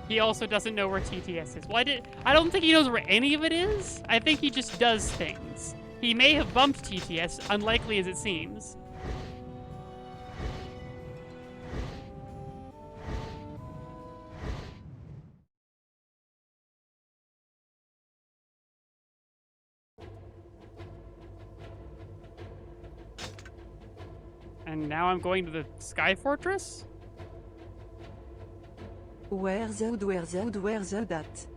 He also doesn't know where TTS is. Well, I don't think he knows where any of it is. I think he just does things. He may have bumped TTS, unlikely as it seems. And now I'm going to the Sky Fortress? Where that?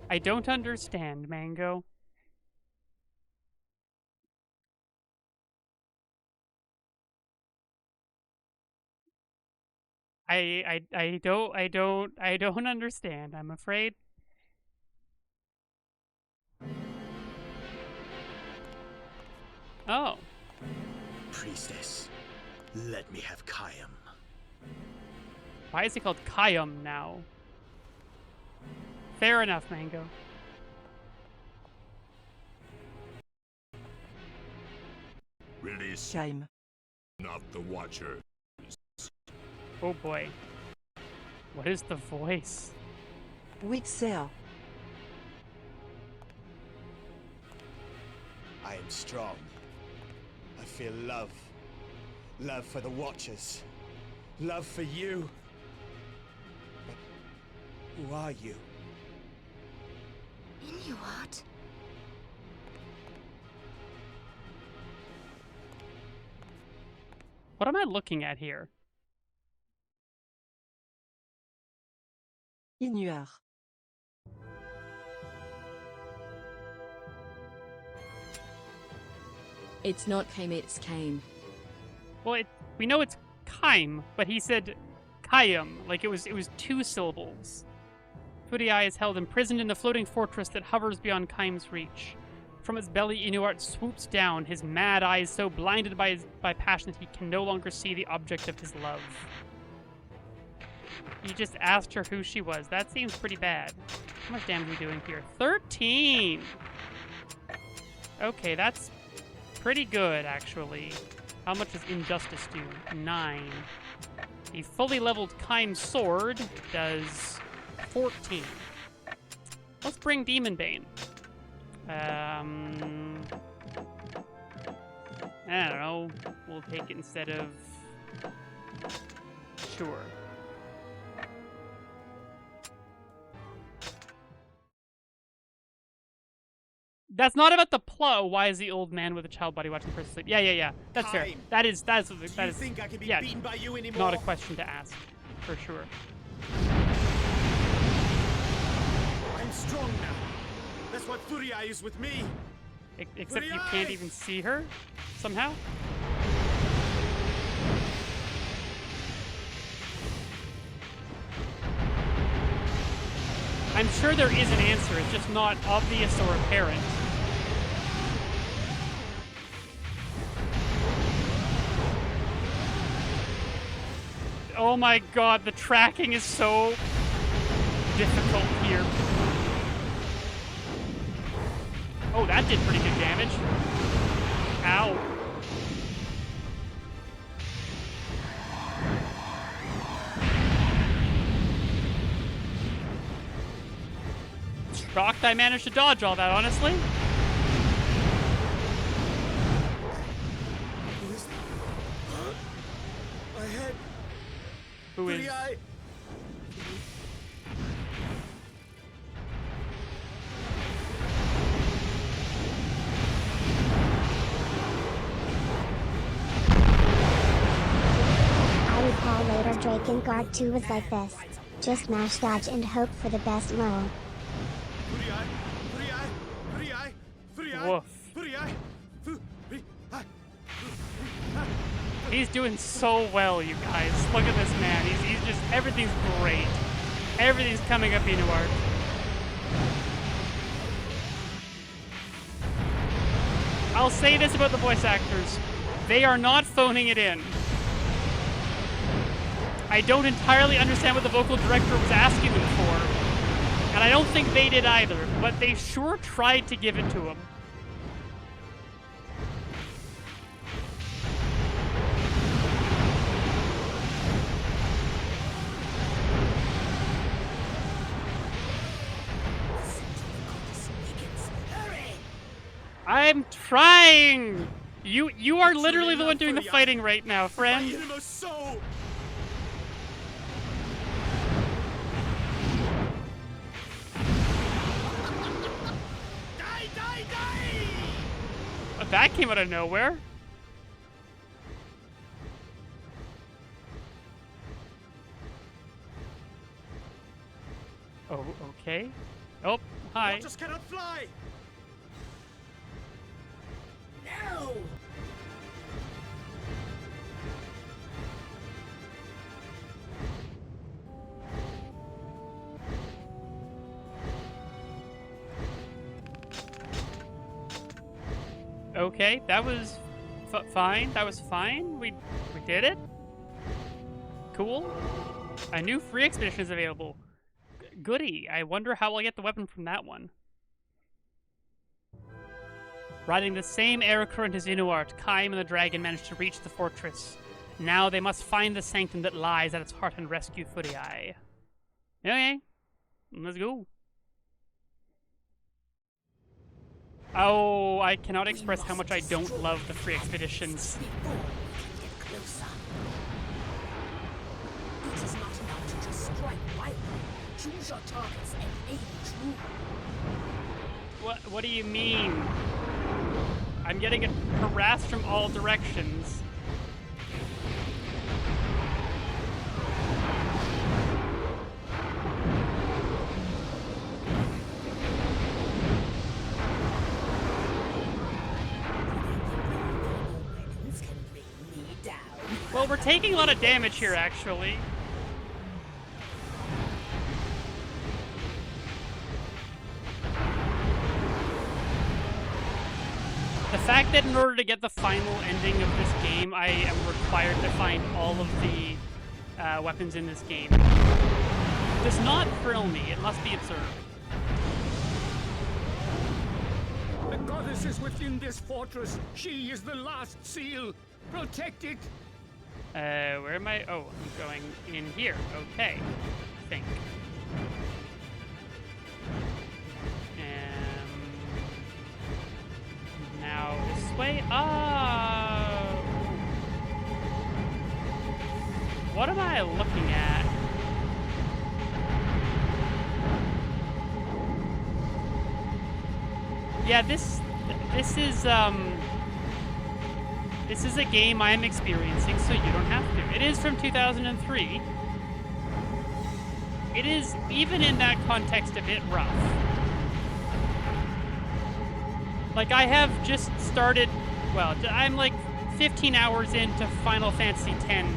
I don't understand, Mango. I don't understand, I'm afraid. Oh. Priestess, let me have Kayam. Why is it called Kayam now? Fair enough, Mango. Release Kaim. not the Watcher. Oh boy. What is the voice? Wixea. I am strong. I feel love. Love for the Watchers. Love for you. But who are you? Inuart? What am I looking at here? Inuar. It's not came, it's came. Well, we know it's Kaim, but he said Kayam, like it was 2 syllables. Fudiai is held imprisoned in the floating fortress that hovers beyond Kaim's reach. From his belly, Inuart swoops down, his mad eyes so blinded by passion that he can no longer see the object of his love. He just asked her who she was. That seems pretty bad. How much damage are we doing here? 13! Okay, that's pretty good, actually. How much does Injustice do? 9. The fully leveled Kaim's sword does 14. Let's bring Demon Bane. I don't know. We'll take it instead of... Sure. That's not about the plot. Why is the old man with a child body watching the person sleep? Yeah. That's fair. That is think I can be beaten by you anymore? Not a question to ask, for sure. I'm strong now. That's what Furia is with me. Except you can't even see her, somehow? I'm sure there is an answer, it's just not obvious or apparent. Oh my god, the tracking is so difficult here. Oh, that did pretty good damage. Ow. Shocked I managed to dodge all that, honestly. I had... Who is... I recall later Drakengard 2 was like this. Just mash dodge and hope for the best roll. Woof. He's doing so well, you guys. Look at this man. He's just, everything's great. Everything's coming up into art. I'll say this about the voice actors. They are not phoning it in. I don't entirely understand what the vocal director was asking them for. And I don't think they did either, but they sure tried to give it to him. I'm trying! You are literally the one doing the fighting right now, friend. That came out of nowhere. Oh, okay. Oh, hi. I just cannot fly. No. Okay, that was fine. That was fine. We did it. Cool. A new free expedition is available. Goody. I wonder how I'll get the weapon from that one. Riding the same air current as Inuart, Kaim and the dragon managed to reach the fortress. Now they must find the sanctum that lies at its heart and rescue Furii. Okay. Let's go. Oh, I cannot express how much I don't love the free expeditions. It is not enough to just strike wildly. Choose your targets and aim true. What do you mean? I'm getting harassed from all directions. Well, we're taking a lot of damage here, actually. fact that in order to get the final ending of this game, I am required to find all of the weapons in this game does not thrill me. It must be observed. The goddess is within this fortress. She is the last seal. Protect it. Where am I? Oh, I'm going in here. Okay. I think. Now this way. Oh! What am I looking at? Yeah, this is a game I'm experiencing, so you don't have to. It is from 2003. It is, even in that context, a bit rough. Like, I have just started, well, I'm like 15 hours into Final Fantasy X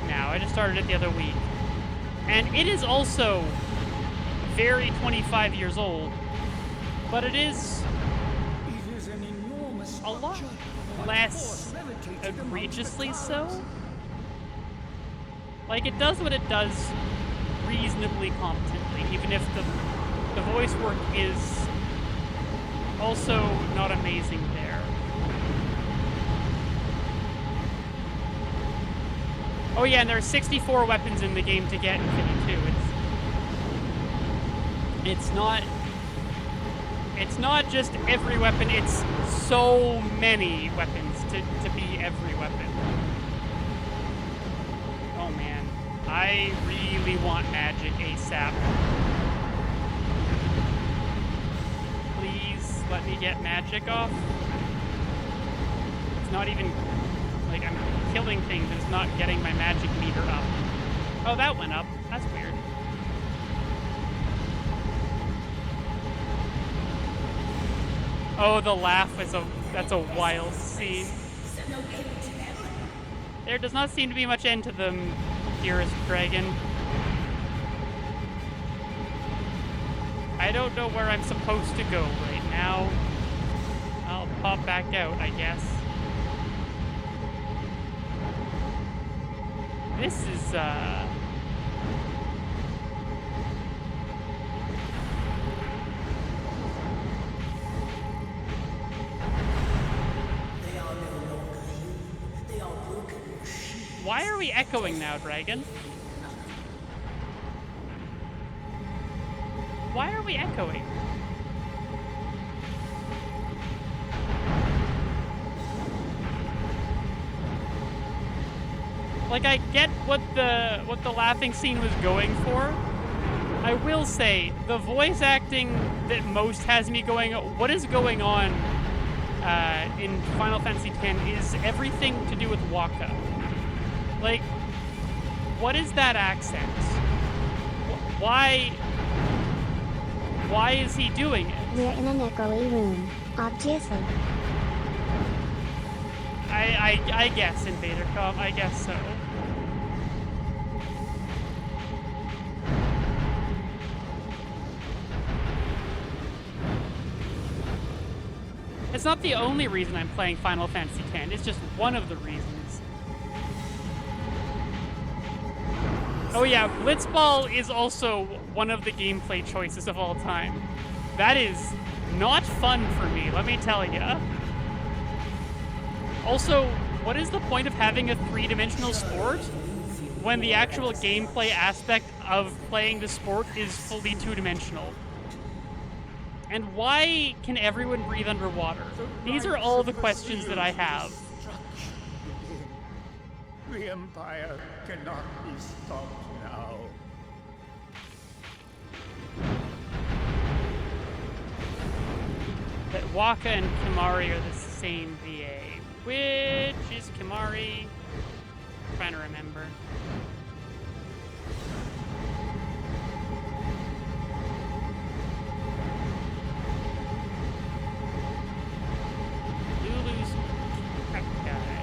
now. I just started it the other week. And it is also very 25 years old, but it is an enormous a lot less egregiously so. Like, it does what it does reasonably competently, even if the voice work is also not amazing there. Oh yeah, and there are 64 weapons in the game to get infinity too. It's not just every weapon, it's so many weapons to be every weapon. Oh man, I really want magic ASAP. Please let me get magic off. It's not even, like, I'm killing things, it's not getting my magic meter up. Oh, that went up. That's weird. Oh, the laugh is that's a wild scene. There does not seem to be much end to them, dearest dragon. I don't know where I'm supposed to go right now. I'll pop back out, I guess. This is, Why are we echoing now, Dragon? Why are we echoing? Like, I get what the laughing scene was going for. I will say, the voice acting that most has me going, what is going on in Final Fantasy X is everything to do with Wakka. Like, what is that accent? Why is he doing it? We're in an echoey room, obviously. I guess in Vadercom, I guess so. It's not the only reason I'm playing Final Fantasy X, it's just one of the reasons. Oh yeah, Blitzball is also one of the gameplay choices of all time. That is not fun for me, let me tell ya. Also, what is the point of having a three-dimensional sport when the actual gameplay aspect of playing the sport is fully two-dimensional? And why can everyone breathe underwater? These are all the questions that I have. The Empire cannot be stopped now. That Wakka and Kimahri are the same VA. Which is Kimahri? I'm trying to remember. Lulu's that guy.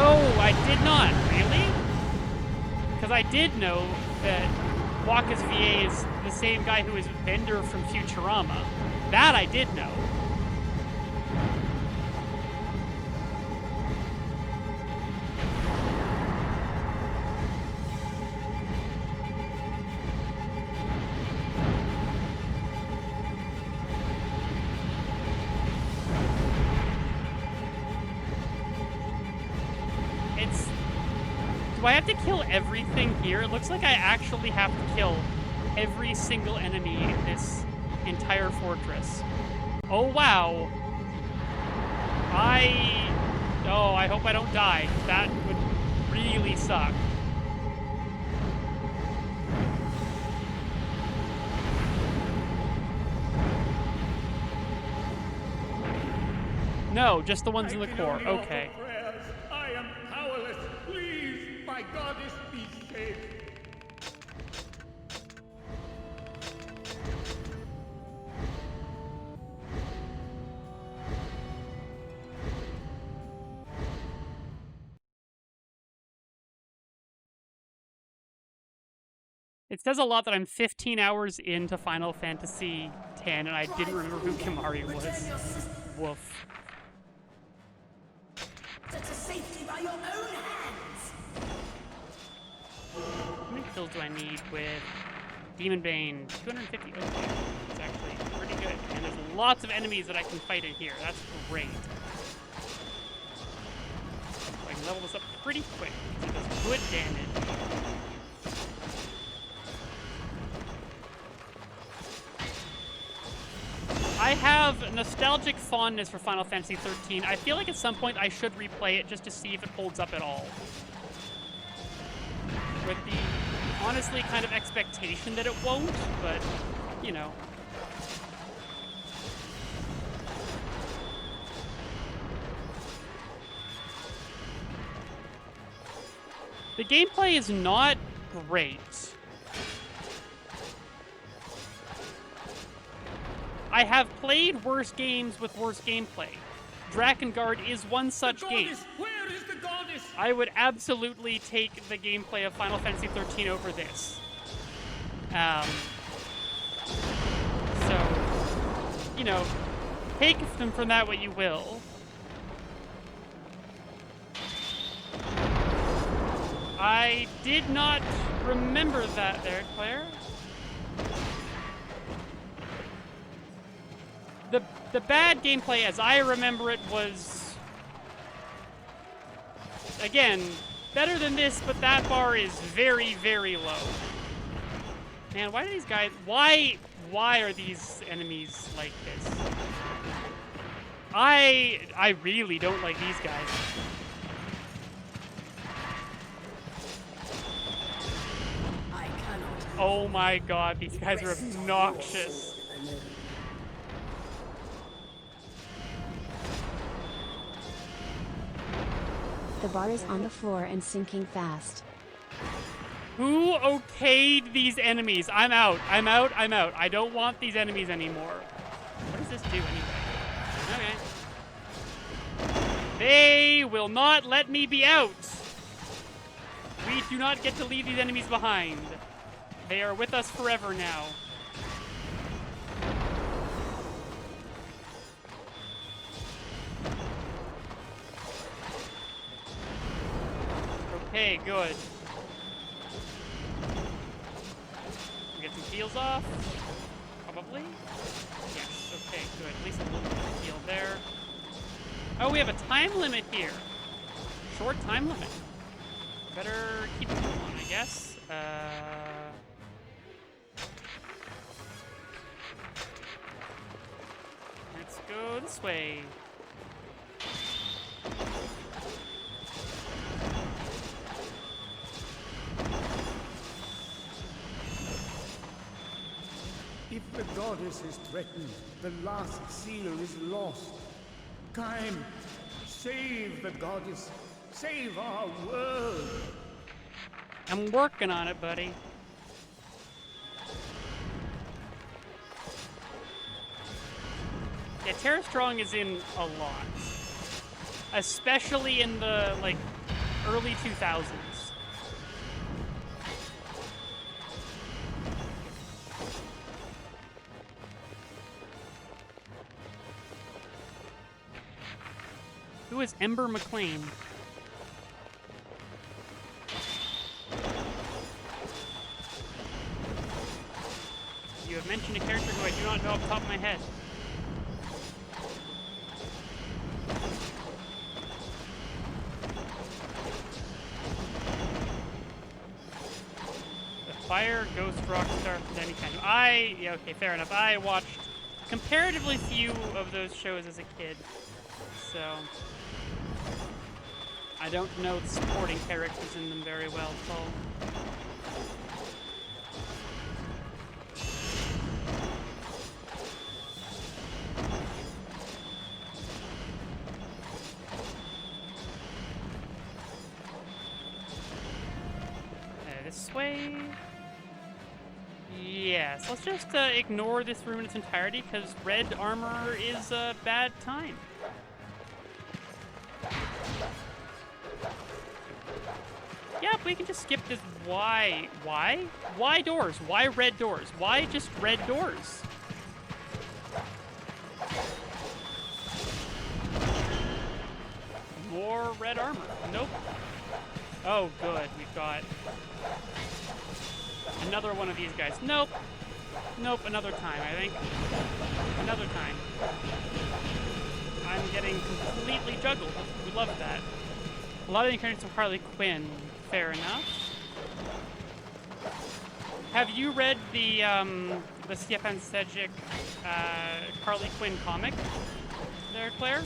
Oh, I did not. Really? Because I did know that Wakka's VA is the same guy who is Bender from Futurama. That I did know. Do I have to kill everything here? It looks like I actually have to kill every single enemy in this entire fortress. Oh, wow. Oh, I hope I don't die. That would really suck. No, just the ones in the core. Okay. I am powerless. Please, my goddess, be saved. It says a lot that I'm 15 hours into Final Fantasy X and I didn't remember who Kimahri was. Woof. To safety by your own hands. How many kills do I need with Demon Bane? 250. Okay, it's actually pretty good. And there's lots of enemies that I can fight in here. That's great. I can level this up pretty quick because it does good damage. I have nostalgic fondness for Final Fantasy XIII. I feel like at some point I should replay it just to see if it holds up at all. With the, honestly, kind of expectation that it won't, but, you know. The gameplay is not great. I have played worse games with worse gameplay. Drakengard is one such game. Where is the goddess? I would absolutely take the gameplay of Final Fantasy XIII over this. So, you know, take them from that what you will. I did not remember that there, Claire. The bad gameplay, as I remember it, was, again, better than this, but that bar is very, very low. Man, why do these guys, why are these enemies like this? I really don't like these guys. Oh my god, these guys are obnoxious. The bar is on the floor and sinking fast. Who okayed these enemies? I'm out. I'm out. I'm out. I don't want these enemies anymore. What does this do anyway? Okay. They will not let me be out. We do not get to leave these enemies behind. They are with us forever now. Okay, good. We get some heals off. Probably. Yes, okay, good. At least a little bit of heal there. Oh, we have a time limit here. Short time limit. Better keep it on, I guess. Let's go this way. If the goddess is threatened, the last seal is lost. Time, save the goddess. Save our world. I'm working on it, buddy. Yeah, Tara Strong is in a lot. Especially in the, like, early 2000s. Who is Ember McLean? You have mentioned a character who I do not know off the top of my head. The Fire, Ghost, Rockstar, any kind of... yeah, okay, fair enough. I watched comparatively few of those shows as a kid, so... I don't know the supporting characters in them very well, so... This way? Yes, let's just ignore this room in its entirety, because red armor is a bad time. Yep, we can just skip this. Why? Why? Why doors? Why red doors? Why just red doors? More red armor. Nope. Oh, good. We've got another one of these guys. Nope. Nope, another time, I think. Another time. I'm getting completely juggled. We love that. A lot of the characters of Harley Quinn. Fair enough. Have you read the Stefan Sejic Harley Quinn comic there, Claire?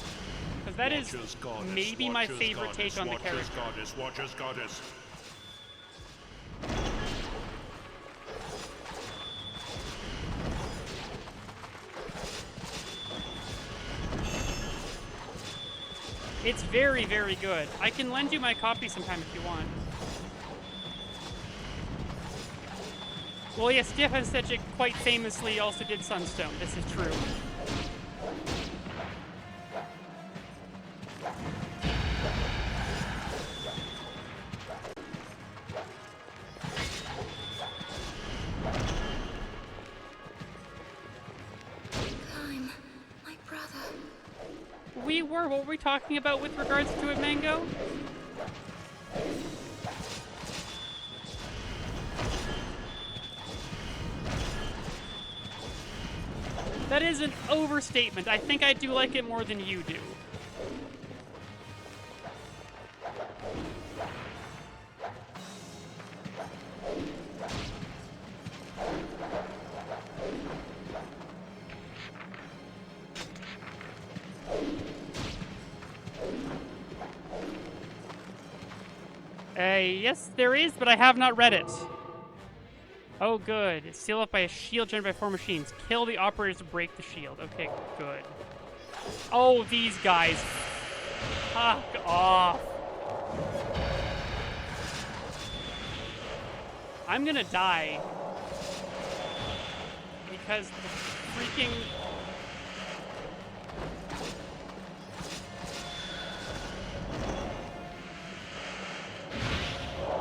Because that is maybe my favorite take on the character. Watch us, goddess. It's very, very good. I can lend you my copy sometime if you want. Well, yes, Stefan Sejic quite famously also did Sunstone. This is true. Climb, my brother. What were we talking about with regards to it, Mango? That is an overstatement. I think I do like it more than you do. Yes, there is, but I have not read it. Oh, good. It's sealed up by a shield generated by 4 machines. Kill the operators to break the shield. Okay, good. Oh, these guys. Fuck off. I'm gonna die. Because the freaking...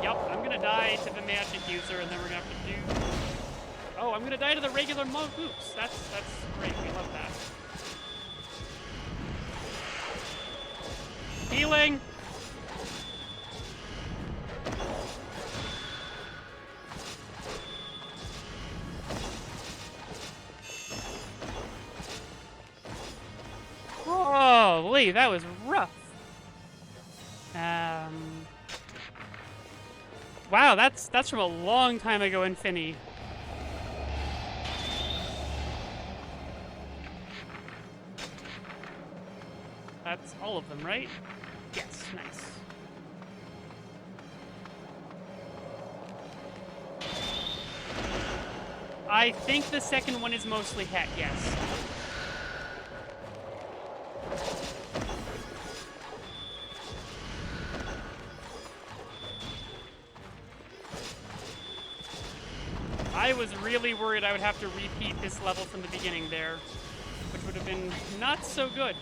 Yep, I'm gonna die to the magic user, and then we're gonna have to do... Oh, I'm gonna die to the regular monk. Oops, that's great. We love that. Healing! Holy, that was rough. Wow, that's from a long time ago in Finny. That's all of them, right? Yes, nice. I think the second one is mostly heck, yes. I was really worried I would have to repeat this level from the beginning there, which would have been not so good.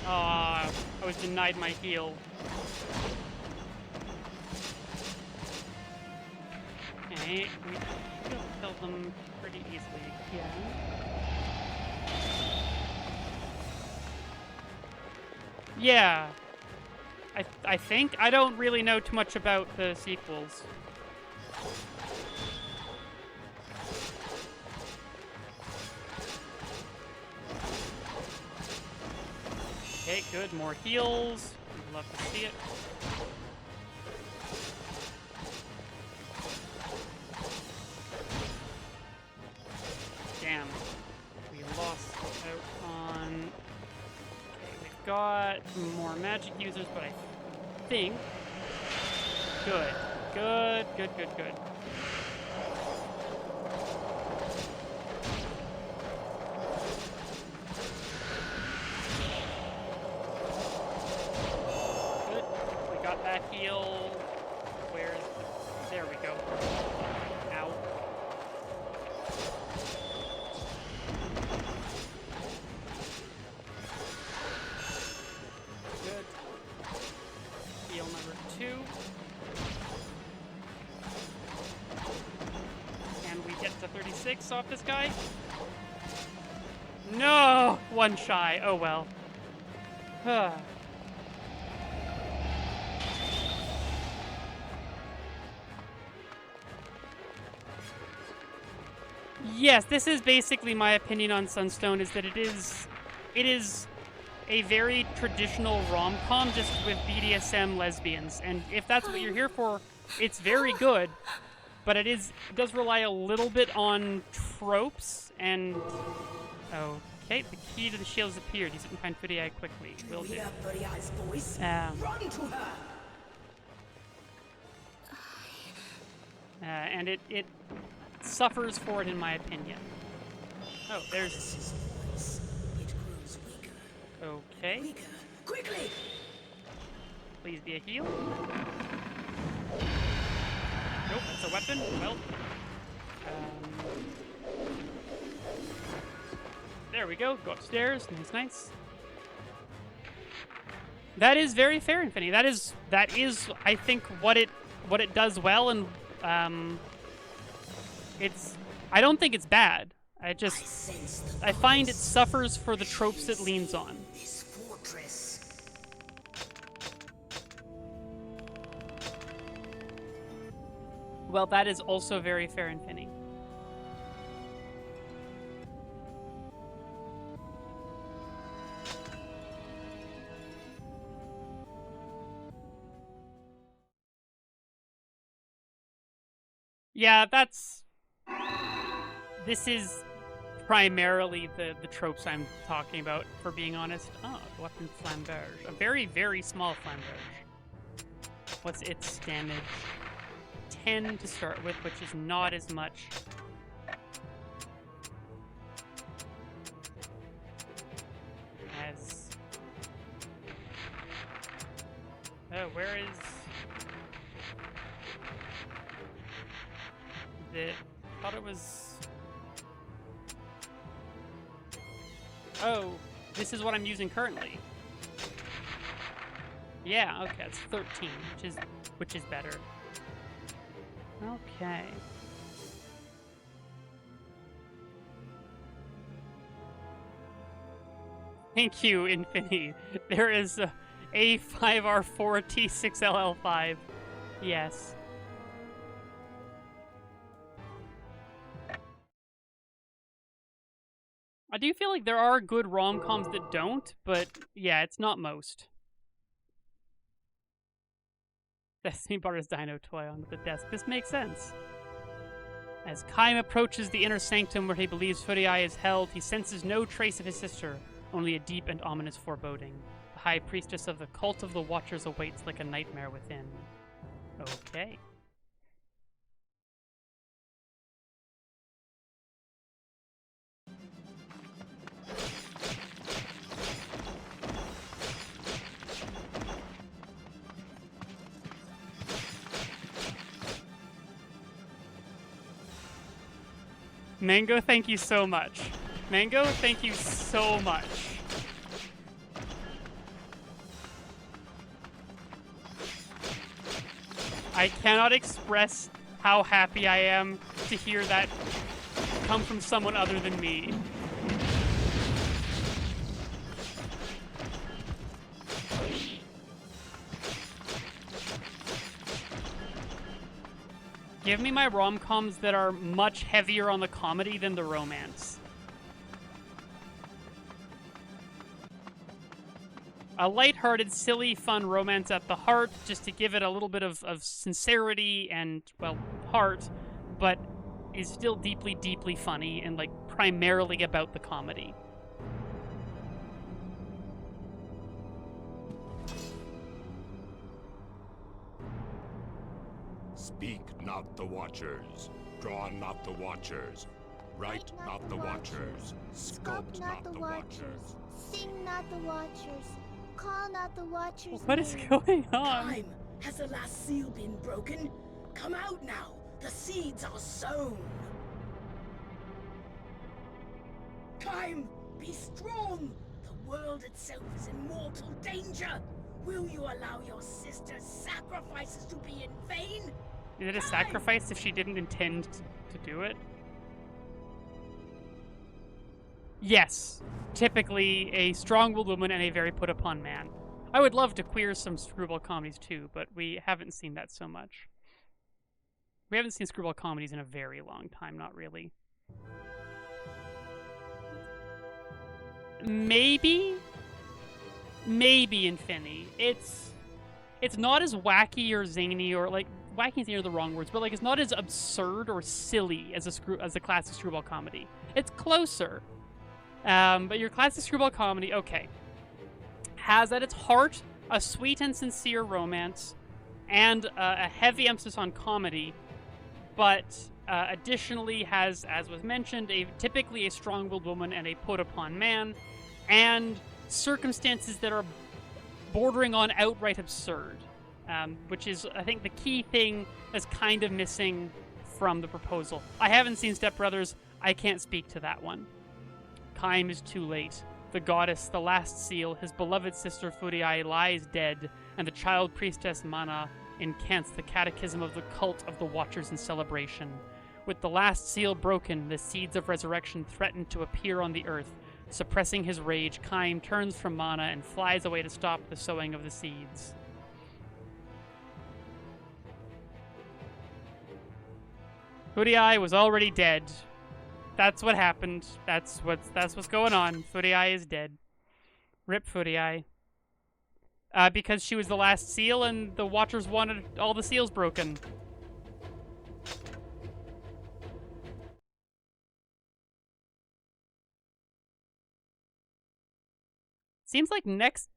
I was denied my heal. Okay, we should kill them pretty easily again. Yeah, I think. I don't really know too much about the sequels. Okay, good. More heals. We'd love to see it. Damn. We lost out on... Okay, we've got more magic users, but I think... Good. Good, good, good, good. Good. We got that heal. Where's the... There we go. Ow. Good. Heal number 2. Can we get to 36 off this guy? No! One shy. Oh well. Yes, this is basically my opinion on Sunstone, is that it is a very traditional rom-com just with BDSM lesbians. And if that's what you're here for, it's very good. But it does rely a little bit on tropes and... Okay, the key to the shield has appeared. Use it and find Footy Eye quickly. Will do. And it suffers for it, in my opinion. Oh, there's... Okay. Quickly! Please be a heal. Nope, that's a weapon. Well. There we go. Go upstairs. Nice, nice. That is very fair, Infinity. That is, I think, what it does well, and I don't think it's bad. I find it suffers for the tropes it leans on. This fortress. Well, that is also very fair, Infinity. Yeah, this is primarily the tropes I'm talking about, for being honest. Oh, weapon flamberge. A very, very small flamberge. What's its damage? 10 to start with, which is not as much. As... Oh, where is... I thought it was... Oh, this is what I'm using currently. Yeah, okay, it's 13, which is better. Okay. Thank you, Infinity. There is a A5R4T6LL5. Yes. I do feel like there are good rom-coms that don't, but yeah, it's not most. Destiny brought his dino toy onto the desk. This makes sense. As Kaim approaches the inner sanctum where he believes Footy Eye is held, he senses no trace of his sister, only a deep and ominous foreboding. The High Priestess of the Cult of the Watchers awaits like a nightmare within. Okay. Mango, thank you so much. Mango, thank you so much. I cannot express how happy I am to hear that come from someone other than me. Give me my rom-coms that are much heavier on the comedy than the romance. A lighthearted, silly, fun romance at the heart, just to give it a little bit of sincerity and, well, heart, but is still deeply, deeply funny and, like, primarily about the comedy. Speak not the watchers, draw not the watchers, write not the watchers, sculpt not the watchers. Sing not the watchers. Call not the watchers. What is going on? Time! Has the last seal been broken? Come out now! The seeds are sown! Time! Be strong! The world itself is in mortal danger! Will you allow your sister's sacrifices to be in vain? Is it a sacrifice if she didn't intend to do it? Yes. Typically a strong-willed woman and a very put-upon man. I would love to queer some screwball comedies too, but we haven't seen that so much. We haven't seen screwball comedies in a very long time, not really. Maybe Infinity. It's not as wacky or zany or like wacky and zany are the wrong words, but like it's not as absurd or silly as a classic screwball comedy. It's closer. But your classic screwball comedy, okay, has at its heart a sweet and sincere romance and a heavy emphasis on comedy, but additionally has, as was mentioned, typically a strong-willed woman and a put-upon man, and circumstances that are bordering on outright absurd, which is, I think, the key thing that's kind of missing from the proposal. I haven't seen Step Brothers. I can't speak to that one. Time is too late. The goddess, the last seal, his beloved sister Furiae lies dead, and the child priestess Mana incants the catechism of the cult of the Watchers in celebration. With the last seal broken, the seeds of resurrection threaten to appear on the earth. Suppressing his rage, Kaim turns from Mana and flies away to stop the sowing of the seeds. Furiae was already dead. That's what happened. That's what's going on. Furiae is dead. Rip Furiae. Because she was the last seal and the Watchers wanted all the seals broken. Seems like next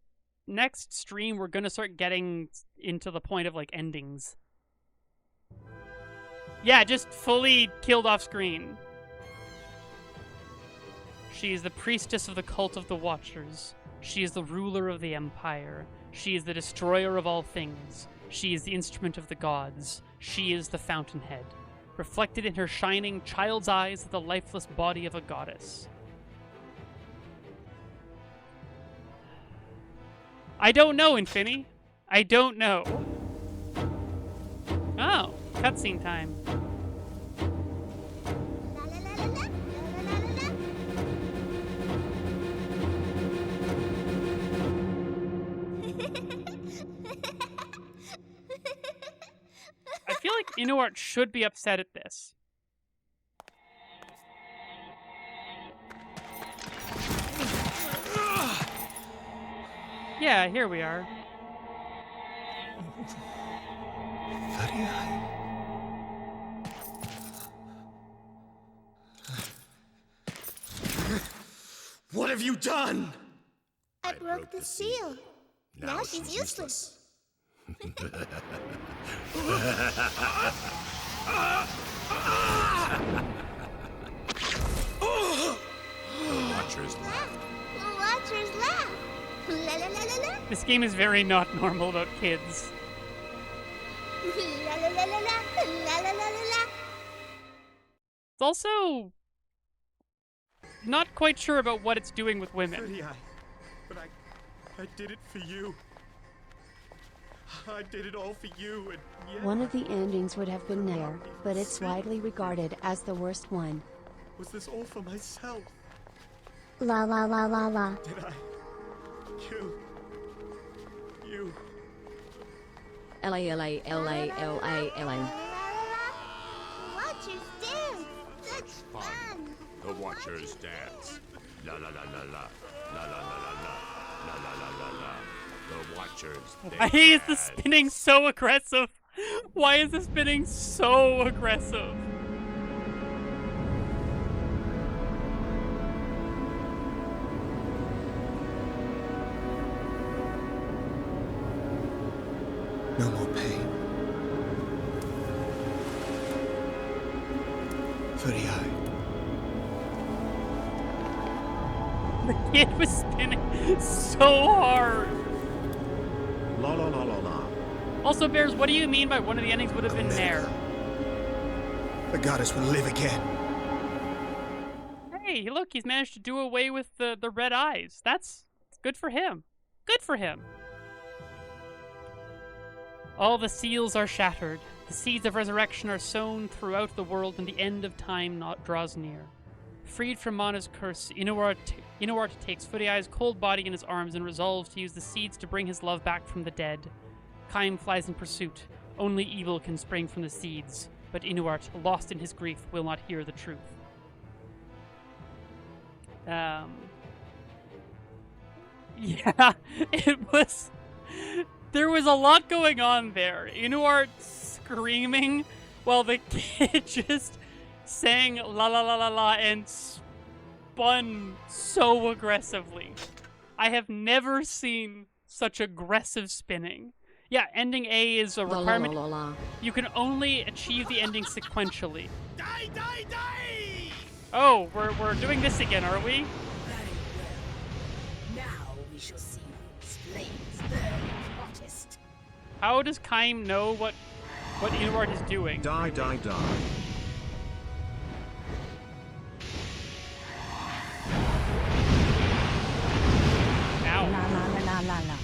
stream we're gonna start getting into the point of like endings. Yeah, just fully killed off screen. She is the priestess of the cult of the Watchers. She is the ruler of the Empire. She is the destroyer of all things. She is the instrument of the gods. She is the fountainhead. Reflected in her shining child's eyes is the lifeless body of a goddess. I don't know, Infinity. I don't know. Oh, cutscene time. I feel like Inuart should be upset at this. Yeah, here we are. What have you done? I broke the seal. Now she's useless. The Watchers laughed. The Watchers laugh. La la la la la. This game is very not normal about kids. La la la la la. La la la la la. It's also not quite sure about what it's doing with women. But I did it for you. I did it all for you, and yet... One of the endings would have been Nair, but it's widely regarded as the worst one. Was this all for myself? La la la la la. Did I kill you? L-A-L-A-L-A-L-A-L-A. Watchers dance. La la la la la. La la la la la. La la la la la. The Watchers, they Why is the dance. spinning so aggressive? Why is the spinning so aggressive? No more pain. For the eye. The kid was spinning so hard. La la la la la. Also, Bears, what do you mean by one of the endings would have been there? The goddess will live again. Hey, look, he's managed to do away with the red eyes. That's good for him. Good for him. All the seals are shattered. The seeds of resurrection are sown throughout the world, and the end of time draws near. Freed from Mana's curse, Inuart takes Footy Eye's cold body in his arms and resolves to use the seeds to bring his love back from the dead. Kaim flies in pursuit. Only evil can spring from the seeds, but Inuart, lost in his grief, will not hear the truth. Yeah, it was... There was a lot going on there. Inuart screaming while the kid just sang la la la la la and spun so aggressively. I have never seen such aggressive spinning. Yeah, ending A is a requirement. La, la, la, la. You can only achieve the ending sequentially. Die, die, die! Oh, we're doing this again, are we? Very well. Now we shall see whose flames burn hottest. How does Kaim know what Inuart is doing? Die, die, die. Ow. La la la la la la.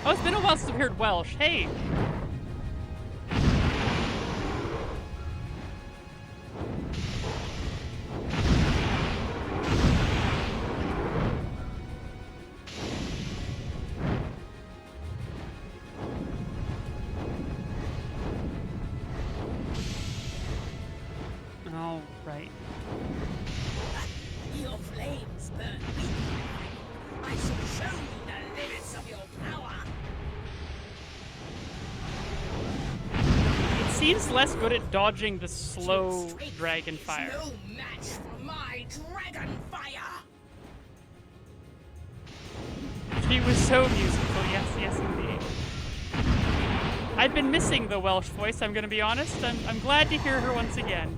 Oh, it's been a while since I've heard Welsh. Hey. Oh, right. Your flames burn weak. I shall show you the limits of your power. It seems less good at dodging the slow dragon fire. No match for my dragon fire. She was so musical, yes, indeed. I'd been missing the Welsh voice, I'm gonna be honest. I'm glad to hear her once again.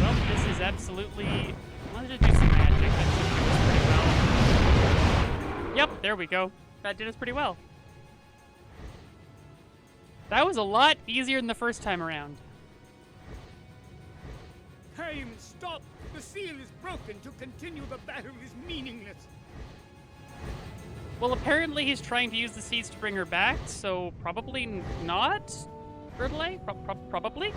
Well, this is absolutely... Let's just do some magic. That should do us pretty well. Yep, there we go. That did us pretty well. That was a lot easier than the first time around. Kaim, stop! The seal is broken. To continue the battle is meaningless. Well, apparently he's trying to use the seeds to bring her back, so probably not? Erdele? Probably?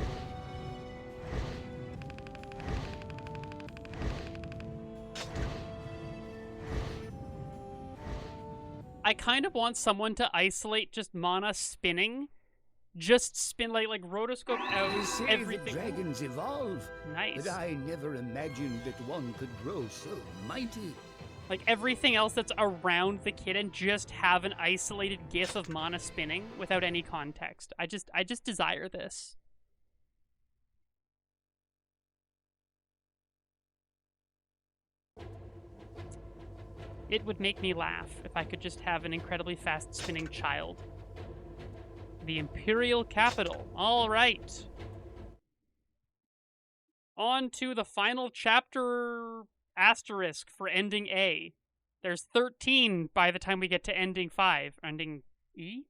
I kind of want someone to isolate just Mana spinning. Just spin, like rotoscope out They say everything. that dragons evolve. Nice. But I never imagined that one could grow so mighty. Like everything else that's around the kid and just have an isolated gif of Mana spinning without any context. I just desire this. It would make me laugh if I could just have an incredibly fast spinning child. The Imperial Capital. All right. On to the final chapter asterisk for ending A. There's 13 by the time we get to ending 5. Ending E?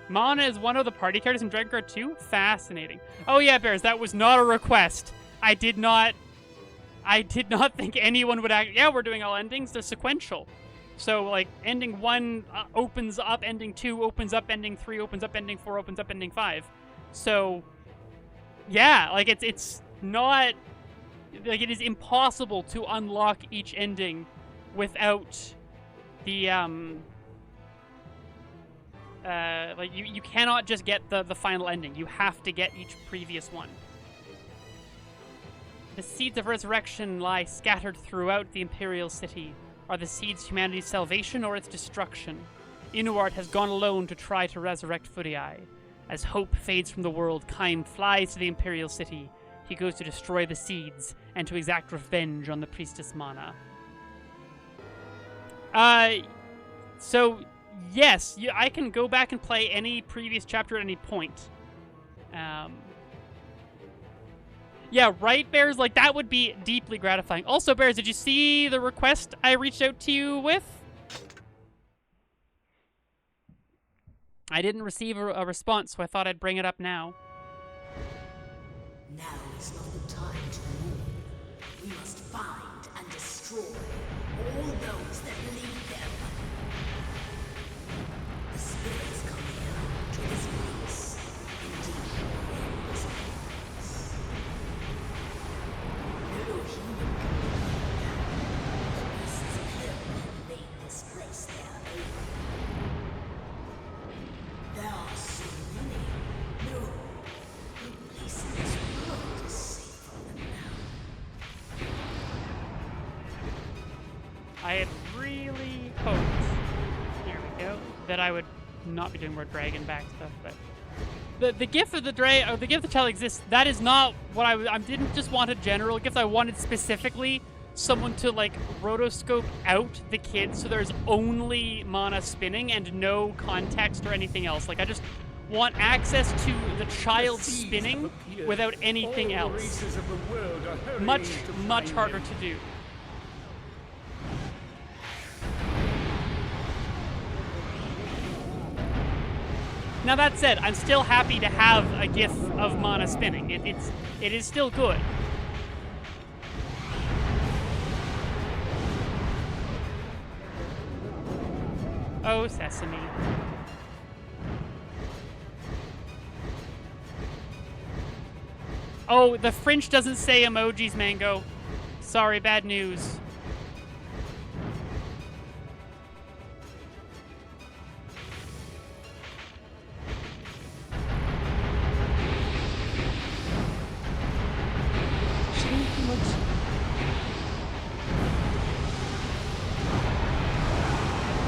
Mana is one of the party characters in Drakengard 2? Fascinating. Oh yeah, Bears, that was not a request. I did not think anyone would act. Yeah, we're doing all endings. They're sequential. So, like, ending 1 opens up, ending 2 opens up, ending 3 opens up, ending 4 opens up, ending 5. So, yeah, like, it's not... Like, it is impossible to unlock each ending without the, like, you cannot just get the final ending. You have to get each previous one. The seeds of resurrection lie scattered throughout the Imperial City. Are the seeds humanity's salvation or its destruction? Inuart has gone alone to try to resurrect Furiae. As hope fades from the world, Kaim flies to the Imperial City. He goes to destroy the seeds and to exact revenge on the Priestess Mana. So, yes, I can go back and play any previous chapter at any point. Yeah, right, Bears? Like, that would be deeply gratifying. Also, Bears, did you see the request I reached out to you with? I didn't receive a response, so I thought I'd bring it up now. Now is not the time to mourn. We must find and destroy all those that lead them. The spirits come here to this place. Indeed, endless place. No human can believe that. The beasts alone made this place their own. There are so many. No place in this world is safe from them now. I had really hoped, there we go, that I would not be doing more dragon back stuff, but the gift of the the gift that shall exist, that is not what I didn't just want a general gift. I wanted specifically someone to, like, rotoscope out the kids so there's only mana spinning and no context or anything else. Like, I just want access to the child spinning without anything else. Much harder to do. Now that said, I'm still happy to have a GIF of mana spinning. It is still good. Oh, Sesame. Oh, the French doesn't say emojis, Mango. Sorry, bad news.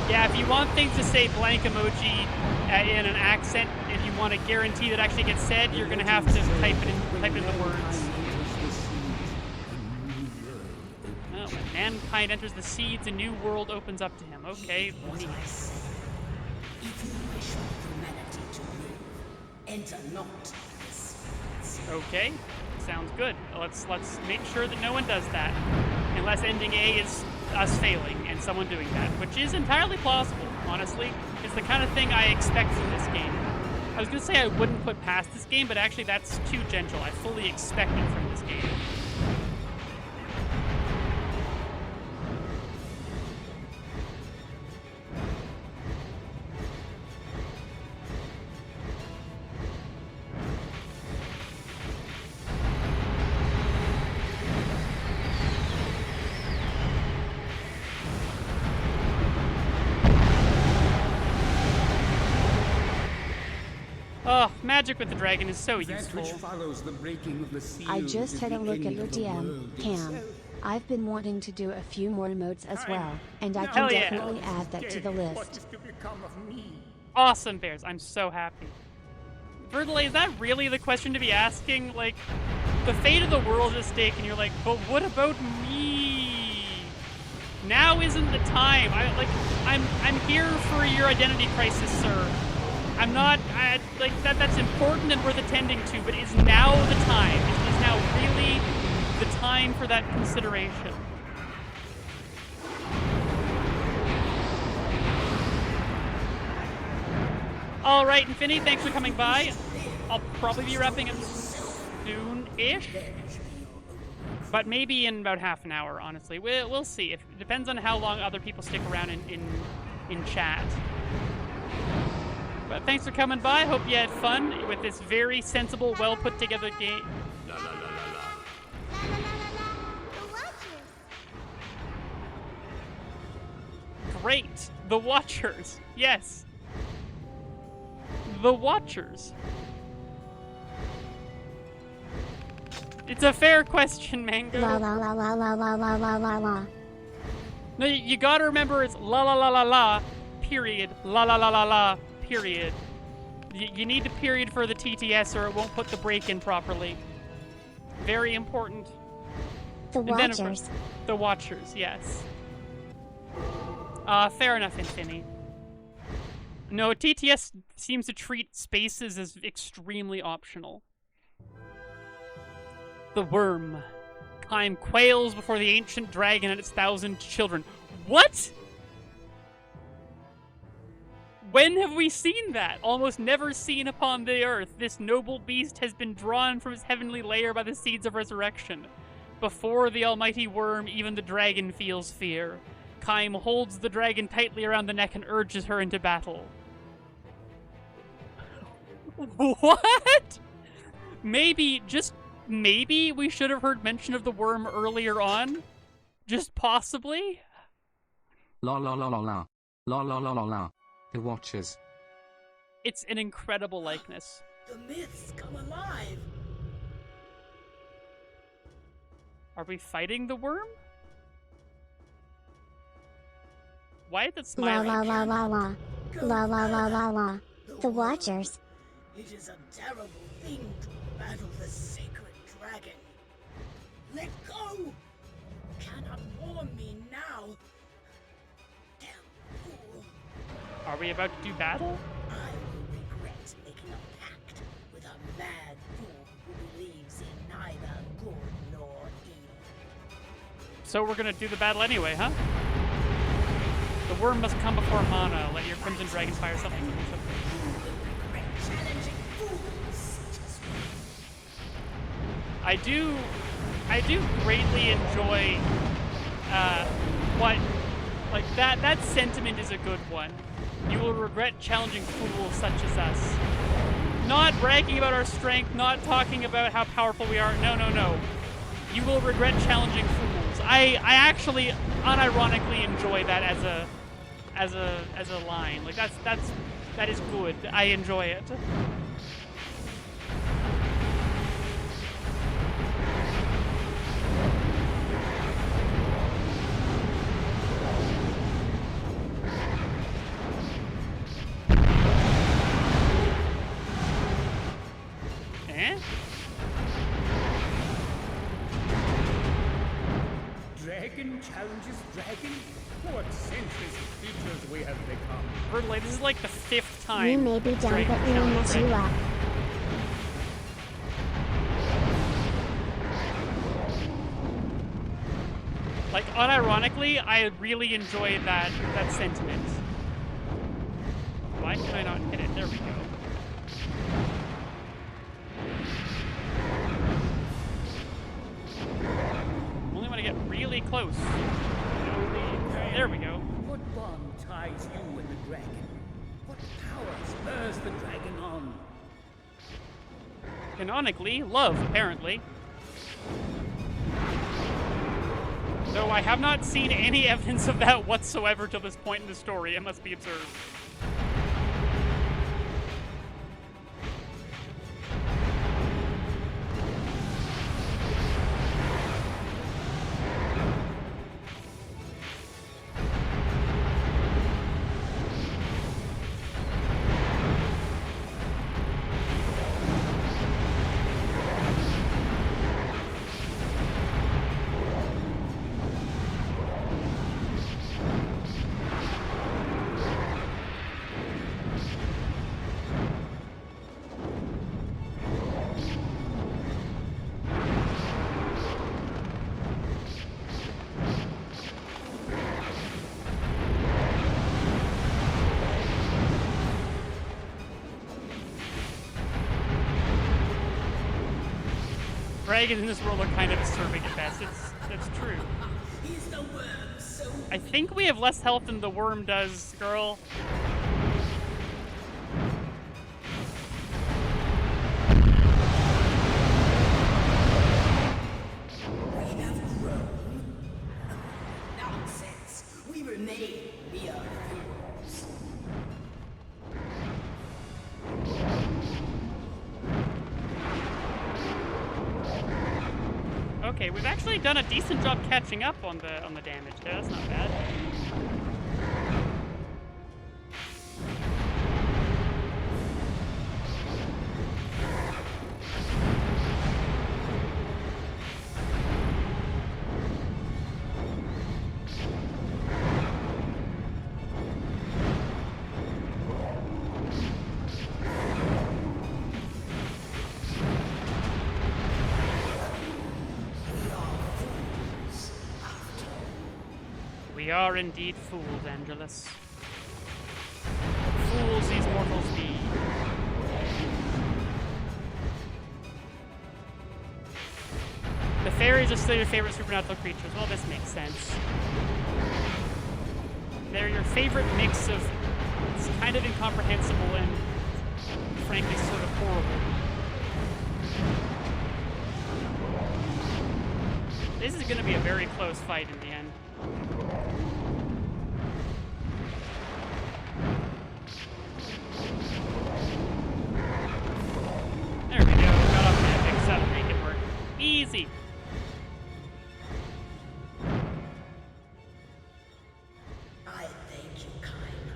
Yeah, if you want things to say blank emoji in an accent, if you want to guarantee that actually gets said, you're gonna have to type in the words. Oh, when mankind enters the seeds, a new world opens up to him. Okay, neat. If you wish for humanity to live, enter not this. Okay, sounds good. Let's make sure that no one does that, unless ending A is us failing and someone doing that, which is entirely plausible, honestly. It's the kind of thing I expect from this game. I was going to say I wouldn't put past this game, but actually that's too gentle. I fully expect it from this game. Oh, magic with the dragon is so useful. I just had a look at your DM, Cam. I've been wanting to do a few more emotes as well, and I can definitely add that to the list. Awesome, Bears. I'm so happy. Verdelay, is that really the question to be asking? Like, the fate of the world is at stake, and you're like, but what about me? Now isn't the time. I'm here for your identity crisis, sir. I'm not, like, that's important and worth attending to, but is now the time? Is now really the time for that consideration? All right, Infinity, thanks for coming by. I'll probably be wrapping up soon-ish. But maybe in about half an hour, honestly. We'll see. It depends on how long other people stick around in chat. But thanks for coming by. Hope you had fun with this very sensible, well put together game. La la la la la. Great. The Watchers. Yes. The Watchers. It's a fair question, Mango. La la la la la la la la la la. No, you gotta remember it's la la la la la, period. La la la la la, period. You need the period for the TTS or it won't put the break in properly. Very important. The And then, of Watchers. course, the Watchers, yes. Fair enough, Infinity. No, TTS seems to treat spaces as extremely optional. The Worm. Time quails before the ancient dragon and its 1,000 children. What? When have we seen that? Almost never seen upon the earth, this noble beast has been drawn from its heavenly lair by the seeds of resurrection. Before the almighty worm, even the dragon feels fear. Kaim holds the dragon tightly around the neck and urges her into battle. What? Maybe, just maybe, we should have heard mention of the worm earlier on? Just possibly? La la la la la. La la la la la. The Watchers. It's an incredible likeness. The myths come alive. Are we fighting the worm? Why is it La smiling? la la la la. La la la la la. The Watchers. It is a terrible thing to battle the sacred dragon. Let go! Cannot warn me now. Damn fool. Are we about to do battle? I will regret making a pact with a mad fool who believes in neither good nor evil. So we're gonna do the battle anyway, huh? The worm must come before mana. Let your crimson dragon fire something. Challenging fools such as me. I do greatly enjoy what like that sentiment is a good one. You will regret challenging fools such as us. Not bragging about our strength, not talking about how powerful we are. No, no, no. You will regret challenging fools. I actually unironically enjoy that as a line. Like that is good. I enjoy it. Eh? Dragon challenges dragon? What senseless creatures we have become. Ridley, this is like the 5th time. You may be dumb, Dragon but we will challenged mess you Dragon. up. Like, unironically, I really enjoy that sentiment. Why can I not hit it? There we go. Only when I get really close. There we go. What bond ties you and the dragon? What power spurs the dragon on? Canonically, love, apparently. Though I have not seen any evidence of that whatsoever till this point in the story, it must be observed. dragons in this world are kind of disturbing at best. That's true. Is the worm so I think we have less health than the worm does, girl. we have grown? Nonsense. We remain mere fools. Okay, we've actually done a decent job catching up on the damage there. That's not bad. We are indeed fools, Angelus. Fools these mortals be. The fairies are still your favorite supernatural creatures. Well, this makes sense. They're your favorite mix of it's kind of incomprehensible and frankly sort of horrible. This is going to be a very close fight in the end. There we go. Got off magic. So that'll make it work. Easy. I thank you, Kaim.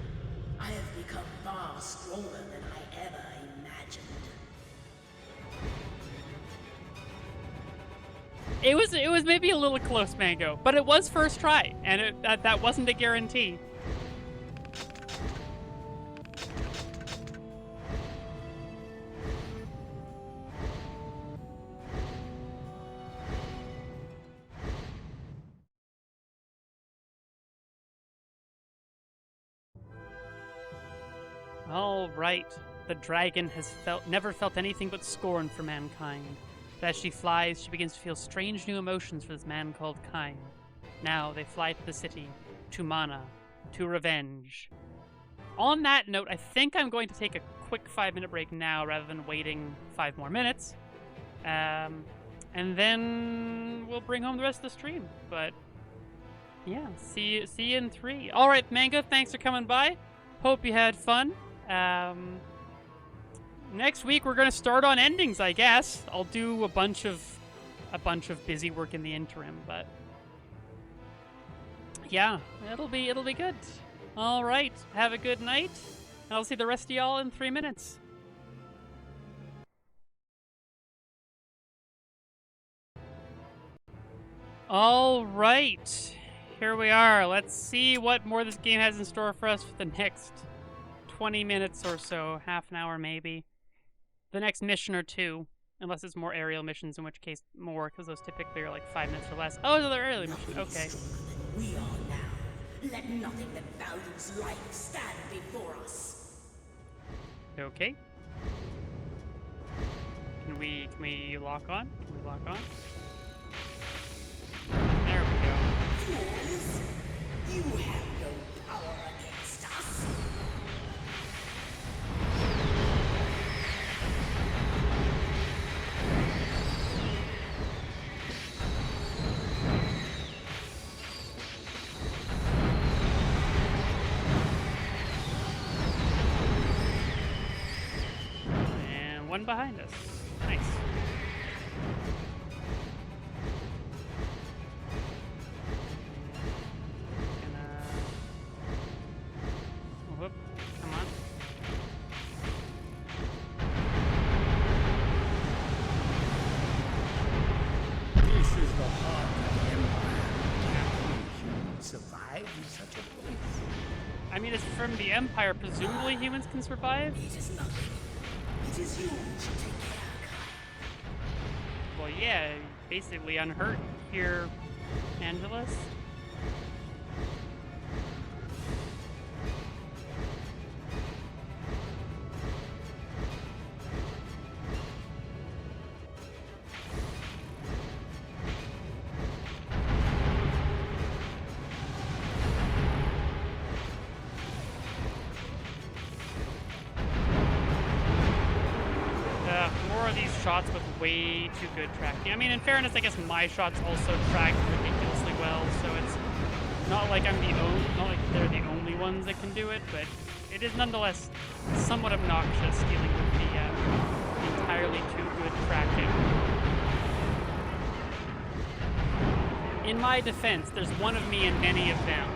I have become far stronger than I ever imagined. It was maybe a little close, Mango, but it was first try, and that wasn't a guarantee. All right, the dragon has never felt anything but scorn for mankind. But as she flies, she begins to feel strange new emotions for this man called Kaim. Now they fly to the city, to Mana, to revenge. On that note, I think I'm going to take a quick 5-minute break now rather than waiting 5 more minutes. And then we'll bring home the rest of the stream. But yeah, see you in 3. All right, Manga, thanks for coming by. Hope you had fun. Next week we're gonna start on endings, I guess. I'll do a bunch of busy work in the interim, but yeah, it'll be good. All right, have a good night, and I'll see the rest of y'all in 3 minutes. All right, here we are. Let's see what more this game has in store for us for the next 20 minutes or so, half an hour maybe. The next mission or 2, unless it's more aerial missions, in which case more, because those typically are like 5 minutes or less. Oh, another aerial mission. Okay. We are now. Let nothing that values life stand before us. Okay. Can we lock on? Can we lock on? There we go. Fools! You have no power against us. And one behind us. Nice. Whoop. Come on. This is the heart of the Empire. Can humans survive in such a place? I mean, it's from the Empire. Presumably humans can survive? It is nothing. It is you who should take care, Kai. Well, yeah, basically unhurt here, Angelus. shots with way too good tracking. I mean, in fairness, I guess my shots also track ridiculously well, so it's not like not like they're the only ones that can do it, but it is nonetheless somewhat obnoxious dealing with the entirely too good tracking. In my defense, there's one of me and many of them.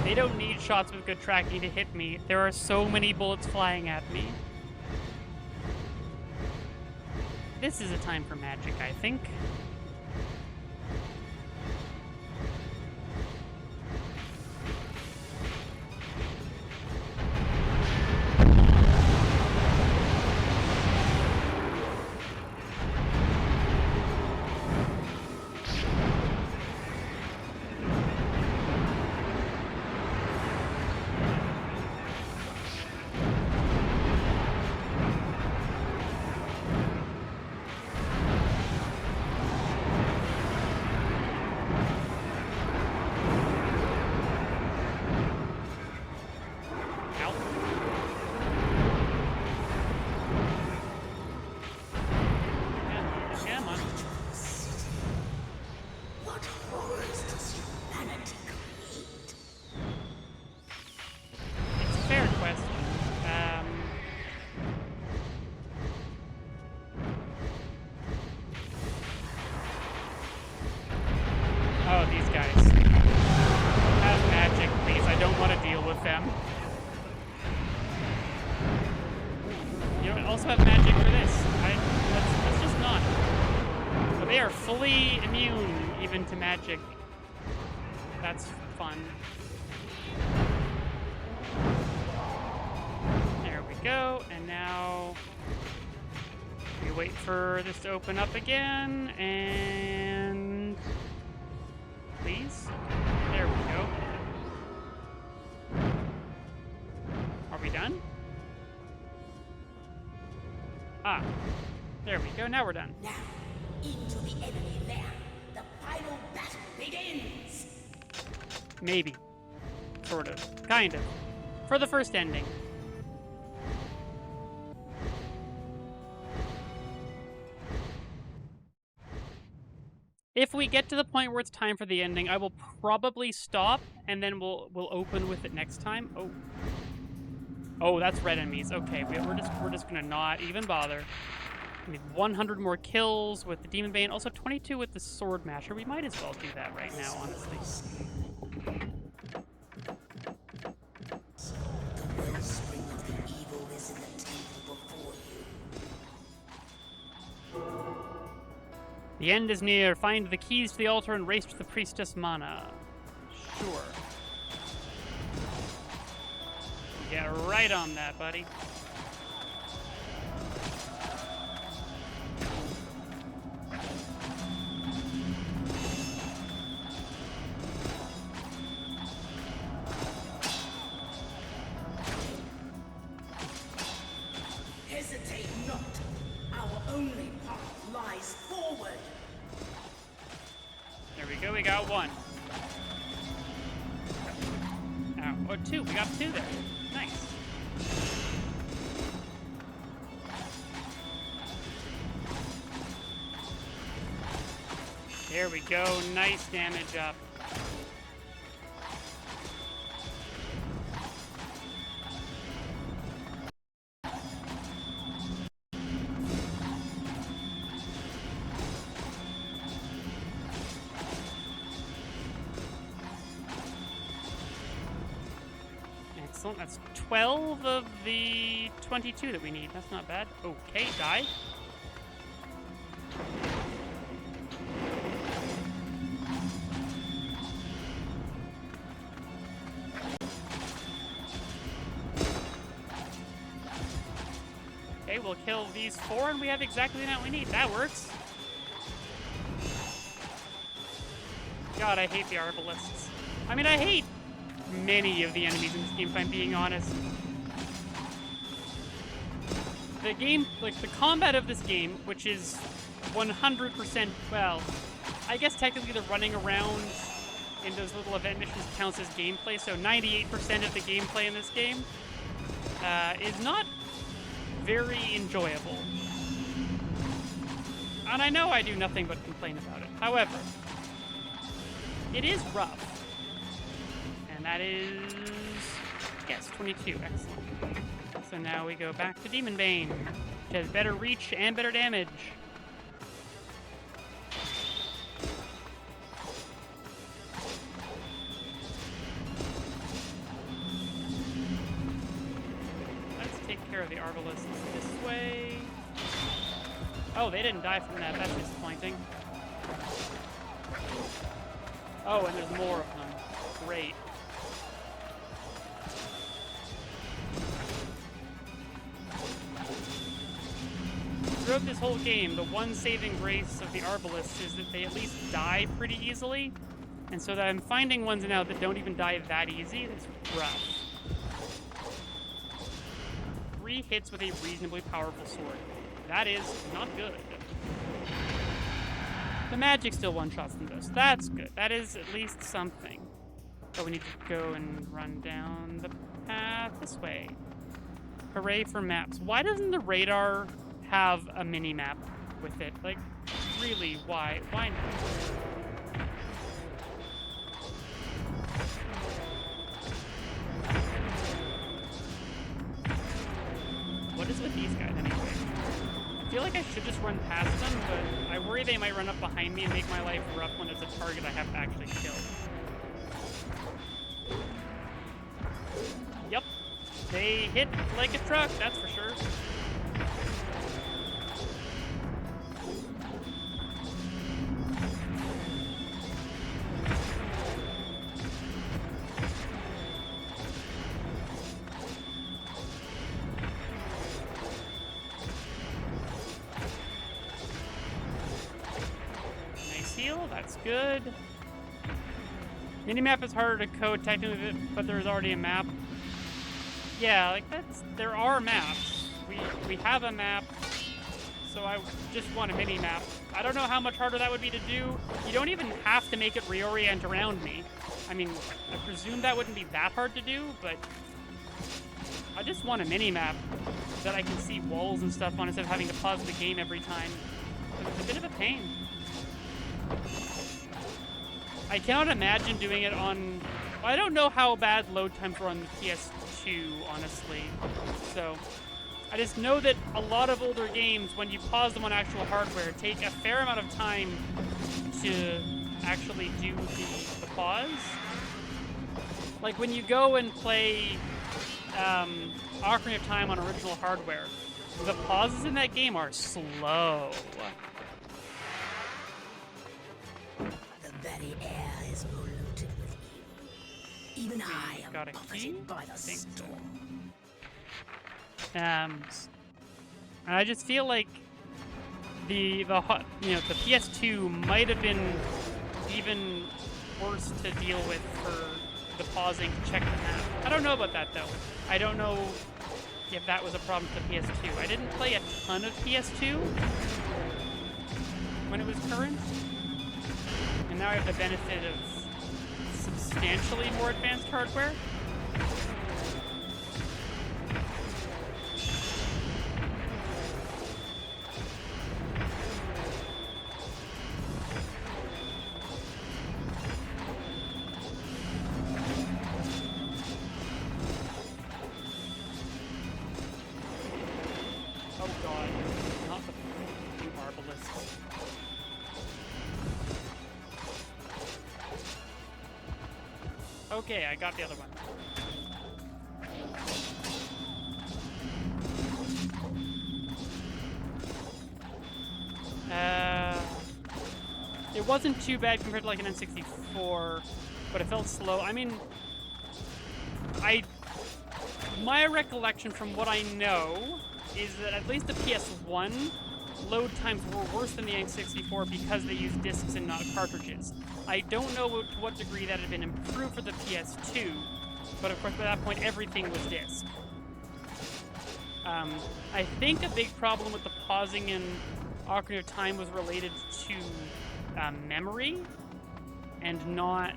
They don't need shots with good tracking to hit me. There are so many bullets flying at me. This is a time for magic, I think. To magic. That's fun. There we go, and now we wait for this to open up again, and please. There we go. Are we done? Ah, there we go, now we're done. Now, into the enemy lair. The final battle begins! Maybe. Sort of. Kind of. For the first ending. If we get to the point where it's time for the ending, I will probably stop, and then we'll open with it next time. Oh. Oh, that's red enemies. Okay, we're just gonna not even bother. We need 100 more kills with the Demon Bane, also 22 with the Sword Masher. We might as well do that right now, honestly. The wellspring of the evil is in the temple before you. The end is near. Find the keys to the altar and race to the Priestess Mana. Sure. Get right on that, buddy. Hesitate not. Our only path lies forward. There we go, we got one. Oh, two. We got two there. Nice. There we go. Nice damage up. Excellent. That's 12 of the 22 that we need. That's not bad. Okay, die. Okay, we'll kill these 4 and we have exactly the amount we need. That works. God, I hate the Arbalists. I mean, I hate many of the enemies in this game, if I'm being honest. The game, like, the combat of this game, which is 100%, well, I guess technically the running around in those little event missions counts as gameplay, so 98% of the gameplay in this game is not very enjoyable. And I know I do nothing but complain about it. However, it is rough. And that is... yes, 22. Excellent. So now we go back to Demon Bane, which has better reach and better damage. Let's take care of the Arbalists this way. Oh, they didn't die from that. That's disappointing. Oh, and there's more of them. Great. Throughout this whole game, the one saving grace of the Arbalists is that they at least die pretty easily. And so that I'm finding ones now that don't even die that easy. That's rough. 3 hits with a reasonably powerful sword. That is not good. The magic still one-shots them though, so that's good. That is at least something. But we need to go and run down the path this way. Hooray for maps. Why doesn't the radar have a mini-map with it? Like, really, why? Why not? What is with these guys anyway? I feel like I should just run past them, but I worry they might run up behind me and make my life rough when there's a target I have to actually kill. Yep. They hit like a truck, that's for sure. That's good. Minimap is harder to code technically, but there's already a map. Yeah, like there are maps. We have a map, so I just want a mini-map. I don't know how much harder that would be to do. You don't even have to make it reorient around me. I mean, I presume that wouldn't be that hard to do, but I just want a mini-map that I can see walls and stuff on instead of having to pause the game every time. It's a bit of a pain. I cannot imagine doing it on... I don't know how bad load times were on the PS2, honestly. So, I just know that a lot of older games, when you pause them on actual hardware, take a fair amount of time to actually do the pause. Like, when you go and play Ocarina of Time on original hardware, the pauses in that game are slow. The very air is polluted with evil. Even I am buffeted by the storm. And I just feel like the PS2 might have been even worse to deal with for the pausing to check the map. I don't know about that though. I don't know if that was a problem with the PS2. I didn't play a ton of PS2 when it was current. And now I have the benefit of substantially more advanced hardware. Oh god, not the new Arbalists. Okay, I got the other one. It wasn't too bad compared to like an N64, but it felt slow. I mean, my recollection from what I know is that at least the PS1 load times were worse than the N64 because they used discs and not cartridges. I don't know to what degree that had been improved for the PS2, but of course by that point everything was disc. I think a big problem with the pausing in Ocarina of Time was related to memory and not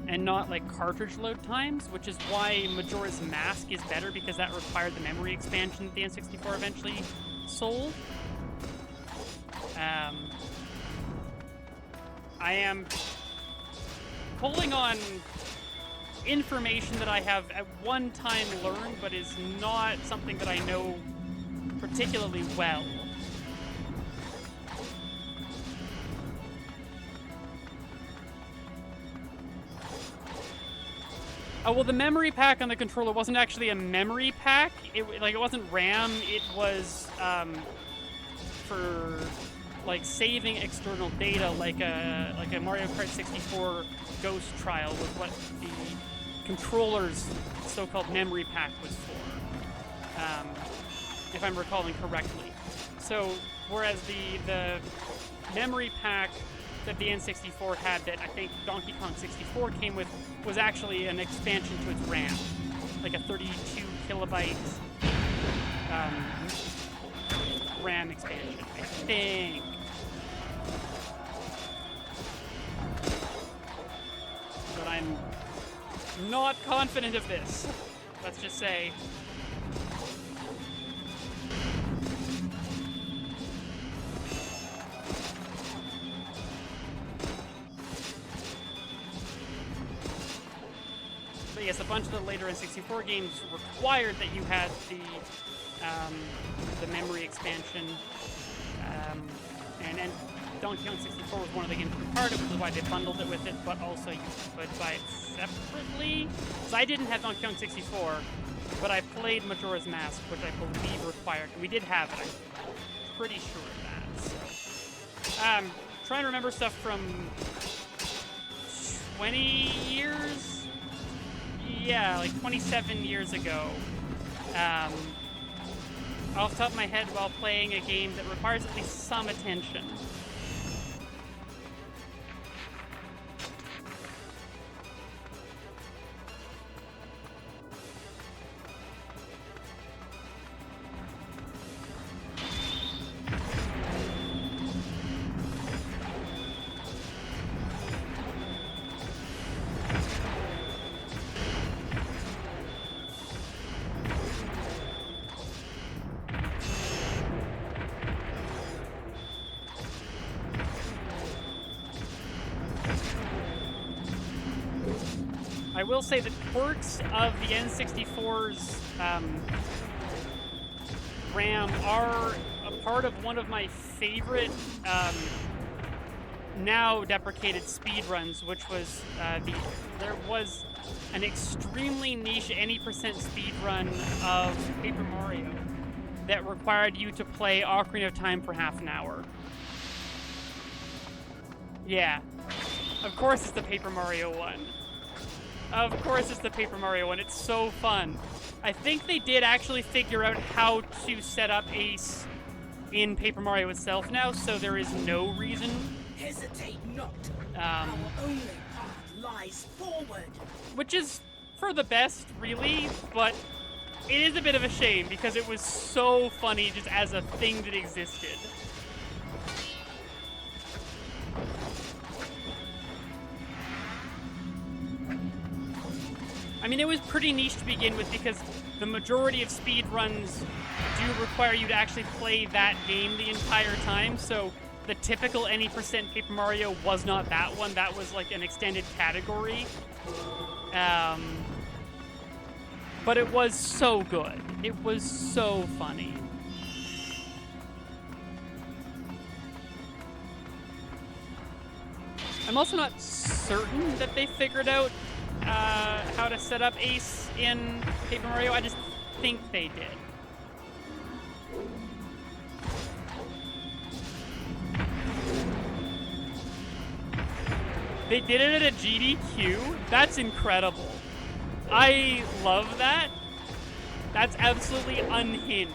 and not like cartridge load times, which is why Majora's Mask is better, because that required the memory expansion that the N64 eventually sold. I am pulling on information that I have at one time learned, but is not something that I know particularly well. Oh, well, the memory pack on the controller wasn't actually a memory pack. It wasn't RAM. It was for like saving external data, like a Mario Kart 64 Ghost Trial was what the controller's so-called memory pack was for, if I'm recalling correctly. So, whereas the memory pack that the N64 had, that I think Donkey Kong 64 came with, was actually an expansion to its RAM, like a 32 kilobyte RAM expansion, I think. But I'm not confident of this, let's just say. But yes, a bunch of the later N64 games required that you had the memory expansion, and Donkey Kong 64 was one of the games required, which is why they bundled it with it, but also you could buy it separately. So I didn't have Donkey Kong 64, but I played Majora's Mask, which I believe required, and we did have it, I'm pretty sure of that. So, trying to remember stuff from 20 years? Yeah, like 27 years ago. Off the top of my head, while playing a game that requires at least some attention. I will say that quirks of the N64's RAM are a part of one of my favorite now deprecated speedruns, which was there was an extremely niche any percent speedrun of Paper Mario that required you to play Ocarina of Time for half an hour. Yeah, of course it's the Paper Mario one. Of course it's the Paper Mario one. It's so fun. I think they did actually figure out how to set up Ace in Paper Mario itself now, so there is no reason. Hesitate not. Our only path lies forward. Which is for the best, really, but it is a bit of a shame because it was so funny just as a thing that existed. I mean, it was pretty niche to begin with because the majority of speedruns do require you to actually play that game the entire time, so the typical any percent Paper Mario was not that one. That was like an extended category. But it was so good. It was so funny. I'm also not certain that they figured out how to set up Ace in Paper Mario. I just think they did. They did it at a GDQ? That's incredible. I love that. That's absolutely unhinged.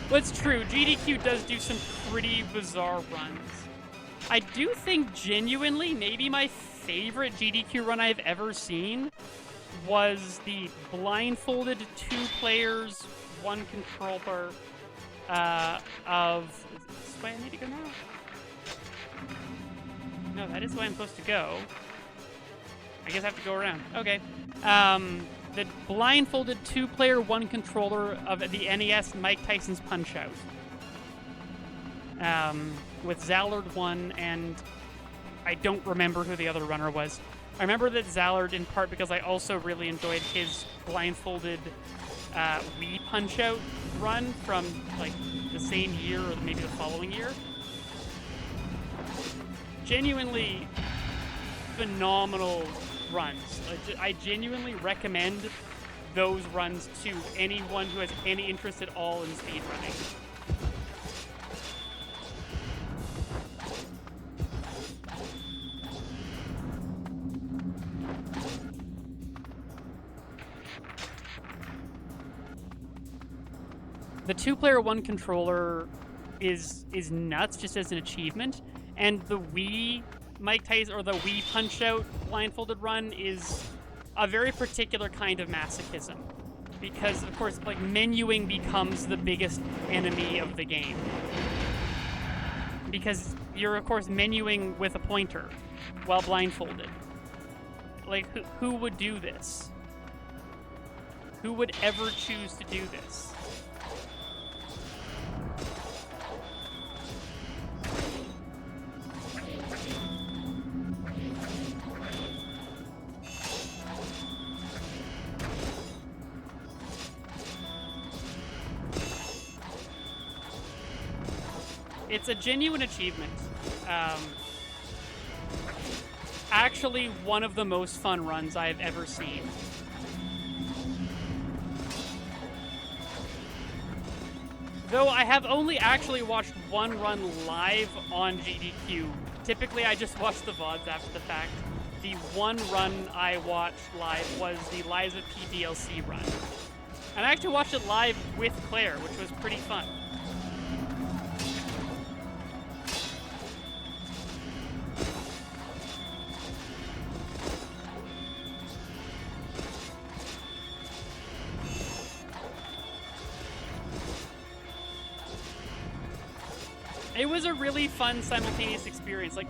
Well, it's true. GDQ does do some pretty bizarre runs. I do think genuinely maybe my favorite GDQ run I've ever seen was the blindfolded 2 players, 1 controller of... Is this the way I need to go now? No, that is the way I'm supposed to go. I guess I have to go around. Okay. The blindfolded 2-player, 1 controller of the NES Mike Tyson's Punch-Out. With Zallard 1, and I don't remember who the other runner was. I remember that Zallard in part because I also really enjoyed his blindfolded Wii Punch-Out run from like the same year or maybe the following year. Genuinely phenomenal runs. I genuinely recommend those runs to anyone who has any interest at all in speedrunning. The 2-player 1 controller is nuts just as an achievement, and the Wii Mike Tyson or the Wii Punch-Out blindfolded run is a very particular kind of masochism, because of course like menuing becomes the biggest enemy of the game, because you're of course menuing with a pointer while blindfolded. Like who would do this? Who would ever choose to do this? It's a genuine achievement. Actually, one of the most fun runs I've ever seen. Though I have only actually watched one run live on GDQ. Typically, I just watch the VODs after the fact. The one run I watched live was the Lies of P DLC run. And I actually watched it live with Claire, which was pretty fun. It was a really fun simultaneous experience. Like,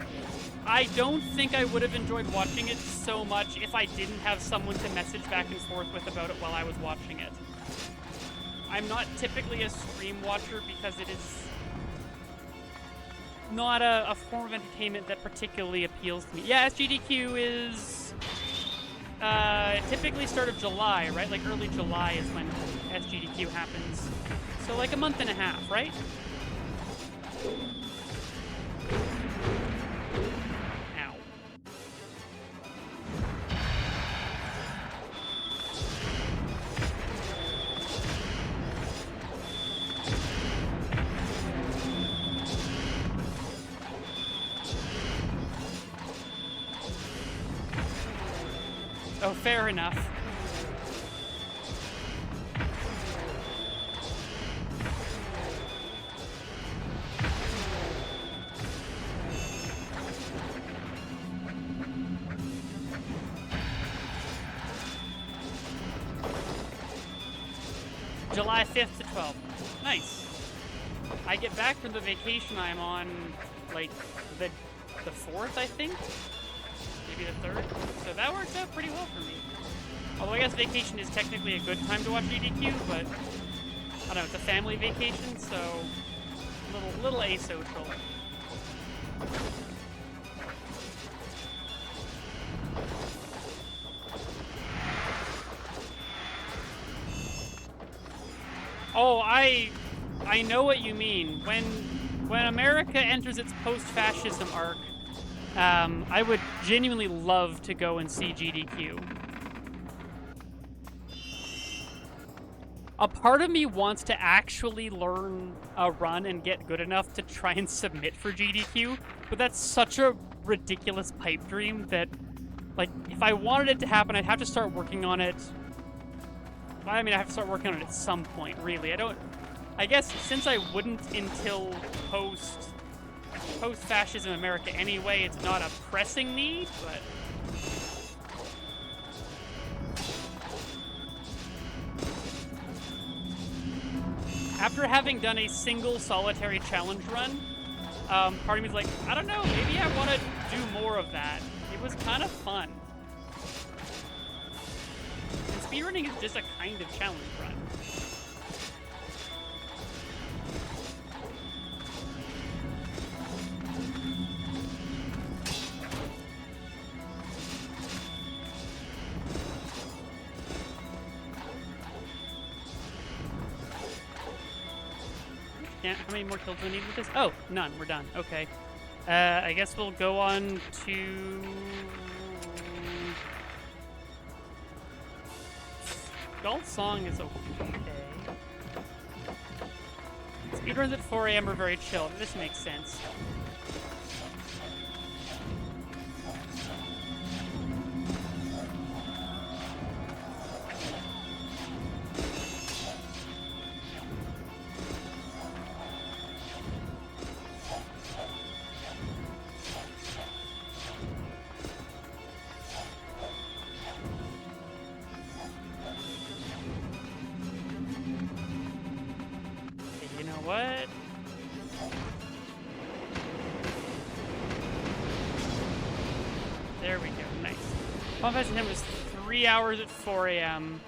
I don't think I would have enjoyed watching it so much if I didn't have someone to message back and forth with about it while I was watching it. I'm not typically a stream watcher because it is not a form of entertainment that particularly appeals to me. Yeah, SGDQ is typically start of July, right? Like early July is when SGDQ happens. So like a month and a half, right? Ow. Oh, fair enough. July 5th to 12th. Nice. I get back from the vacation I'm on, like, the 4th, I think? Maybe the 3rd? So that works out pretty well for me. Although I guess vacation is technically a good time to watch GDQ, but I don't know, it's a family vacation, so a little asocial. Oh, I know what you mean. When America enters its post-fascism arc, I would genuinely love to go and see GDQ. A part of me wants to actually learn a run and get good enough to try and submit for GDQ, but that's such a ridiculous pipe dream that, like, if I wanted it to happen, I'd have to start working on it. I mean, I have to start working on it at some point, really. I guess since I wouldn't until post-fascism America anyway, it's not a pressing need, but... After having done a single solitary challenge run, part of me's like, I don't know, maybe I want to do more of that. It was kind of fun. And speedrunning is just a kind of challenge run. How many more kills do we need with this? Oh, none. We're done. Okay. I guess we'll go on to... Skull Song is okay. Speedruns at 4 a.m. are very chill. This makes sense. What? There we go. Nice. Final Fantasy X was 3 hours at 4 a.m.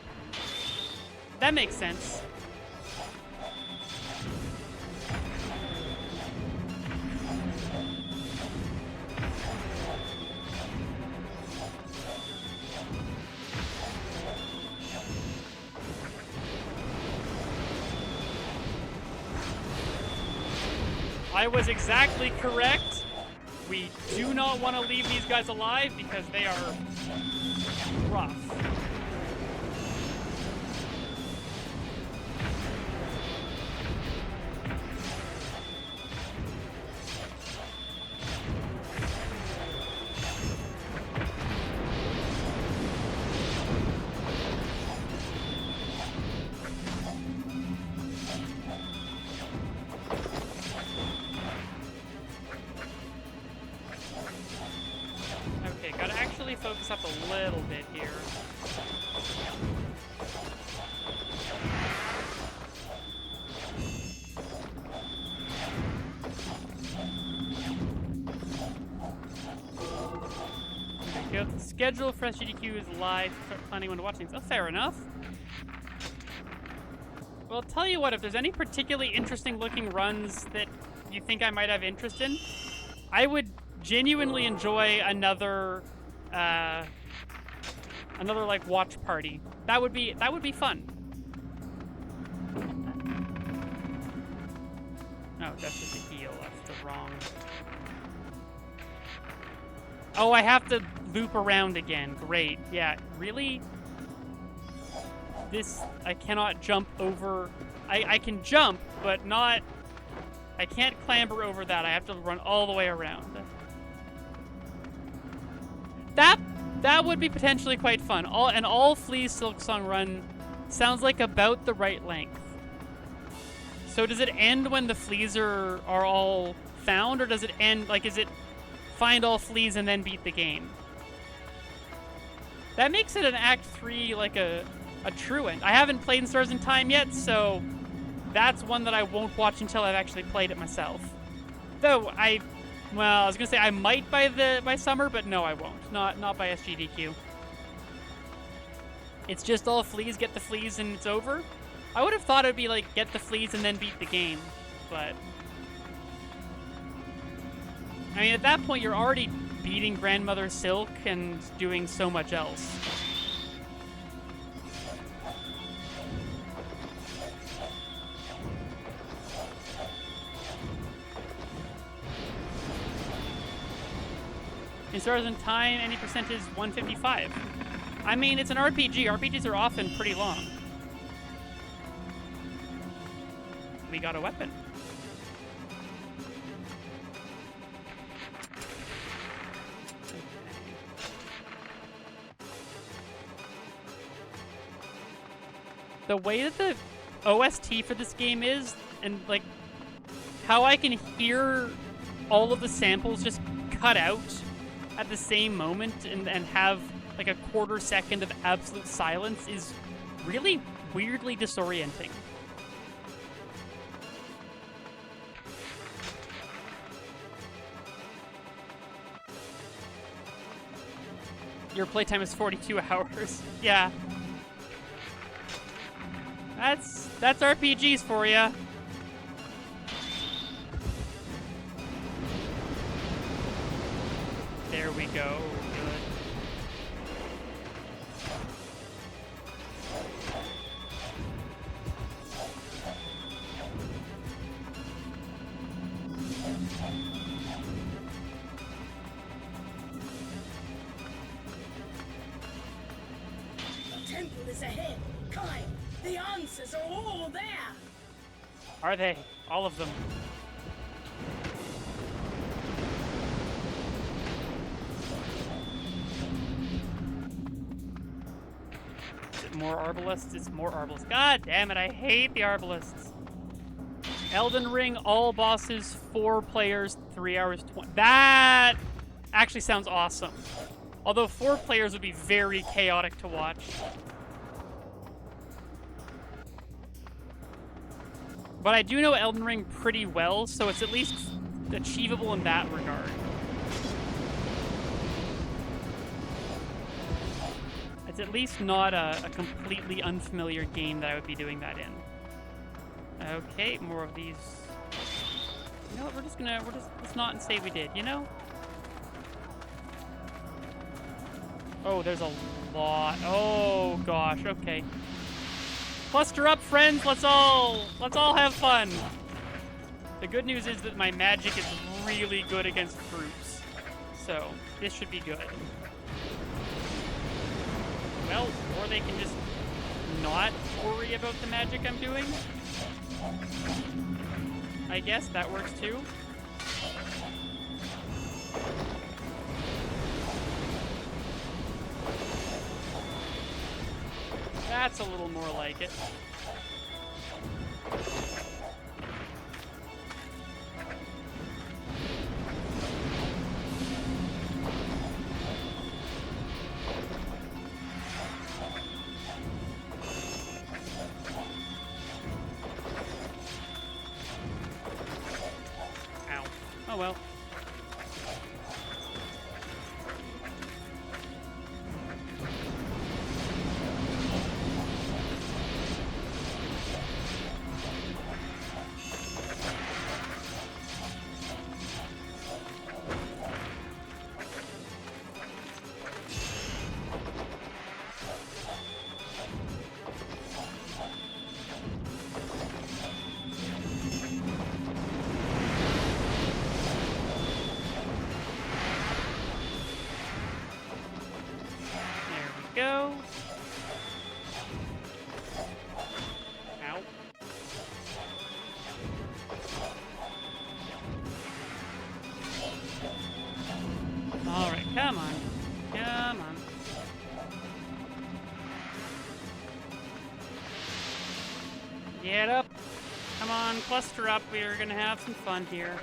That makes sense. I was exactly correct. We do not want to leave these guys alive because they are rough. Focus up a little bit here. There we go. The schedule for SGDQ is live. Start planning when to watch things. Oh, fair enough. Well, I'll tell you what, if there's any particularly interesting looking runs that you think I might have interest in, I would genuinely enjoy another like watch party. That would be fun. Oh, that's just a heal. That's the wrong. Oh, I have to loop around again. Great. Yeah, really? This, I cannot jump over. I can jump, but not. I can't clamber over that. I have to run all the way around. That would be potentially quite fun. All Flea's Silksong run sounds like about the right length. So does it end when the fleas are all found, or does it end, like, is it find all fleas and then beat the game? That makes it an Act 3, like a true end. I haven't played in Stars in Time yet, so that's one that I won't watch until I've actually played it myself. Though I was gonna say I might by summer, but no, I won't. Not by SGDQ. It's just all fleas, get the fleas, and it's over. I would have thought it'd be like get the fleas and then beat the game, but I mean at that point you're already beating Grandmother Silk and doing so much else. In Stars in Time, any percent is 155. I mean, it's an RPG. RPGs are often pretty long. We got a weapon. The way that the OST for this game is, and like how I can hear all of the samples just cut out at the same moment and have like a quarter second of absolute silence is really weirdly disorienting. Your playtime is 42 hours. Yeah. That's RPGs for you. There we go. Good. The temple is ahead. Kai, the answers are all there. Are they? All of them. Is it more arbalists? It's more arbalists. God damn it, I hate the arbalists. Elden Ring, all bosses, 4 players, 3 hours 20. That actually sounds awesome. Although 4 players would be very chaotic to watch. But I do know Elden Ring pretty well, so it's at least achievable in that regard. It's at least not a completely unfamiliar game that I would be doing that in. Okay, more of these. You know what, let's not say we did, you know? Oh, there's a lot. Oh gosh, okay. Cluster up, friends, let's all have fun. The good news is that my magic is really good against groups. So, this should be good. Well, or they can just not worry about the magic I'm doing. I guess that works too. That's a little more like it. Ow. Oh well. Go. Ow. All right, come on. Come on. Get up. Come on, cluster up. We are going to have some fun here.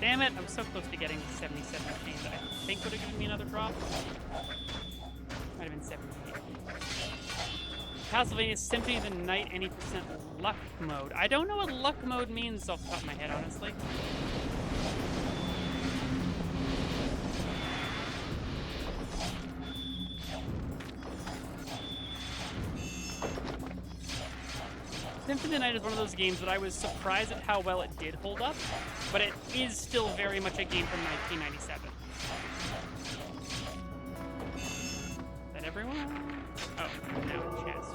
Damn it, I was so close to getting 77 chains that I think would have given me another drop. Might have been 78. Castlevania Symphony of the Night, any percent luck mode. I don't know what luck mode means off the top of my head, honestly. Symphony of the Night is one of those games that I was surprised at how well it did hold up, but it is still very much a game from 1997. Is that everyone? Oh, now a chest.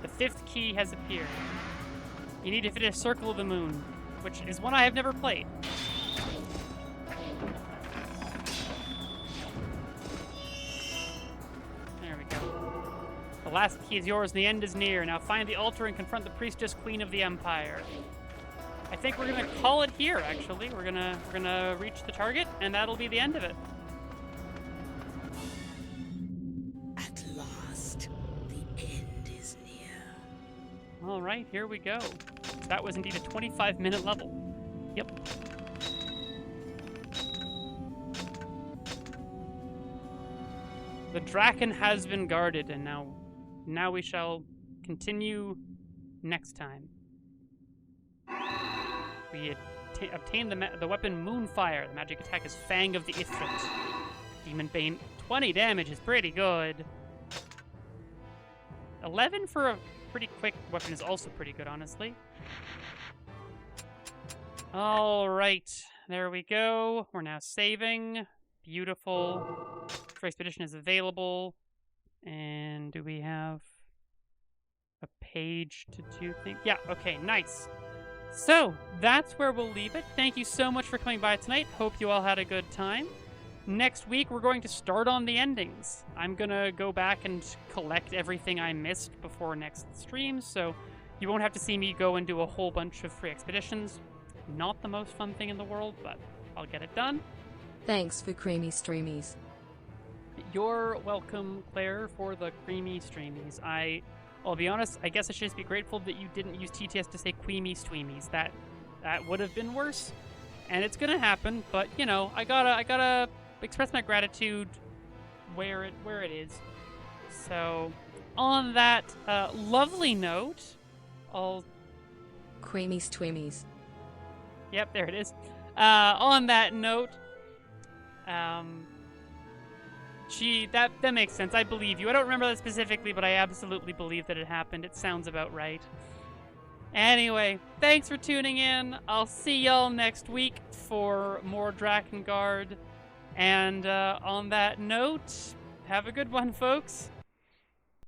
The 5th key has appeared. You need to finish Circle of the Moon, which is one I have never played. There we go. The last key is yours and the end is near. Now find the altar and confront the priestess queen of the empire. I think we're gonna call it here, actually. We're gonna reach the target, and that'll be the end of it. All right, here we go. That was indeed a 25-minute level. Yep. The Draken has been guarded, and now we shall continue next time. We obtain the weapon Moonfire. The magic attack is Fang of the Ifrit. Demon Bane, 20 damage is pretty good. 11 for a pretty quick weapon is also pretty good, honestly. Alright, there we go. We're now saving. Beautiful. For Expedition is available. And do we have a page to do things? Yeah, okay, nice. So, that's where we'll leave it. Thank you so much for coming by tonight. Hope you all had a good time. Next week, we're going to start on the endings. I'm going to go back and collect everything I missed before next stream, so you won't have to see me go and do a whole bunch of free expeditions. Not the most fun thing in the world, but I'll get it done. Thanks for creamy streamies. You're welcome, Claire, for the creamy streamies. I'll be honest, I guess I should just be grateful that you didn't use TTS to say queemy streamies. That would have been worse. And it's gonna happen, but you know, I gotta express my gratitude where it is. So, on that lovely note, I'll... Creamy streamies. Yep, there it is. On that note, that makes sense. I believe you. I don't remember that specifically, but I absolutely believe that it happened. It sounds about right. Anyway, thanks for tuning in. I'll see y'all next week for more Drakengard. And on that note, have a good one, folks.